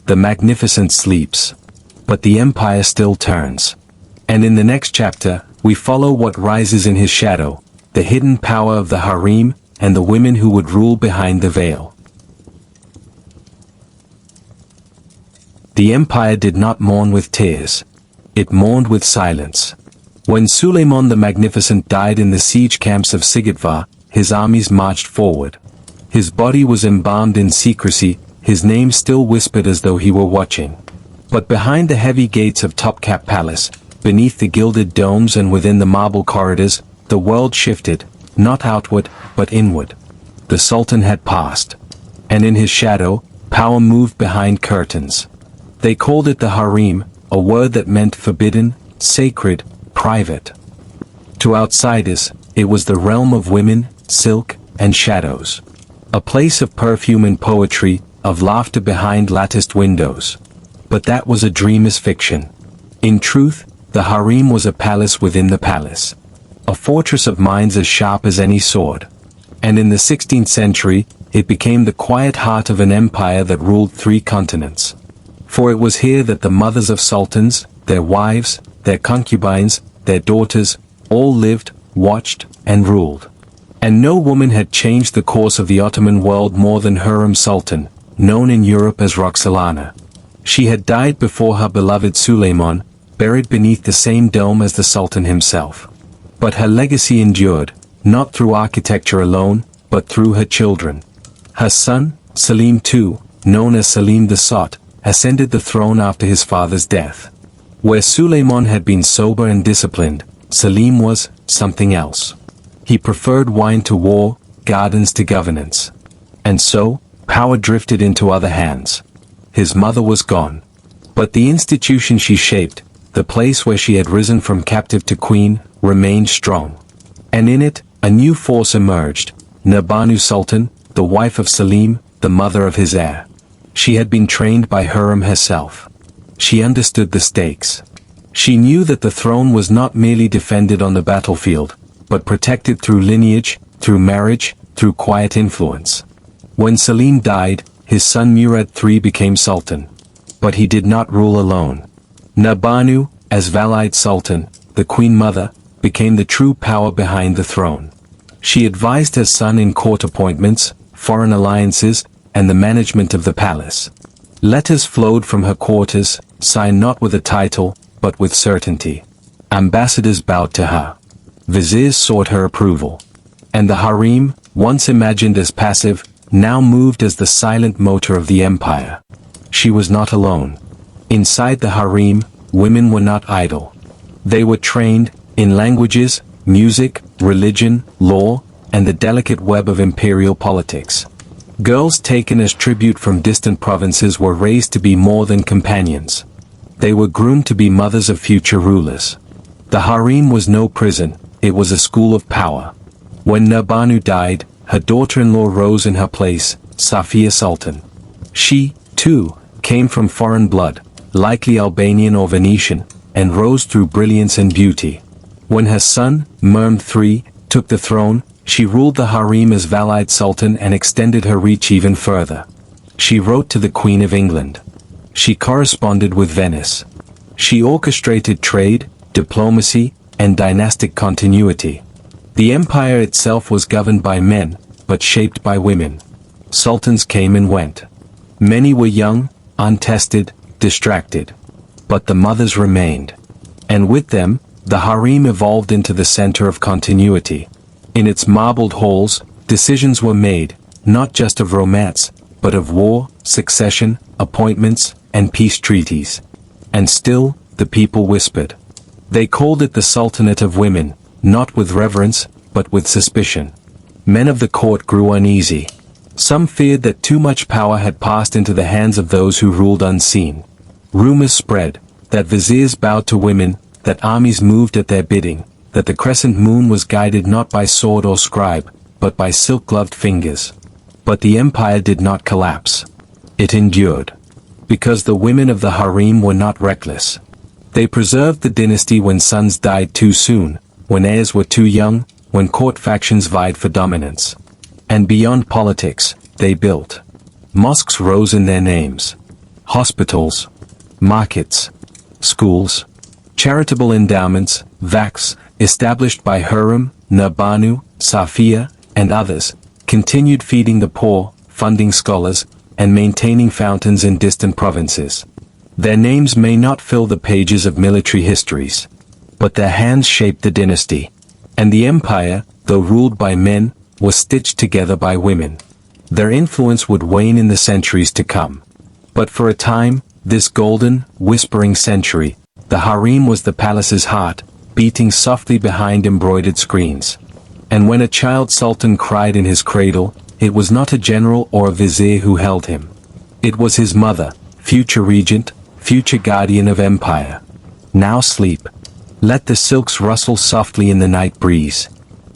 the magnificent sleeps. But the empire still turns. And in the next chapter, we follow what rises in his shadow, the hidden power of the harem, and the women who would rule behind the veil. The empire did not mourn with tears. It mourned with silence. When Suleiman the Magnificent died in the siege camps of Sigidvar, his armies marched forward. His body was embalmed in secrecy, his name still whispered as though he were watching. But behind the heavy gates of Topkapı Palace, beneath the gilded domes and within the marble corridors, the world shifted, not outward, but inward. The Sultan had passed. And in his shadow, power moved behind curtains. They called it the harem, a word that meant forbidden, sacred, private. To outsiders, it was the realm of women, silk, and shadows. A place of perfume and poetry, of laughter behind latticed windows. But that was a dreamer's fiction. In truth, the harem was a palace within the palace. A fortress of minds as sharp as any sword. And in the 16th century, it became the quiet heart of an empire that ruled 3 continents. For it was here that the mothers of sultans, their wives, their concubines, their daughters, all lived, watched, and ruled. And no woman had changed the course of the Ottoman world more than Hürrem Sultan, known in Europe as Roxolana. She had died before her beloved Suleiman, buried beneath the same dome as the Sultan himself. But her legacy endured, not through architecture alone, but through her children. Her son, Selim II, known as Selim the Sot, ascended the throne after his father's death. Where Suleiman had been sober and disciplined, Selim was something else. He preferred wine to war, gardens to governance. And so, power drifted into other hands. His mother was gone. But the institution she shaped, the place where she had risen from captive to queen, remained strong. And in it, a new force emerged, Nurbanu Sultan, the wife of Selim, the mother of his heir. She had been trained by Hürrem herself. She understood the stakes. She knew that the throne was not merely defended on the battlefield, but protected through lineage, through marriage, through quiet influence. When Selim died, his son Murad III became Sultan. But he did not rule alone. Nurbanu, as Valide Sultan, the Queen Mother, became the true power behind the throne. She advised her son in court appointments, foreign alliances, and the management of the palace. Letters flowed from her quarters, signed not with a title, but with certainty. Ambassadors bowed to her. Viziers sought her approval. And the harem, once imagined as passive, now moved as the silent motor of the empire. She was not alone. Inside the harem, women were not idle. They were trained, in languages, music, religion, law, and the delicate web of imperial politics. Girls taken as tribute from distant provinces were raised to be more than companions. They were groomed to be mothers of future rulers. The harem was no prison, it was a school of power. When Nurbanu died, her daughter-in-law rose in her place, Safiye Sultan. She, too, came from foreign blood, likely Albanian or Venetian, and rose through brilliance and beauty. When her son, Mehmed III, took the throne, she ruled the harem as Valide Sultan and extended her reach even further. She wrote to the Queen of England. She corresponded with Venice. She orchestrated trade, diplomacy, and dynastic continuity. The empire itself was governed by men, but shaped by women. Sultans came and went. Many were young, untested, distracted. But the mothers remained. And with them, the harem evolved into the center of continuity. In its marbled halls, decisions were made, not just of romance, but of war, succession, appointments, and peace treaties. And still, the people whispered. They called it the Sultanate of Women, not with reverence, but with suspicion. Men of the court grew uneasy. Some feared that too much power had passed into the hands of those who ruled unseen. Rumors spread, that viziers bowed to women, that armies moved at their bidding, that the crescent moon was guided not by sword or scribe, but by silk-gloved fingers. But the empire did not collapse. It endured. Because the women of the harem were not reckless. They preserved the dynasty when sons died too soon, when heirs were too young, when court factions vied for dominance. And beyond politics, they built. Mosques rose in their names. hospitals, markets, schools, charitable endowments, vakfs, established by Harem, Nurbanu, Safia, and others, continued feeding the poor, funding scholars, and maintaining fountains in distant provinces. Their names may not fill the pages of military histories, but their hands shaped the dynasty. And the empire, though ruled by men, was stitched together by women. Their influence would wane in the centuries to come. But for a time, this golden, whispering century, the harem was the palace's heart, beating softly behind embroidered screens. And when a child sultan cried in his cradle, it was not a general or a vizier who held him. It was his mother, future regent, future guardian of empire. Now sleep. Let the silks rustle softly in the night breeze.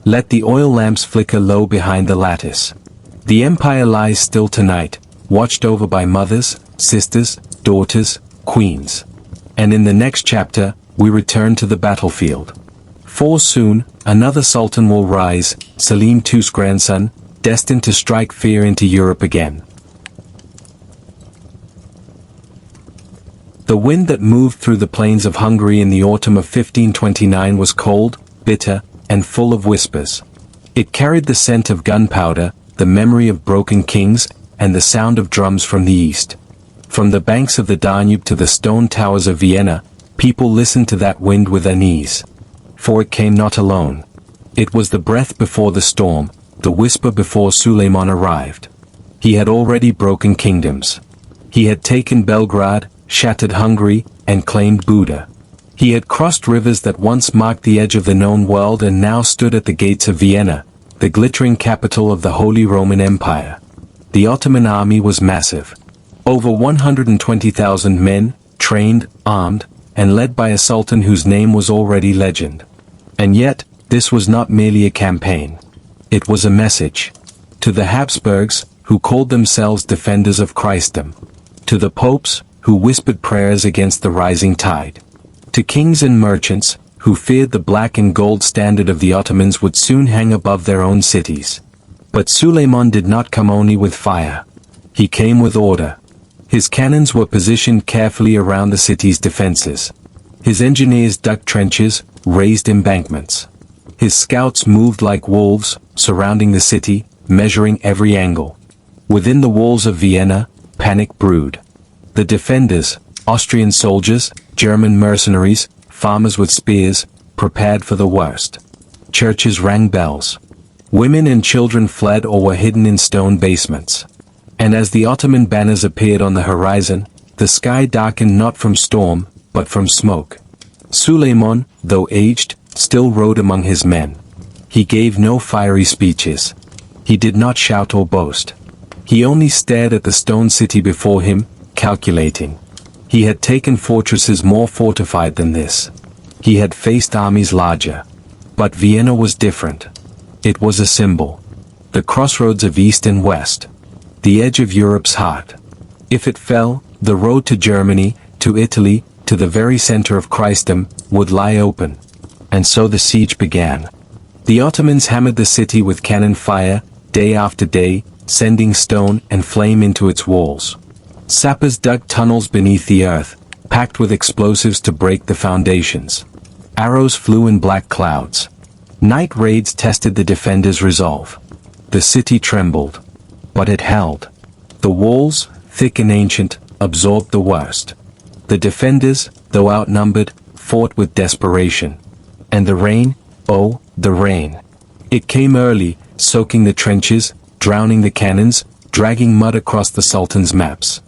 Let the oil lamps flicker low behind the lattice. The empire lies still tonight, watched over by mothers, sisters, daughters, queens. And in the next chapter, we return to the battlefield. For soon, another sultan will rise, Selim II's grandson, destined to strike fear into Europe again. The wind that moved through the plains of Hungary in the autumn of 1529 was cold, bitter, and full of whispers. It carried the scent of gunpowder, the memory of broken kings, and the sound of drums from the east. From the banks of the Danube to the stone towers of Vienna, people listened to that wind with unease. For it came not alone. It was the breath before the storm, the whisper before Suleiman arrived. He had already broken kingdoms. He had taken Belgrade, shattered Hungary, and claimed Buda. He had crossed rivers that once marked the edge of the known world and now stood at the gates of Vienna, the glittering capital of the Holy Roman Empire. The Ottoman army was massive. Over 120,000 men, trained, armed, and led by a sultan whose name was already legend. And yet, this was not merely a campaign. It was a message. To the Habsburgs, who called themselves defenders of Christendom. To the popes, who whispered prayers against the rising tide. To kings and merchants, who feared the black and gold standard of the Ottomans would soon hang above their own cities. But Suleiman did not come only with fire. He came with order. His cannons were positioned carefully around the city's defenses. His engineers dug trenches, raised embankments. His scouts moved like wolves, surrounding the city, measuring every angle. Within the walls of Vienna, panic brewed. The defenders, Austrian soldiers, German mercenaries, farmers with spears, prepared for the worst. Churches rang bells. Women and children fled or were hidden in stone basements. And as the Ottoman banners appeared on the horizon, the sky darkened not from storm, but from smoke. Suleiman, though aged, still rode among his men. He gave no fiery speeches. He did not shout or boast. He only stared at the stone city before him, calculating. He had taken fortresses more fortified than this. He had faced armies larger. But Vienna was different. It was a symbol. The crossroads of East and West. The edge of Europe's heart. If it fell, the road to Germany, to Italy, to the very center of Christendom, would lie open. And so the siege began. The Ottomans hammered the city with cannon fire, day after day, sending stone and flame into its walls. Sappers dug tunnels beneath the earth, packed with explosives to break the foundations. Arrows flew in black clouds. Night raids tested the defenders' resolve. The city trembled. But it held. The walls, thick and ancient, absorbed the worst. The defenders, though outnumbered, fought with desperation. And the rain, oh, the rain. It came early, soaking the trenches, drowning the cannons, dragging mud across the Sultan's maps.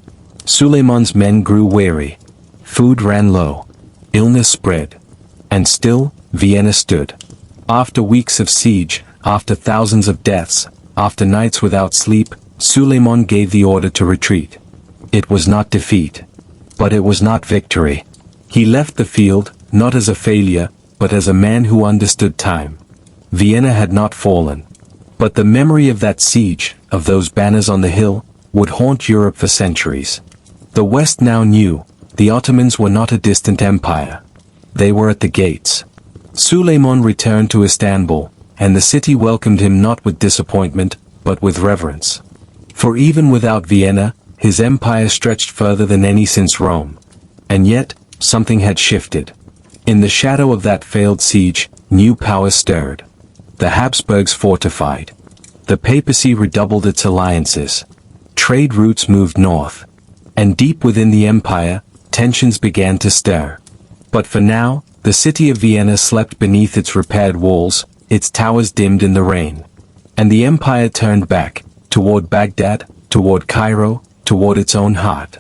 Suleiman's men grew weary. Food ran low. Illness spread. And still, Vienna stood. After weeks of siege, after thousands of deaths, after nights without sleep, Suleiman gave the order to retreat. It was not defeat. But it was not victory. He left the field, not as a failure, but as a man who understood time. Vienna had not fallen. But the memory of that siege, of those banners on the hill, would haunt Europe for centuries. The West now knew, the Ottomans were not a distant empire. They were at the gates. Suleiman returned to Istanbul, and the city welcomed him not with disappointment, but with reverence. For even without Vienna, his empire stretched further than any since Rome. And yet, something had shifted. In the shadow of that failed siege, new power stirred. The Habsburgs fortified. The papacy redoubled its alliances. Trade routes moved north. And deep within the empire, tensions began to stir. But for now, the city of Vienna slept beneath its repaired walls, its towers dimmed in the rain. And the empire turned back, toward Baghdad, toward Cairo, toward its own heart.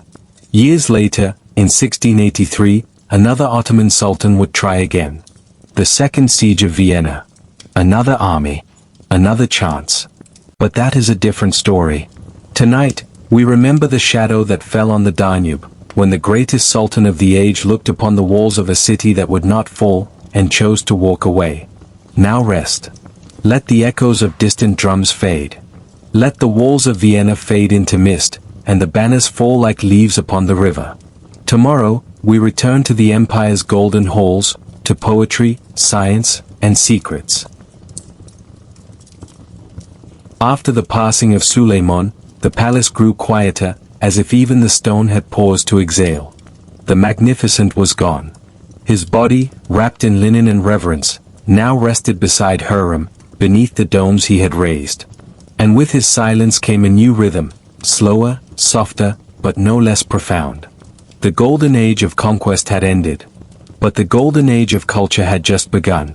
Years later, in 1683, another Ottoman sultan would try again. The Second Siege of Vienna. Another army. Another chance. But that is a different story. Tonight, we remember the shadow that fell on the Danube, when the greatest sultan of the age looked upon the walls of a city that would not fall, and chose to walk away. Now rest. Let the echoes of distant drums fade. Let the walls of Vienna fade into mist, and the banners fall like leaves upon the river. Tomorrow, we return to the empire's golden halls, to poetry, science, and secrets. After the passing of Suleiman, the palace grew quieter, as if even the stone had paused to exhale. The magnificent was gone. His body, wrapped in linen and reverence, now rested beside Harem, beneath the domes he had raised. And with his silence came a new rhythm, slower, softer, but no less profound. The golden age of conquest had ended. But the golden age of culture had just begun.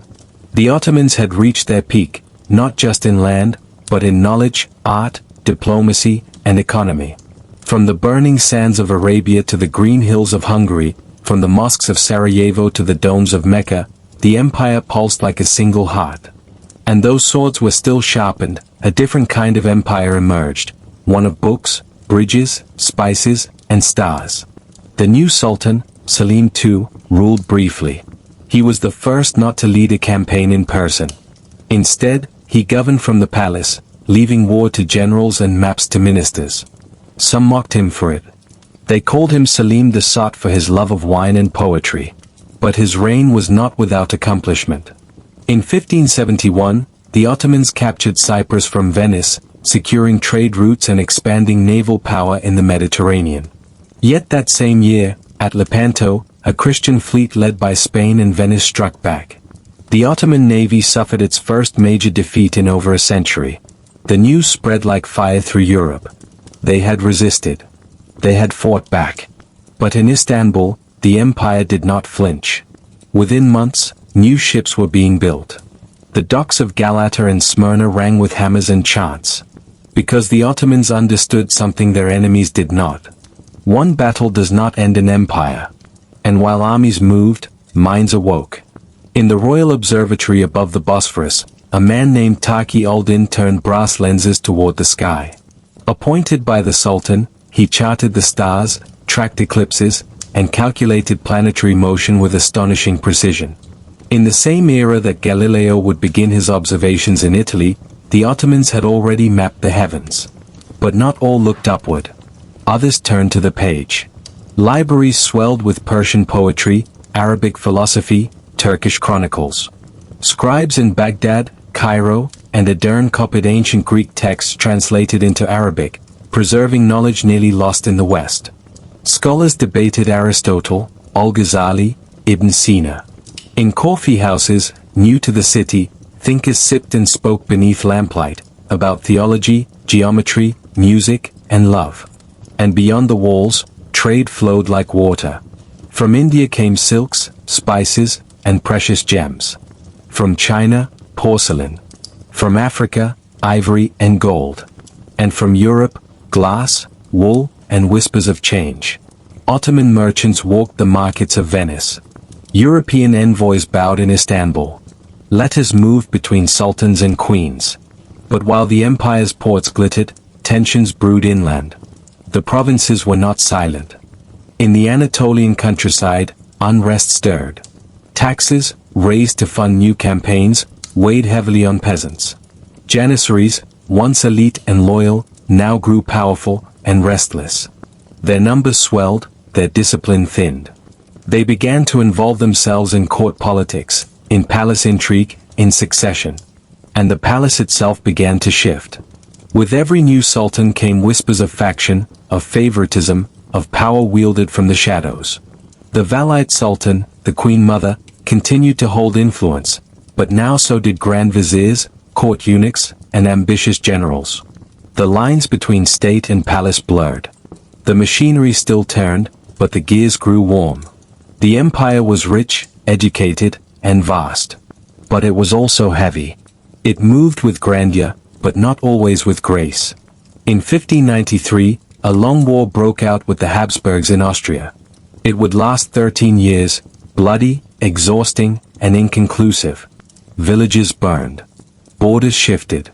The Ottomans had reached their peak, not just in land, but in knowledge, art, diplomacy, and economy. From the burning sands of Arabia to the green hills of Hungary, from the mosques of Sarajevo to the domes of Mecca, the empire pulsed like a single heart. And those swords were still sharpened, a different kind of empire emerged, one of books, bridges, spices, and stars. The new sultan, Selim II, ruled briefly. He was the first not to lead a campaign in person. Instead, he governed from the palace, leaving war to generals and maps to ministers. Some mocked him for it. They called him Selim the Sot for his love of wine and poetry. But his reign was not without accomplishment. In 1571, the Ottomans captured Cyprus from Venice, securing trade routes and expanding naval power in the Mediterranean. Yet that same year, at Lepanto, a Christian fleet led by Spain and Venice struck back. The Ottoman navy suffered its first major defeat in over a century. The news spread like fire through Europe. They had resisted. They had fought back. But in Istanbul, the empire did not flinch. Within months, new ships were being built. The docks of Galata and Smyrna rang with hammers and chants. Because the Ottomans understood something their enemies did not. One battle does not end an empire. And while armies moved, minds awoke. In the royal observatory above the Bosphorus, a man named Taqi al-Din turned brass lenses toward the sky. Appointed by the Sultan, he charted the stars, tracked eclipses, and calculated planetary motion with astonishing precision. In the same era that Galileo would begin his observations in Italy, the Ottomans had already mapped the heavens. But not all looked upward. Others turned to the page. Libraries swelled with Persian poetry, Arabic philosophy, Turkish chronicles. Scribes in Baghdad, Cairo, and Edirne copied ancient Greek texts translated into Arabic, preserving knowledge nearly lost in the West. Scholars debated Aristotle, Al-Ghazali, Ibn Sina. In coffee houses, new to the city, thinkers sipped and spoke beneath lamplight, about theology, geometry, music, and love. And beyond the walls, trade flowed like water. From India came silks, spices, and precious gems. From China, porcelain. From Africa, ivory and gold. And from Europe, glass, wool, and whispers of change. Ottoman merchants walked the markets of Venice. European envoys bowed in Istanbul. Letters moved between sultans and queens. But while the empire's ports glittered, tensions brewed inland. The provinces were not silent. In the Anatolian countryside, unrest stirred. Taxes, raised to fund new campaigns, weighed heavily on peasants. Janissaries, once elite and loyal, now grew powerful and restless. Their numbers swelled, their discipline thinned. They began to involve themselves in court politics, in palace intrigue, in succession. And the palace itself began to shift. With every new sultan came whispers of faction, of favoritism, of power wielded from the shadows. The Valite Sultan, the Queen Mother, continued to hold influence, but now so did Grand Viziers, court eunuchs, and ambitious generals. The lines between state and palace blurred. The machinery still turned, but the gears grew warm. The empire was rich, educated, and vast. But it was also heavy. It moved with grandeur, but not always with grace. In 1593, a long war broke out with the Habsburgs in Austria. It would last 13 years, bloody, exhausting, and inconclusive. Villages burned. Borders shifted.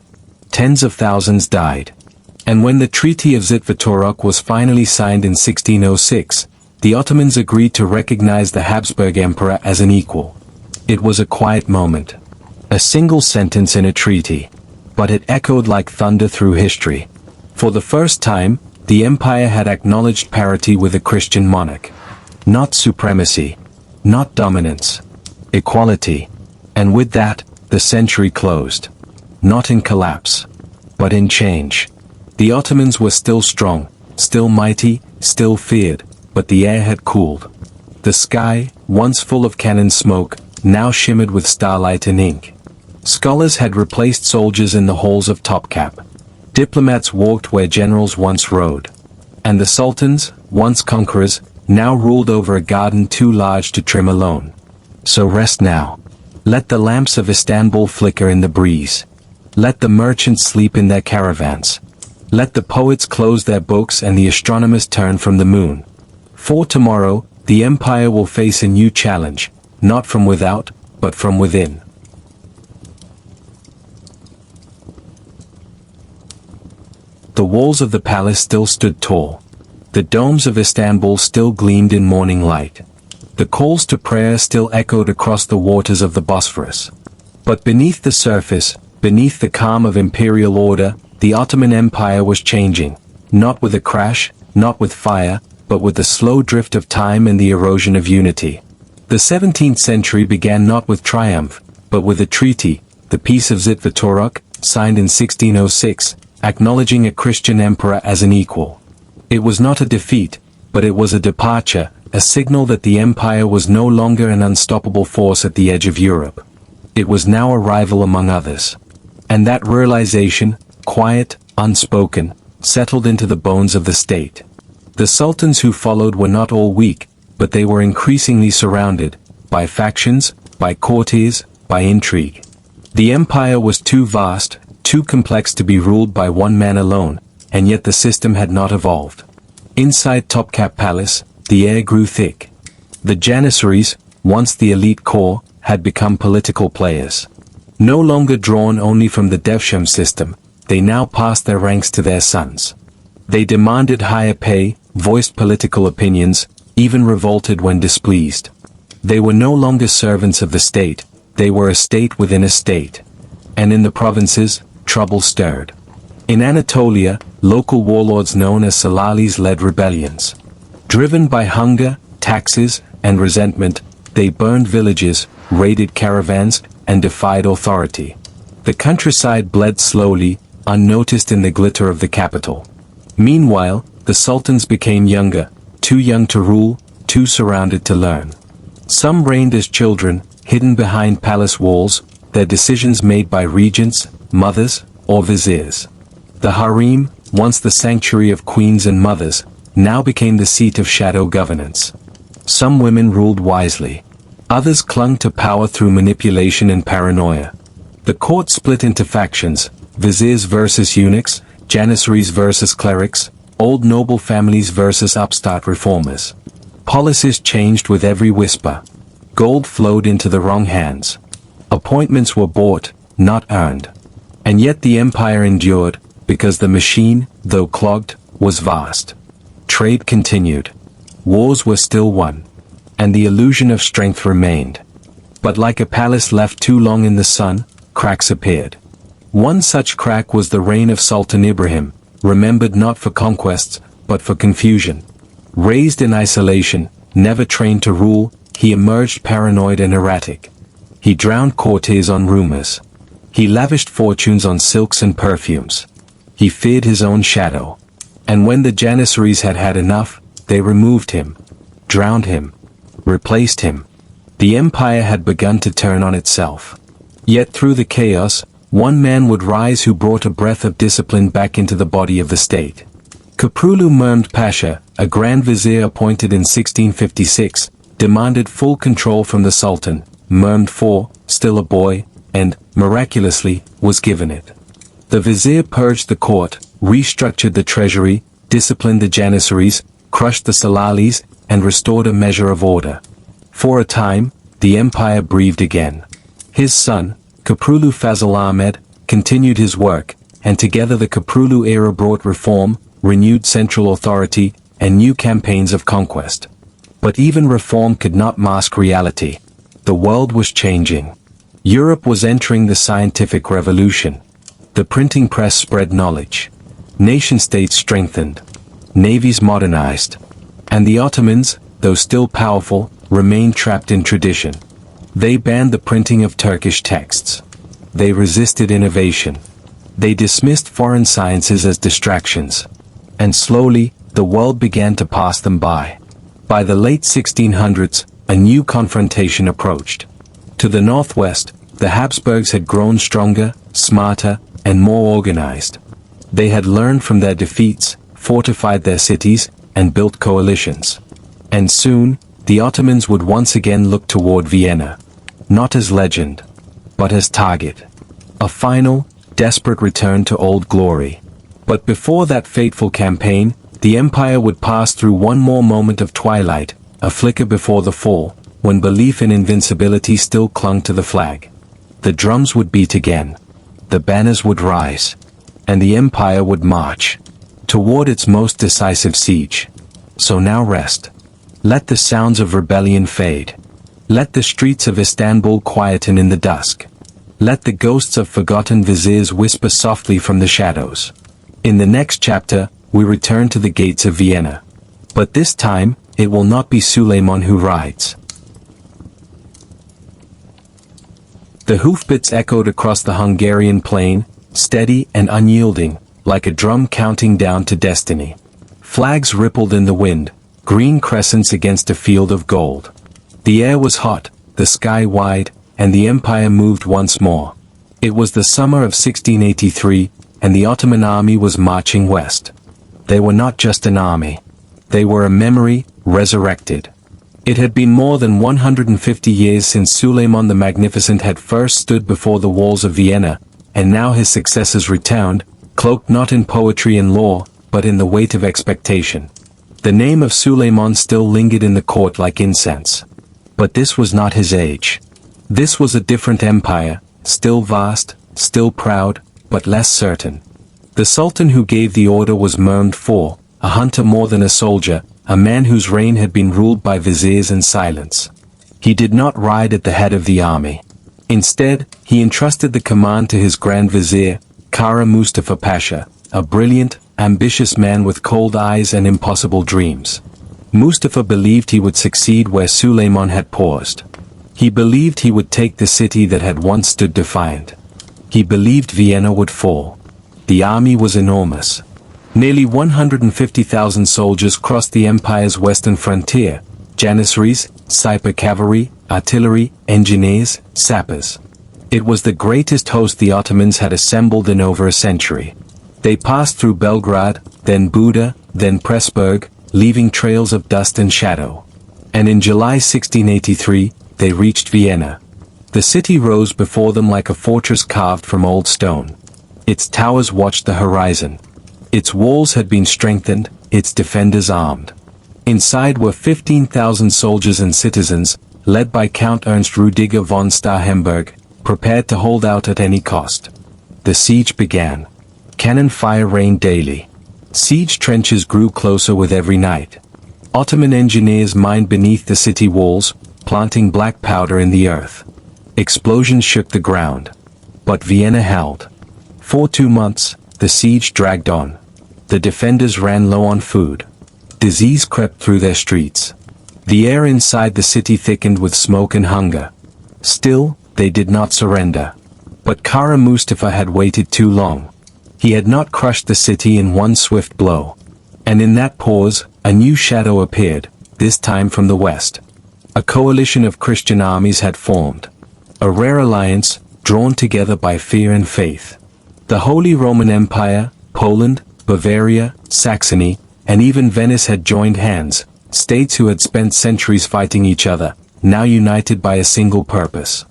Tens of thousands died. And when the Treaty of Zitvatorok was finally signed in 1606, the Ottomans agreed to recognize the Habsburg Emperor as an equal. It was a quiet moment. A single sentence in a treaty. But it echoed like thunder through history. For the first time, the empire had acknowledged parity with a Christian monarch. Not supremacy. Not dominance. Equality. And with that, the century closed. Not in collapse, but in change. The Ottomans were still strong, still mighty, still feared, but the air had cooled. The sky, once full of cannon smoke, now shimmered with starlight and ink. Scholars had replaced soldiers in the halls of Topkapı. Diplomats walked where generals once rode. And the sultans, once conquerors, now ruled over a garden too large to trim alone. So rest now. Let the lamps of Istanbul flicker in the breeze. Let the merchants sleep in their caravans. Let the poets close their books and the astronomers turn from the moon. For tomorrow, the empire will face a new challenge, not from without, but from within. The walls of the palace still stood tall. The domes of Istanbul still gleamed in morning light. The calls to prayer still echoed across the waters of the Bosphorus. But beneath the surface, beneath the calm of imperial order, the Ottoman Empire was changing, not with a crash, not with fire, but with the slow drift of time and the erosion of unity. The 17th century began not with triumph, but with a treaty, the Peace of Zitvatorok, signed in 1606, acknowledging a Christian emperor as an equal. It was not a defeat, but it was a departure, a signal that the empire was no longer an unstoppable force at the edge of Europe. It was now a rival among others. And that realization, quiet, unspoken, settled into the bones of the state. The sultans who followed were not all weak, but they were increasingly surrounded, by factions, by courtiers, by intrigue. The empire was too vast, too complex to be ruled by one man alone, and yet the system had not evolved. Inside Topkapı Palace, the air grew thick. The Janissaries, once the elite corps, had become political players. No longer drawn only from the Devsham system, they now passed their ranks to their sons. They demanded higher pay, voiced political opinions, even revolted when displeased. They were no longer servants of the state, they were a state within a state. And in the provinces, trouble stirred. In Anatolia, local warlords known as Salalis led rebellions. Driven by hunger, taxes, and resentment, they burned villages, raided caravans, and defied authority. The countryside bled slowly, unnoticed in the glitter of the capital. Meanwhile, the sultans became younger, too young to rule, too surrounded to learn. Some reigned as children, hidden behind palace walls, their decisions made by regents, mothers, or viziers. The harem, once the sanctuary of queens and mothers, now became the seat of shadow governance. Some women ruled wisely. Others clung to power through manipulation and paranoia. The court split into factions, viziers versus eunuchs, janissaries versus clerics, old noble families versus upstart reformers. Policies changed with every whisper. Gold flowed into the wrong hands. Appointments were bought, not earned. And yet the empire endured, because the machine, though clogged, was vast. Trade continued. Wars were still won. And the illusion of strength remained. But like a palace left too long in the sun, cracks appeared. One such crack was the reign of Sultan Ibrahim, remembered not for conquests, but for confusion. Raised in isolation, never trained to rule, he emerged paranoid and erratic. He drowned courtiers on rumors. He lavished fortunes on silks and perfumes. He feared his own shadow. And when the Janissaries had had enough, they removed him, drowned him, replaced him. The empire had begun to turn on itself. Yet through the chaos, one man would rise who brought a breath of discipline back into the body of the state. Köprülü Mehmed Pasha, a Grand Vizier appointed in 1656, demanded full control from the Sultan. Mehmed IV, still a boy, and, miraculously, was given it. The Vizier purged the court, restructured the treasury, disciplined the Janissaries, crushed the Salalis, and restored a measure of order. For a time, the empire breathed again. His son, Köprülü Fazıl Ahmed, continued his work, and together the Köprülü era brought reform, renewed central authority, and new campaigns of conquest. But even reform could not mask reality. The world was changing. Europe was entering the scientific revolution. The printing press spread knowledge. Nation-states strengthened. Navies modernized. And the Ottomans, though still powerful, remained trapped in tradition. They banned the printing of Turkish texts. They resisted innovation. They dismissed foreign sciences as distractions. And slowly, the world began to pass them by. By the late 1600s, a new confrontation approached. To the northwest, the Habsburgs had grown stronger, smarter, and more organized. They had learned from their defeats, fortified their cities, and built coalitions. And soon, the Ottomans would once again look toward Vienna. Not as legend, but as target. A final, desperate return to old glory. But before that fateful campaign, the empire would pass through one more moment of twilight, a flicker before the fall, when belief in invincibility still clung to the flag. The drums would beat again. The banners would rise. And the empire would march toward its most decisive siege. So now rest. Let the sounds of rebellion fade. Let the streets of Istanbul quieten in the dusk. Let the ghosts of forgotten viziers whisper softly from the shadows. In the next chapter, we return to the gates of Vienna. But this time, it will not be Suleiman who rides. The hoofbeats echoed across the Hungarian plain, steady and unyielding, like a drum counting down to destiny. Flags rippled in the wind, green crescents against a field of gold. The air was hot, the sky wide, and the empire moved once more. It was the summer of 1683, and the Ottoman army was marching west. They were not just an army. They were a memory, resurrected. It had been more than 150 years since Suleiman the Magnificent had first stood before the walls of Vienna, and now his successors returned, cloaked not in poetry and lore, but in the weight of expectation. The name of Suleiman still lingered in the court like incense. But this was not his age. This was a different empire, still vast, still proud, but less certain. The Sultan who gave the order was Mehmed IV, a hunter more than a soldier, a man whose reign had been ruled by viziers and silence. He did not ride at the head of the army. Instead, he entrusted the command to his Grand Vizier, Kara Mustafa Pasha, a brilliant, ambitious man with cold eyes and impossible dreams. Mustafa believed he would succeed where Suleiman had paused. He believed he would take the city that had once stood defiant. He believed Vienna would fall. The army was enormous. Nearly 150,000 soldiers crossed the empire's western frontier, Janissaries, Sniper cavalry, artillery, engineers, sappers. It was the greatest host the Ottomans had assembled in over a century. They passed through Belgrade, then Buda, then Pressburg, leaving trails of dust and shadow. And in July 1683, they reached Vienna. The city rose before them like a fortress carved from old stone. Its towers watched the horizon. Its walls had been strengthened, its defenders armed. Inside were 15,000 soldiers and citizens, led by Count Ernst Rudiger von Starhemberg, prepared to hold out at any cost. The siege began. Cannon fire rained daily. Siege trenches grew closer with every night. Ottoman engineers mined beneath the city walls, planting black powder in the earth. Explosions shook the ground. But Vienna held. For 2 months, the siege dragged on. The defenders ran low on food. Disease crept through their streets. The air inside the city thickened with smoke and hunger. Still, they did not surrender. But Kara Mustafa had waited too long. He had not crushed the city in one swift blow. And in that pause, a new shadow appeared, this time from the west. A coalition of Christian armies had formed. A rare alliance, drawn together by fear and faith. The Holy Roman Empire, Poland, Bavaria, Saxony, and even Venice had joined hands, states who had spent centuries fighting each other, now united by a single purpose: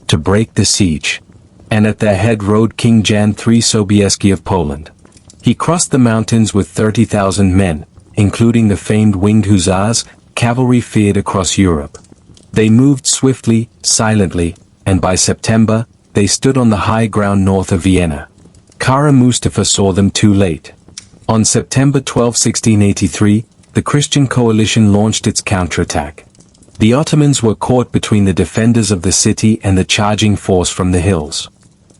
to break the siege. And at their head rode King Jan III Sobieski of Poland. He crossed the mountains with 30,000 men, including the famed winged hussars, cavalry feared across Europe. They moved swiftly, silently, and by September, they stood on the high ground north of Vienna. Kara Mustafa saw them too late. On September 12, 1683, the Christian coalition launched its counterattack. The Ottomans were caught between the defenders of the city and the charging force from the hills.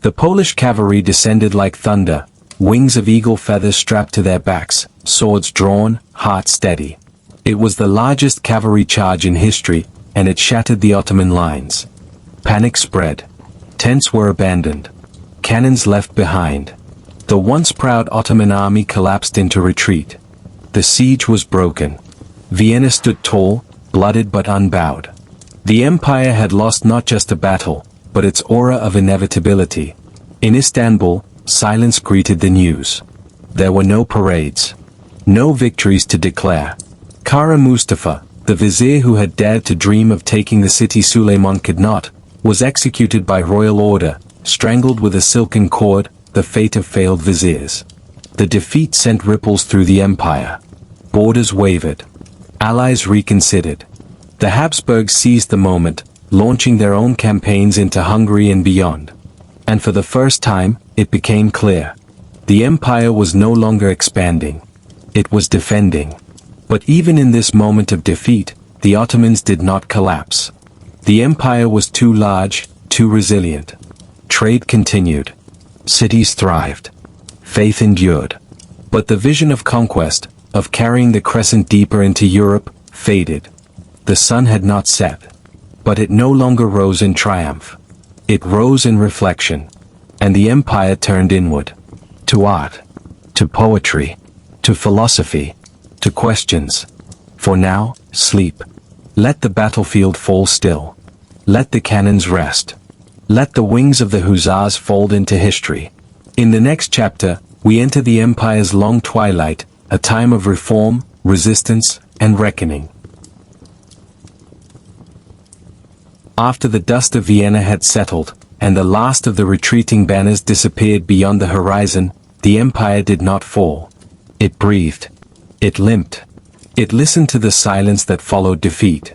The Polish cavalry descended like thunder, wings of eagle feathers strapped to their backs, swords drawn, hearts steady. It was the largest cavalry charge in history, and it shattered the Ottoman lines. Panic spread. Tents were abandoned. Cannons left behind. The once proud Ottoman army collapsed into retreat. The siege was broken. Vienna stood tall, blooded but unbowed. The empire had lost not just a battle, but its aura of inevitability. In Istanbul, silence greeted the news. There were no parades. No victories to declare. Kara Mustafa, the vizier who had dared to dream of taking the city Suleiman could not, was executed by royal order, strangled with a silken cord, the fate of failed viziers. The defeat sent ripples through the empire. Borders wavered. Allies reconsidered. The Habsburgs seized the moment, launching their own campaigns into Hungary and beyond. And for the first time, it became clear. The empire was no longer expanding. It was defending. But even in this moment of defeat, the Ottomans did not collapse. The empire was too large, too resilient. Trade continued. Cities thrived. Faith endured. But the vision of conquest, of carrying the crescent deeper into Europe, faded. The sun had not set. But it no longer rose in triumph. It rose in reflection. And the empire turned inward. To art. To poetry. To philosophy. To questions. For now, sleep. Let the battlefield fall still. Let the cannons rest. Let the wings of the hussars fold into history. In the next chapter, we enter the empire's long twilight, a time of reform, resistance, and reckoning. After the dust of Vienna had settled, and the last of the retreating banners disappeared beyond the horizon, the empire did not fall. It breathed. It limped. It listened to the silence that followed defeat.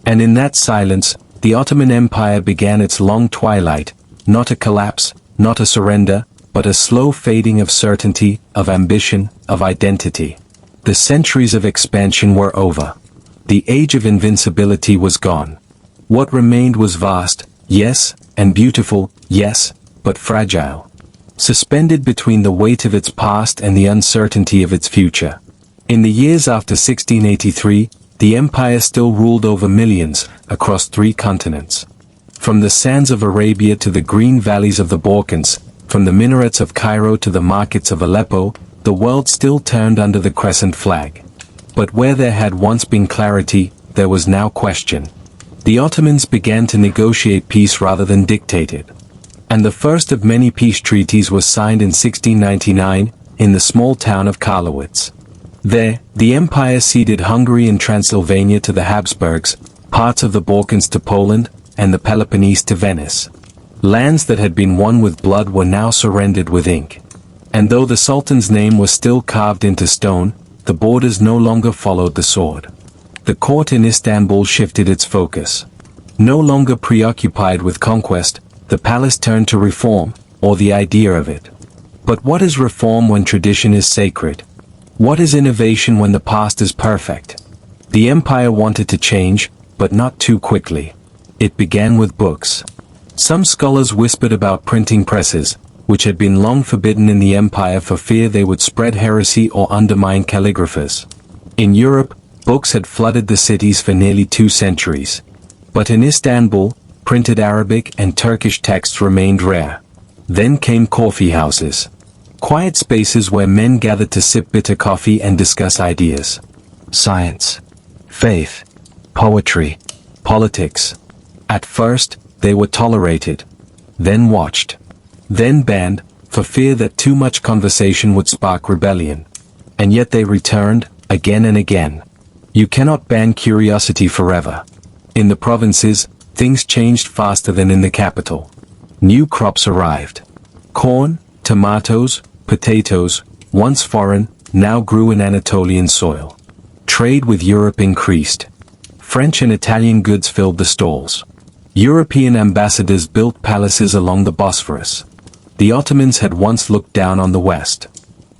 And in that silence, the Ottoman Empire began its long twilight, not a collapse, not a surrender, but a slow fading of certainty, of ambition, of identity. The centuries of expansion were over. The age of invincibility was gone. What remained was vast, yes, and beautiful, yes, but fragile. Suspended between the weight of its past and the uncertainty of its future. In the years after 1683, the empire still ruled over millions, across 3 continents. From the sands of Arabia to the green valleys of the Balkans, from the minarets of Cairo to the markets of Aleppo, the world still turned under the crescent flag. But where there had once been clarity, there was now question. The Ottomans began to negotiate peace rather than dictate it. And the first of many peace treaties was signed in 1699, in the small town of Karlowitz. There, the empire ceded Hungary and Transylvania to the Habsburgs, parts of the Balkans to Poland, and the Peloponnese to Venice. Lands that had been won with blood were now surrendered with ink. And though the Sultan's name was still carved into stone, the borders no longer followed the sword. The court in Istanbul shifted its focus. No longer preoccupied with conquest, the palace turned to reform, or the idea of it. But what is reform when tradition is sacred? What is innovation when the past is perfect? The empire wanted to change, but not too quickly. It began with books. Some scholars whispered about printing presses, which had been long forbidden in the empire for fear they would spread heresy or undermine calligraphers. In Europe, books had flooded the cities for nearly 2 centuries. But in Istanbul, printed Arabic and Turkish texts remained rare. Then came coffee houses. Quiet spaces where men gathered to sip bitter coffee and discuss ideas. Science, faith, poetry, politics. At first, they were tolerated, then watched, then banned, for fear that too much conversation would spark rebellion. And yet they returned, again and again. You cannot ban curiosity forever. In the provinces, things changed faster than in the capital. New crops arrived. Corn, tomatoes, potatoes, once foreign, now grew in Anatolian soil. Trade with Europe increased. French and Italian goods filled the stalls. European ambassadors built palaces along the Bosphorus. The Ottomans had once looked down on the West.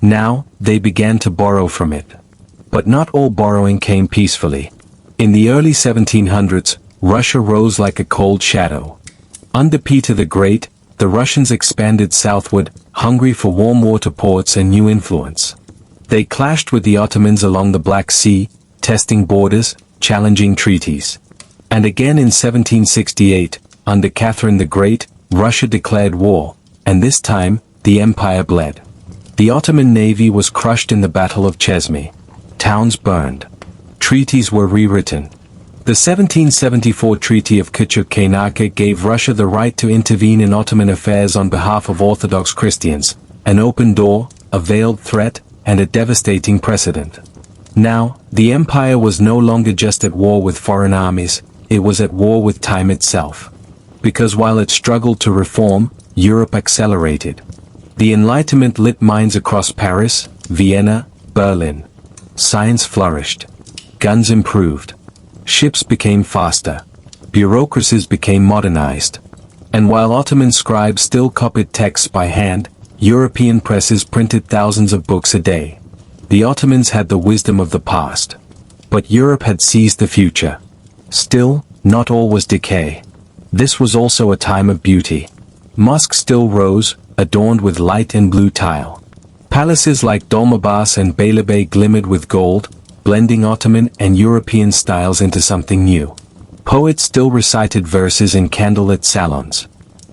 Now, they began to borrow from it. But not all borrowing came peacefully. In the early 1700s, Russia rose like a cold shadow. Under Peter the Great, the Russians expanded southward, hungry for warm water ports and new influence. They clashed with the Ottomans along the Black Sea, testing borders, challenging treaties. And again in 1768, under Catherine the Great, Russia declared war, and this time, the empire bled. The Ottoman navy was crushed in the Battle of Chesme. Towns burned. Treaties were rewritten. The 1774 Treaty of Küçük gave Russia the right to intervene in Ottoman affairs on behalf of Orthodox Christians, an open door, a veiled threat, and a devastating precedent. Now, the empire was no longer just at war with foreign armies, it was at war with time itself. Because while it struggled to reform, Europe accelerated. The Enlightenment lit minds across Paris, Vienna, Berlin. Science flourished. Guns improved. Ships became faster. Bureaucracies became modernized. And while Ottoman scribes still copied texts by hand, European presses printed thousands of books a day. The Ottomans had the wisdom of the past. But Europe had seized the future. Still, not all was decay. This was also a time of beauty. Mosques still rose, adorned with light and blue tile. Palaces like Dolmabahce and Beylerbey glimmered with gold, blending Ottoman and European styles into something new. Poets still recited verses in candlelit salons.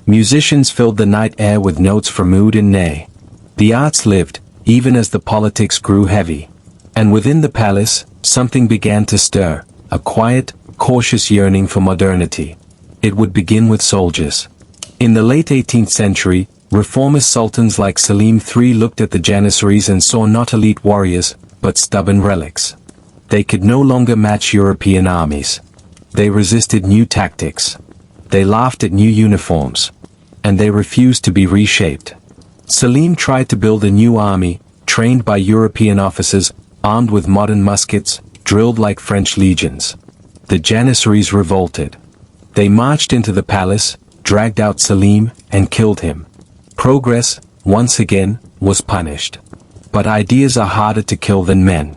Musicians filled the night air with notes from oud and ney. The arts lived, even as the politics grew heavy. And within the palace, something began to stir, a quiet, cautious yearning for modernity. It would begin with soldiers. In the late 18th century, reformist sultans like Selim III looked at the Janissaries and saw not elite warriors, but stubborn relics. They could no longer match European armies. They resisted new tactics. They laughed at new uniforms. And they refused to be reshaped. Selim tried to build a new army, trained by European officers, armed with modern muskets, drilled like French legions. The Janissaries revolted. They marched into the palace, dragged out Selim, and killed him. Progress, once again, was punished. But ideas are harder to kill than men.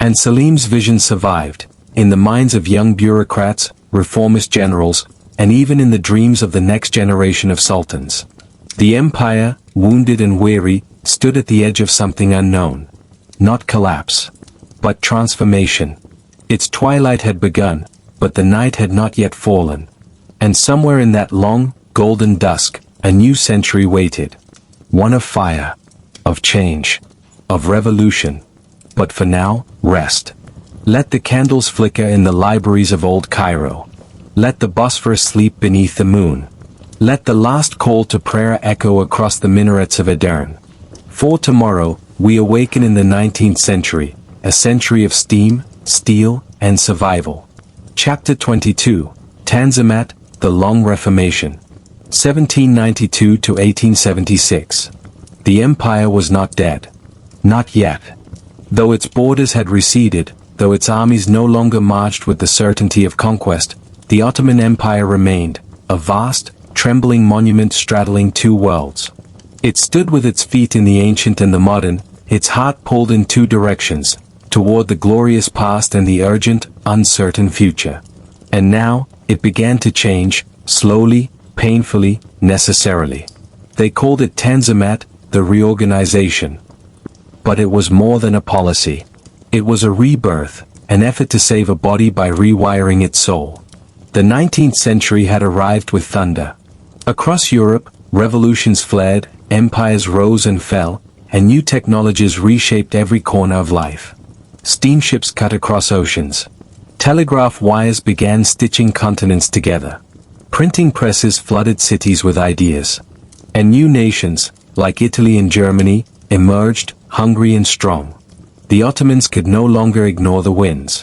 And Selim's vision survived, in the minds of young bureaucrats, reformist generals, and even in the dreams of the next generation of sultans. The empire, wounded and weary, stood at the edge of something unknown. Not collapse, but transformation. Its twilight had begun, but the night had not yet fallen. And somewhere in that long, golden dusk, a new century waited. One of fire, of change, of revolution. But for now, rest. Let the candles flicker in the libraries of old Cairo. Let the Bosphorus sleep beneath the moon. Let the last call to prayer echo across the minarets of Edirne. For tomorrow, we awaken in the 19th century, a century of steam, steel, and survival. Chapter 22, Tanzimat, the Long Reformation. 1792 to 1876. The empire was not dead. Not yet. Though its borders had receded, though its armies no longer marched with the certainty of conquest, the Ottoman Empire remained, a vast, trembling monument straddling two worlds. It stood with its feet in the ancient and the modern, its heart pulled in two directions, toward the glorious past and the urgent, uncertain future. And now, it began to change, slowly, painfully, necessarily. They called it Tanzimat, the reorganization. But it was more than a policy. It was a rebirth, an effort to save a body by rewiring its soul. The 19th century had arrived with thunder. Across Europe, revolutions flared, empires rose and fell, and new technologies reshaped every corner of life. Steamships cut across oceans. Telegraph wires began stitching continents together. Printing presses flooded cities with ideas. And new nations, like Italy and Germany, emerged, hungry and strong. The Ottomans could no longer ignore the winds.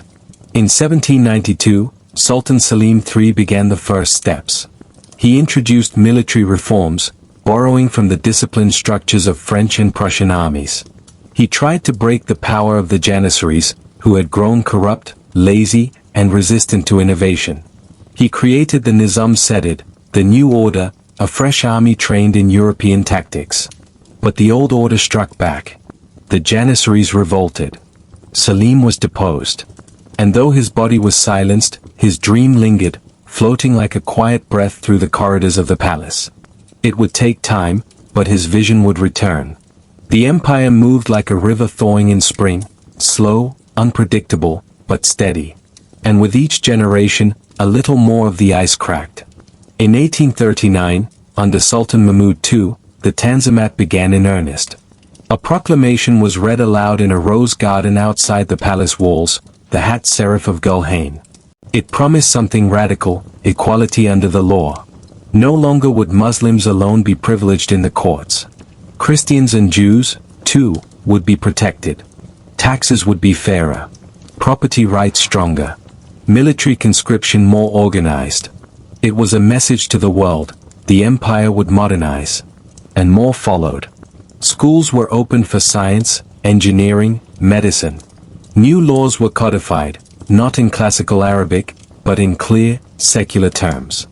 In 1792, Sultan Selim III began the first steps. He introduced military reforms, borrowing from the disciplined structures of French and Prussian armies. He tried to break the power of the Janissaries, who had grown corrupt, lazy, and resistant to innovation. He created the Nizam Sedid, the new order, a fresh army trained in European tactics. But the old order struck back. The Janissaries revolted. Selim was deposed. And though his body was silenced, his dream lingered, floating like a quiet breath through the corridors of the palace. It would take time, but his vision would return. The empire moved like a river thawing in spring, slow, unpredictable, but steady. And with each generation, a little more of the ice cracked. In 1839, under Sultan Mahmud II, the Tanzimat began in earnest. A proclamation was read aloud in a rose garden outside the palace walls, the Hat Serif of Gulhane. It promised something radical, equality under the law. No longer would Muslims alone be privileged in the courts. Christians and Jews, too, would be protected. Taxes would be fairer. Property rights stronger. Military conscription more organized. It was a message to the world, the empire would modernize. And more followed. Schools were opened for science, engineering, medicine. New laws were codified, not in classical Arabic, but in clear, secular terms.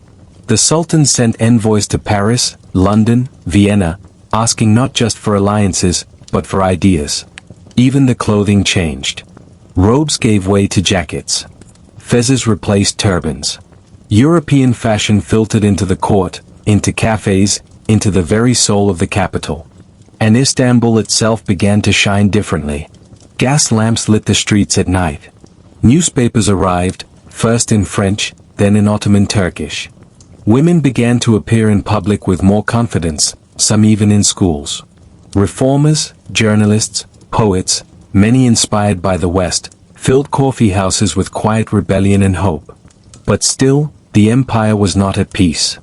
The Sultan sent envoys to Paris, London, Vienna, asking not just for alliances, but for ideas. Even the clothing changed. Robes gave way to jackets. Fezzes replaced turbans. European fashion filtered into the court, into cafes, into the very soul of the capital. And Istanbul itself began to shine differently. Gas lamps lit the streets at night. Newspapers arrived, first in French, then in Ottoman Turkish. Women began to appear in public with more confidence, some even in schools. Reformers, journalists, poets, many inspired by the West, filled coffee houses with quiet rebellion and hope. But still, the empire was not at peace.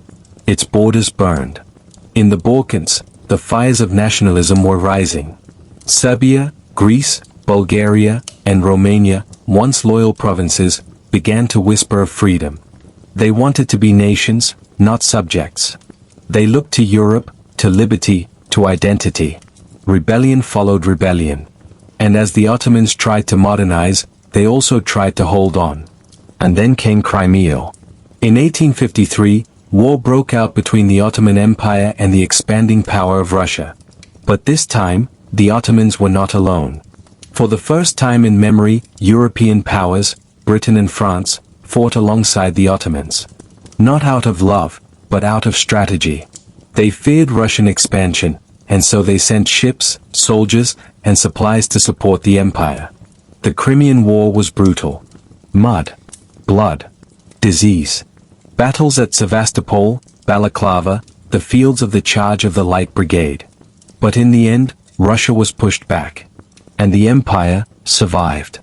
Its borders burned. In the Balkans, the fires of nationalism were rising. Serbia, Greece, Bulgaria, and Romania, once loyal provinces, began to whisper of freedom. They wanted to be nations, not subjects. They looked to Europe, to liberty, to identity. Rebellion followed rebellion. And as the Ottomans tried to modernize, they also tried to hold on. And then came Crimea. In 1853, war broke out between the Ottoman Empire and the expanding power of Russia. But this time, the Ottomans were not alone. For the first time in memory, European powers, Britain and France, fought alongside the Ottomans. Not out of love, but out of strategy. They feared Russian expansion, and so they sent ships, soldiers, and supplies to support the empire. The Crimean War was brutal. Mud, blood, disease. Battles at Sevastopol, Balaclava, the fields of the charge of the Light Brigade. But in the end, Russia was pushed back. And the empire survived.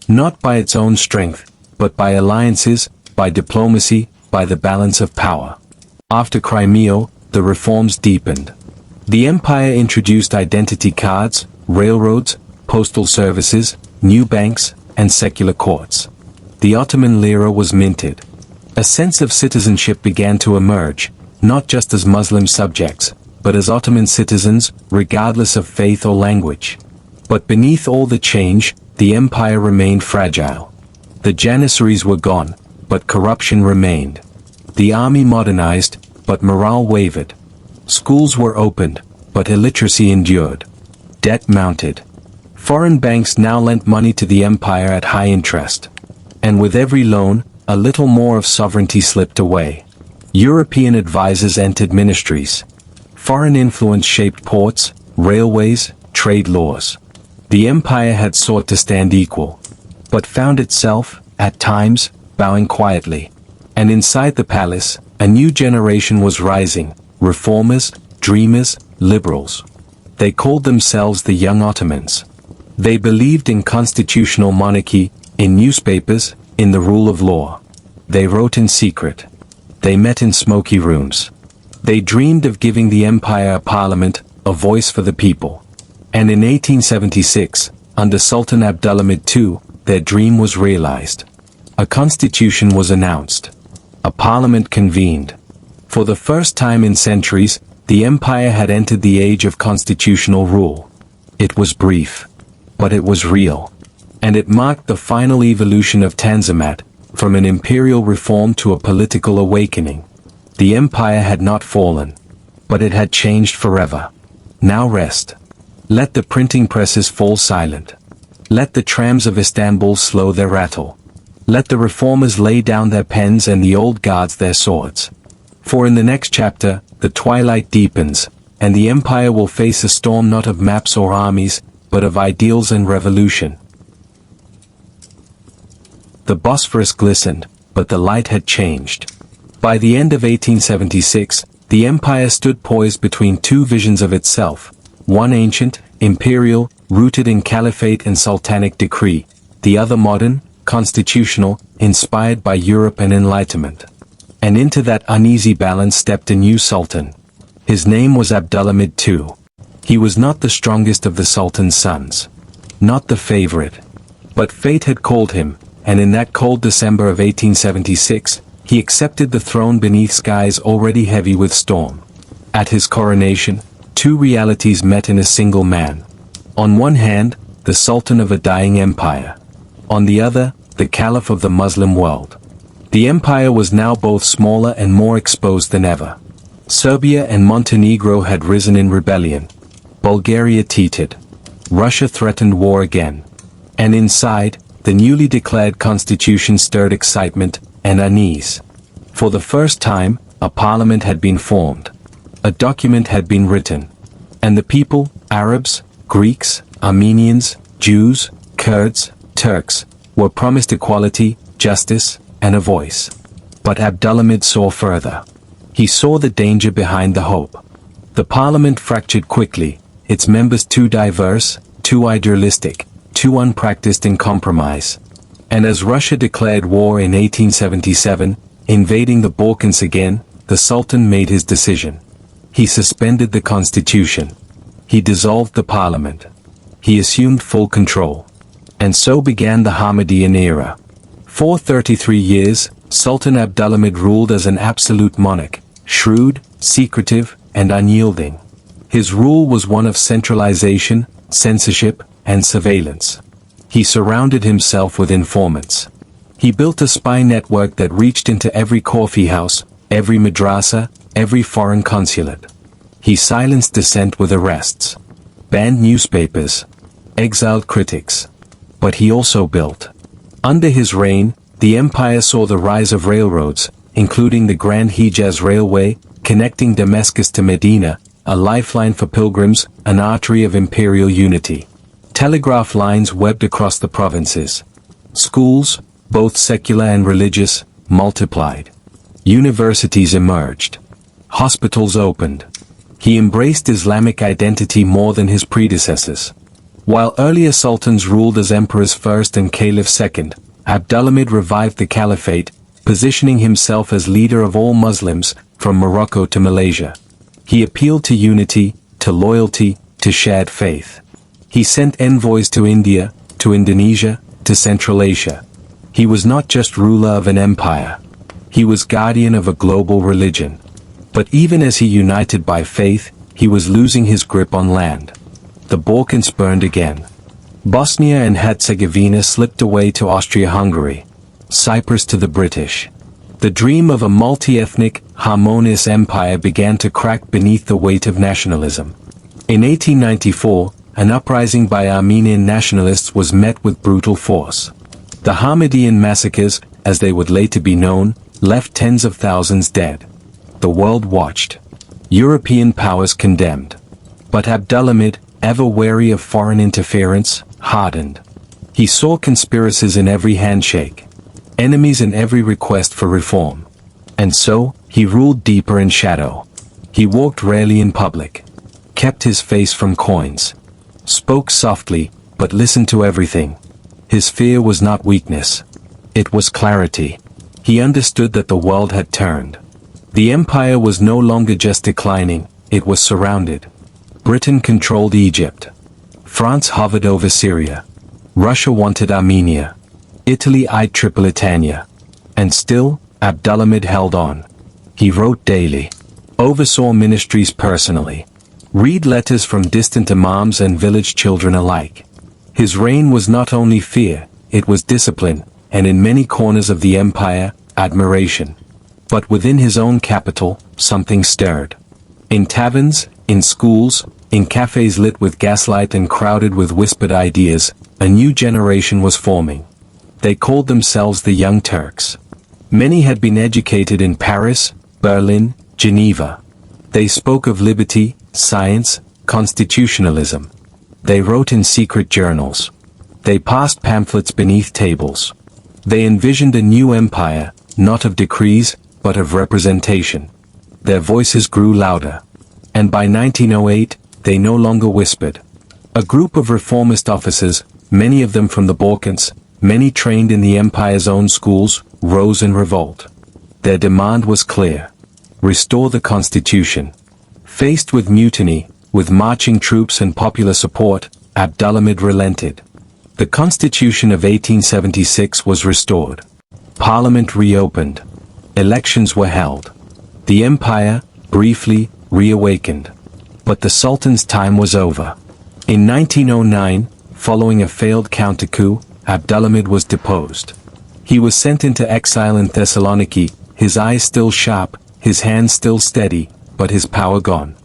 Not by its own strength, but by alliances, by diplomacy, by the balance of power. After Crimea, the reforms deepened. The empire introduced identity cards, railroads, postal services, new banks, and secular courts. The Ottoman lira was minted. A sense of citizenship began to emerge, not just as Muslim subjects, but as Ottoman citizens, regardless of faith or language. But beneath all the change, the empire remained fragile. The Janissaries were gone, but corruption remained. The army modernized, but morale wavered. Schools were opened, but illiteracy endured. Debt mounted. Foreign banks now lent money to the empire at high interest. And with every loan, a little more of sovereignty slipped away. European advisors entered ministries. Foreign influence shaped ports, railways, trade laws. The empire had sought to stand equal, but found itself, at times, bowing quietly. And inside the palace, a new generation was rising, reformers, dreamers, liberals. They called themselves the Young Ottomans. They believed in constitutional monarchy, in newspapers, in the rule of law. They wrote in secret. They met in smoky rooms. They dreamed of giving the empire a parliament, a voice for the people. And in 1876, under Sultan Abdülhamid II, their dream was realized. A constitution was announced. A parliament convened. For the first time in centuries, the empire had entered the age of constitutional rule. It was brief. But it was real. And it marked the final evolution of Tanzimat, from an imperial reform to a political awakening. The empire had not fallen. But it had changed forever. Now rest. Let the printing presses fall silent. Let the trams of Istanbul slow their rattle. Let the reformers lay down their pens and the old guards their swords. For in the next chapter, the twilight deepens, and the empire will face a storm not of maps or armies, but of ideals and revolution. The Bosphorus glistened, but the light had changed. By the end of 1876, the empire stood poised between two visions of itself, one ancient, imperial, rooted in caliphate and sultanic decree, the other modern, constitutional, inspired by Europe and Enlightenment. And into that uneasy balance stepped a new sultan. His name was Abdülhamid II. He was not the strongest of the sultan's sons. Not the favorite. But fate had called him, and in that cold December of 1876, he accepted the throne beneath skies already heavy with storm. At his coronation, two realities met in a single man. On one hand, the sultan of a dying empire. On the other, the Caliph of the Muslim world. The empire was now both smaller and more exposed than ever. Serbia and Montenegro had risen in rebellion. Bulgaria teetered. Russia threatened war again. And inside, the newly declared constitution stirred excitement and unease. For the first time, a parliament had been formed. A document had been written. And the people, Arabs, Greeks, Armenians, Jews, Kurds, Turks, were promised equality, justice, and a voice. But Abdülhamid saw further. He saw the danger behind the hope. The parliament fractured quickly, its members too diverse, too idealistic, too unpracticed in compromise. And as Russia declared war in 1877, invading the Balkans again, the Sultan made his decision. He suspended the constitution. He dissolved the parliament. He assumed full control. And so began the Hamidian era. For 33 years, Sultan Abdülhamid ruled as an absolute monarch, shrewd, secretive, and unyielding. His rule was one of centralization, censorship, and surveillance. He surrounded himself with informants. He built a spy network that reached into every coffee house, every madrasa, every foreign consulate. He silenced dissent with arrests, banned newspapers, exiled critics. But he also built. Under his reign, the empire saw the rise of railroads, including the Grand Hijaz Railway, connecting Damascus to Medina, a lifeline for pilgrims, an artery of imperial unity. Telegraph lines webbed across the provinces. Schools, both secular and religious, multiplied. Universities emerged. Hospitals opened. He embraced Islamic identity more than his predecessors. While earlier sultans ruled as emperors first and caliphs second, Abdülhamid revived the caliphate, positioning himself as leader of all Muslims, from Morocco to Malaysia. He appealed to unity, to loyalty, to shared faith. He sent envoys to India, to Indonesia, to Central Asia. He was not just ruler of an empire. He was guardian of a global religion. But even as he united by faith, he was losing his grip on land. The Balkans burned again. Bosnia and Herzegovina slipped away to Austria-Hungary. Cyprus to the British. The dream of a multi-ethnic, harmonious empire began to crack beneath the weight of nationalism. In 1894, an uprising by Armenian nationalists was met with brutal force. The Hamidian massacres, as they would later be known, left tens of thousands dead. The world watched. European powers condemned. But Abdülhamid, ever wary of foreign interference, hardened. He saw conspiracies in every handshake. Enemies in every request for reform. And so, he ruled deeper in shadow. He walked rarely in public. kept his face from coins. Spoke softly, but listened to everything. His fear was not weakness. It was clarity. He understood that the world had turned. The empire was no longer just declining, it was surrounded. Britain controlled Egypt. France hovered over Syria. Russia wanted Armenia. Italy eyed Tripolitania. And still, Abdülhamid held on. He wrote daily. Oversaw ministries personally. Read letters from distant imams and village children alike. His reign was not only fear, it was discipline, and in many corners of the empire, admiration. But within his own capital, something stirred. In taverns, in schools, in cafes lit with gaslight and crowded with whispered ideas, a new generation was forming. They called themselves the Young Turks. Many had been educated in Paris, Berlin, Geneva. They spoke of liberty, science, constitutionalism. They wrote in secret journals. They passed pamphlets beneath tables. They envisioned a new empire, not of decrees, but of representation. Their voices grew louder. And by 1908, they no longer whispered. A group of reformist officers, many of them from the Balkans, many trained in the empire's own schools, rose in revolt. Their demand was clear. Restore the constitution. Faced with mutiny, with marching troops and popular support, Abdülhamid relented. The constitution of 1876 was restored. Parliament reopened. Elections were held. The empire, briefly, reawakened. But the Sultan's time was over. In 1909, following a failed counter-coup, Abdülhamid was deposed. He was sent into exile in Thessaloniki, his eyes still sharp, his hands still steady, but his power gone.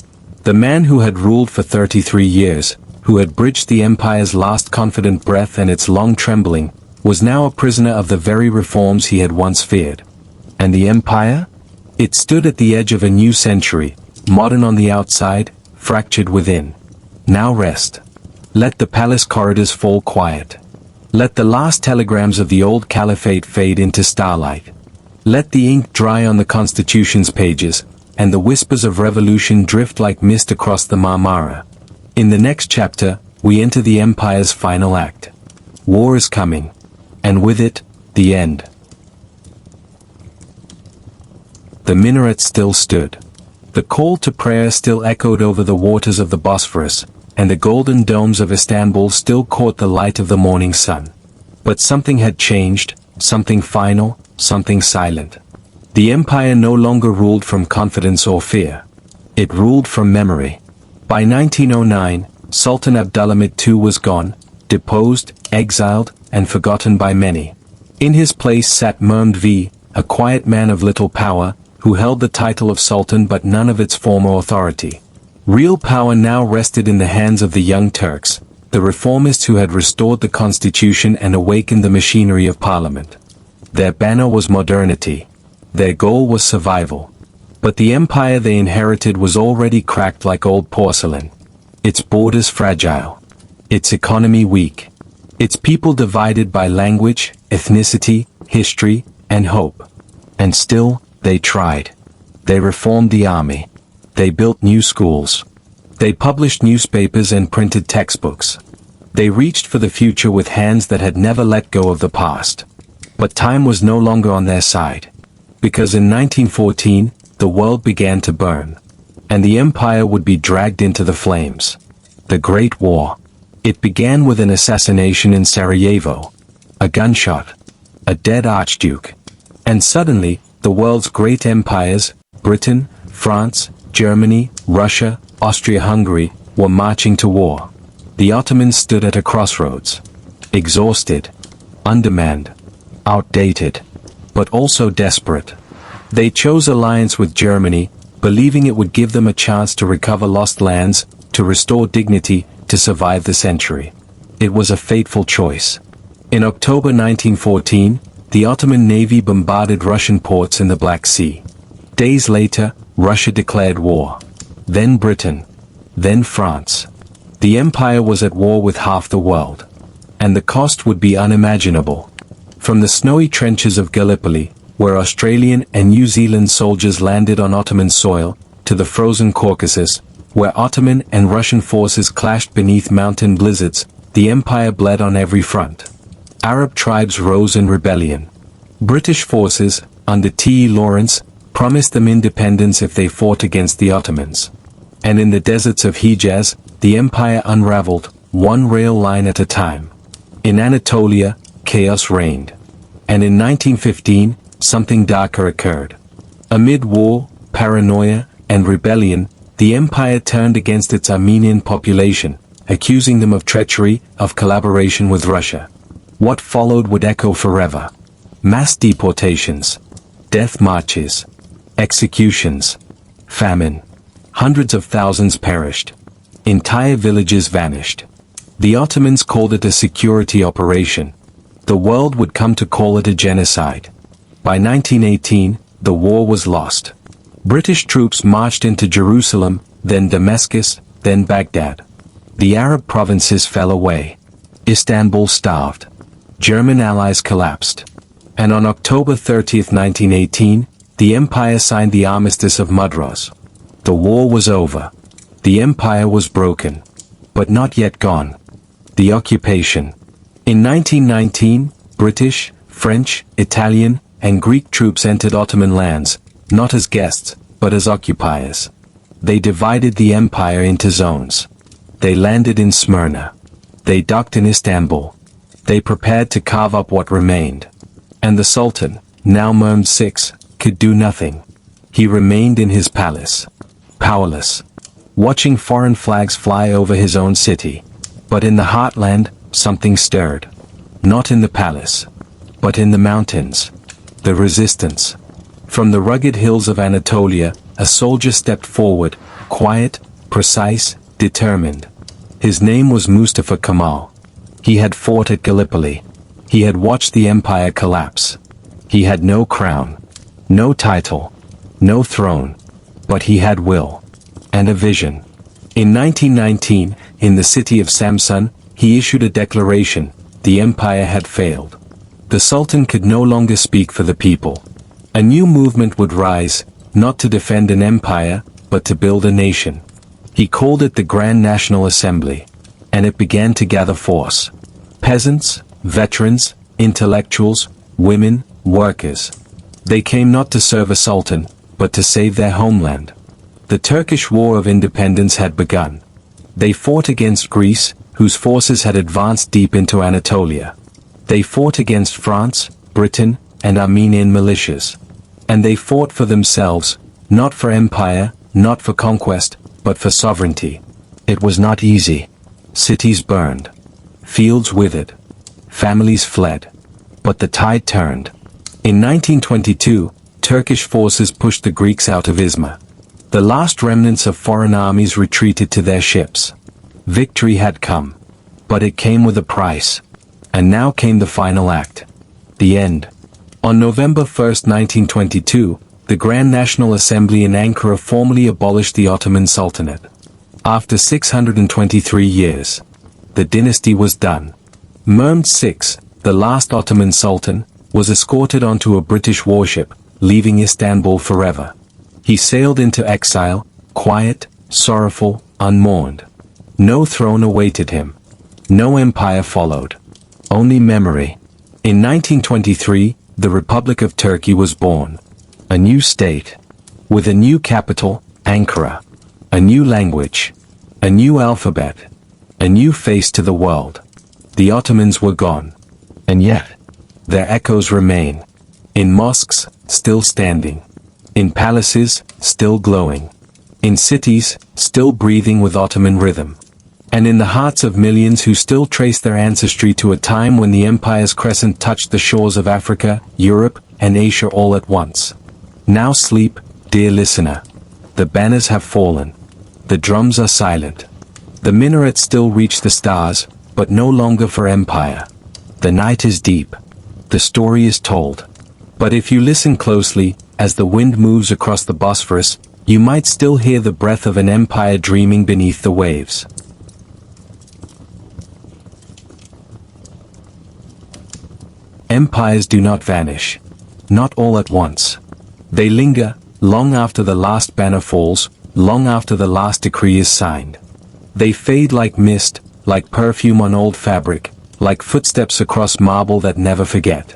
The man who had ruled for 33 years, who had bridged the empire's last confident breath and its long trembling, was now a prisoner of the very reforms he had once feared. And the empire? It stood at the edge of a new century, modern on the outside, fractured within. Now rest. Let the palace corridors fall quiet. Let the last telegrams of the old caliphate fade into starlight. Let the ink dry on the Constitution's pages, and the whispers of revolution drift like mist across the Marmara. In the next chapter, we enter the empire's final act. War is coming. And with it, the end. The minaret still stood. The call to prayer still echoed over the waters of the Bosphorus, and the golden domes of Istanbul still caught the light of the morning sun. But something had changed, something final, something silent. The empire no longer ruled from confidence or fear. It ruled from memory. By 1909, Sultan Abdülhamid II was gone, deposed, exiled, and forgotten by many. In his place sat Mehmed V, a quiet man of little power, who held the title of Sultan but none of its former authority. Real power now rested in the hands of the Young Turks, the reformists who had restored the constitution and awakened the machinery of parliament. Their banner was modernity. Their goal was survival. But the empire they inherited was already cracked like old porcelain. Its borders fragile. Its economy weak. Its people divided by language, ethnicity, history, and hope. And still, they tried. They reformed the army. They built new schools. They published newspapers and printed textbooks. They reached for the future with hands that had never let go of the past. But time was no longer on their side. Because in 1914, the world began to burn. And the empire would be dragged into the flames. The Great War. It began with an assassination in Sarajevo. A gunshot. A dead archduke. And suddenly, the world's great empires, Britain, France, Germany, Russia, Austria-Hungary, were marching to war. The Ottomans stood at a crossroads. Exhausted. Undermanned. Outdated. But also desperate. They chose alliance with Germany, believing it would give them a chance to recover lost lands, to restore dignity, to survive the century. It was a fateful choice. In October 1914, the Ottoman navy bombarded Russian ports in the Black Sea. Days later, Russia declared war. Then Britain. Then France. The empire was at war with half the world. And the cost would be unimaginable. From the snowy trenches of Gallipoli, where Australian and New Zealand soldiers landed on Ottoman soil, to the frozen Caucasus, where Ottoman and Russian forces clashed beneath mountain blizzards, the empire bled on every front. Arab tribes rose in rebellion. British forces, under T. Lawrence, promised them independence if they fought against the Ottomans. And in the deserts of Hejaz, the empire unraveled, one rail line at a time. In Anatolia, chaos reigned. And in 1915, something darker occurred. Amid war, paranoia, and rebellion, the empire turned against its Armenian population, accusing them of treachery, of collaboration with Russia. What followed would echo forever. Mass deportations, death marches, executions, famine. Hundreds of thousands perished. Entire villages vanished. The Ottomans called it a security operation. The world would come to call it a genocide. By 1918, the war was lost. British troops marched into Jerusalem, then Damascus, then Baghdad. The Arab provinces fell away. Istanbul starved. German allies collapsed. And on October 30, 1918, the empire signed the Armistice of Mudros. The war was over. The empire was broken. But not yet gone. The occupation. In 1919, British, French, Italian, and Greek troops entered Ottoman lands, not as guests, but as occupiers. They divided the empire into zones. They landed in Smyrna. They docked in Istanbul. They prepared to carve up what remained. And the Sultan, now Mehmed VI, could do nothing. He remained in his palace. Powerless. Watching foreign flags fly over his own city. But in the heartland, something stirred. Not in the palace. But in the mountains. The resistance. From the rugged hills of Anatolia, a soldier stepped forward, quiet, precise, determined. His name was Mustafa Kemal. He had fought at Gallipoli. He had watched the empire collapse. He had no crown, no title, no throne, but he had will, and a vision. In 1919, in the city of Samsun, he issued a declaration: the empire had failed. The Sultan could no longer speak for the people. A new movement would rise, not to defend an empire, but to build a nation. He called it the Grand National Assembly. And it began to gather force. Peasants, veterans, intellectuals, women, workers. They came not to serve a sultan, but to save their homeland. The Turkish War of Independence had begun. They fought against Greece, whose forces had advanced deep into Anatolia. They fought against France, Britain, and Armenian militias. And they fought for themselves, not for empire, not for conquest, but for sovereignty. It was not easy. Cities burned. Fields withered. Families fled. But the tide turned. In 1922, Turkish forces pushed the Greeks out of Izmir. The last remnants of foreign armies retreated to their ships. Victory had come. But it came with a price. And now came the final act. The end. On November 1, 1922, the Grand National Assembly in Ankara formally abolished the Ottoman Sultanate. After 623 years, the dynasty was done. Mehmed VI, the last Ottoman Sultan, was escorted onto a British warship, leaving Istanbul forever. He sailed into exile, quiet, sorrowful, unmourned. No throne awaited him. No empire followed. Only memory. In 1923, the Republic of Turkey was born. A new state. With a new capital, Ankara. A new language. A new alphabet. A new face to the world. The Ottomans were gone. And yet, their echoes remain. In mosques, still standing. In palaces, still glowing. In cities, still breathing with Ottoman rhythm. And in the hearts of millions who still trace their ancestry to a time when the empire's crescent touched the shores of Africa, Europe, and Asia all at once. Now sleep, dear listener. The banners have fallen. The drums are silent. The minarets still reach the stars, but no longer for empire. The night is deep. The story is told. But if you listen closely, as the wind moves across the Bosphorus, you might still hear the breath of an empire dreaming beneath the waves. Empires do not vanish. Not all at once. They linger, long after the last banner falls, long after the last decree is signed. They fade like mist, like perfume on old fabric, like footsteps across marble that never forget.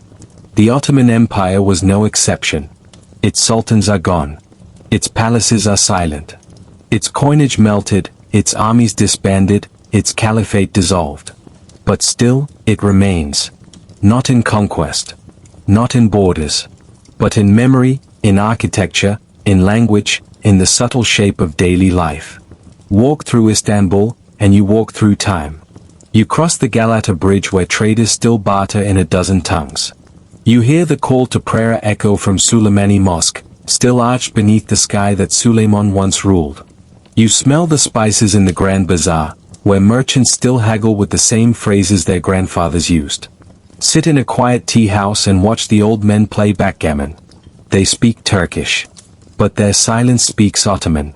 The Ottoman Empire was no exception. Its sultans are gone. Its palaces are silent. Its coinage melted, its armies disbanded, its caliphate dissolved. But still, it remains. Not in conquest. Not in borders. But in memory, in architecture, in language, in the subtle shape of daily life. Walk through Istanbul, and you walk through time. You cross the Galata Bridge where traders still barter in a dozen tongues. You hear the call to prayer echo from Suleimani Mosque, still arched beneath the sky that Suleiman once ruled. You smell the spices in the Grand Bazaar, where merchants still haggle with the same phrases their grandfathers used. Sit in a quiet tea house and watch the old men play backgammon. They speak Turkish. But their silence speaks Ottoman.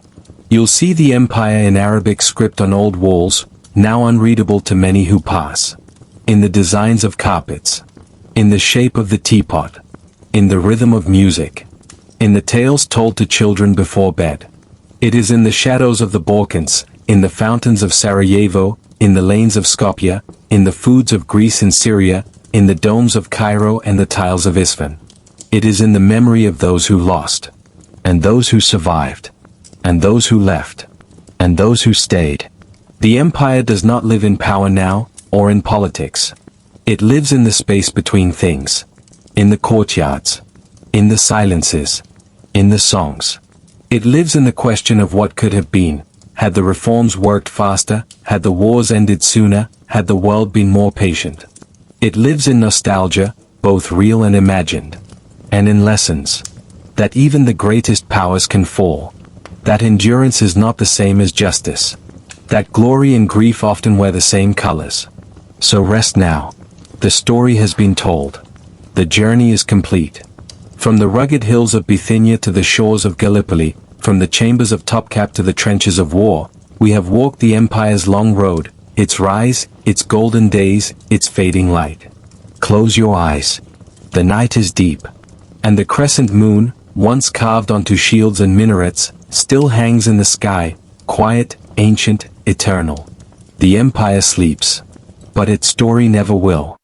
You'll see the empire in Arabic script on old walls, now unreadable to many who pass. In the designs of carpets. In the shape of the teapot. In the rhythm of music. In the tales told to children before bed. It is in the shadows of the Balkans, in the fountains of Sarajevo, in the lanes of Skopje, in the foods of Greece and Syria, in the domes of Cairo and the tiles of Isfahan. It is in the memory of those who lost. And those who survived. And those who left. And those who stayed. The empire does not live in power now, or in politics. It lives in the space between things. In the courtyards. In the silences. In the songs. It lives in the question of what could have been, had the reforms worked faster, had the wars ended sooner, had the world been more patient. It lives in nostalgia, both real and imagined. And in lessons. That even the greatest powers can fall. That endurance is not the same as justice. That glory and grief often wear the same colors. So rest now. The story has been told. The journey is complete. From the rugged hills of Bithynia to the shores of Gallipoli, from the chambers of Topkapı to the trenches of war, we have walked the empire's long road, its rise, its golden days, its fading light. Close your eyes. The night is deep. And the crescent moon, once carved onto shields and minarets, still hangs in the sky, quiet, ancient, eternal. The empire sleeps. But its story never will.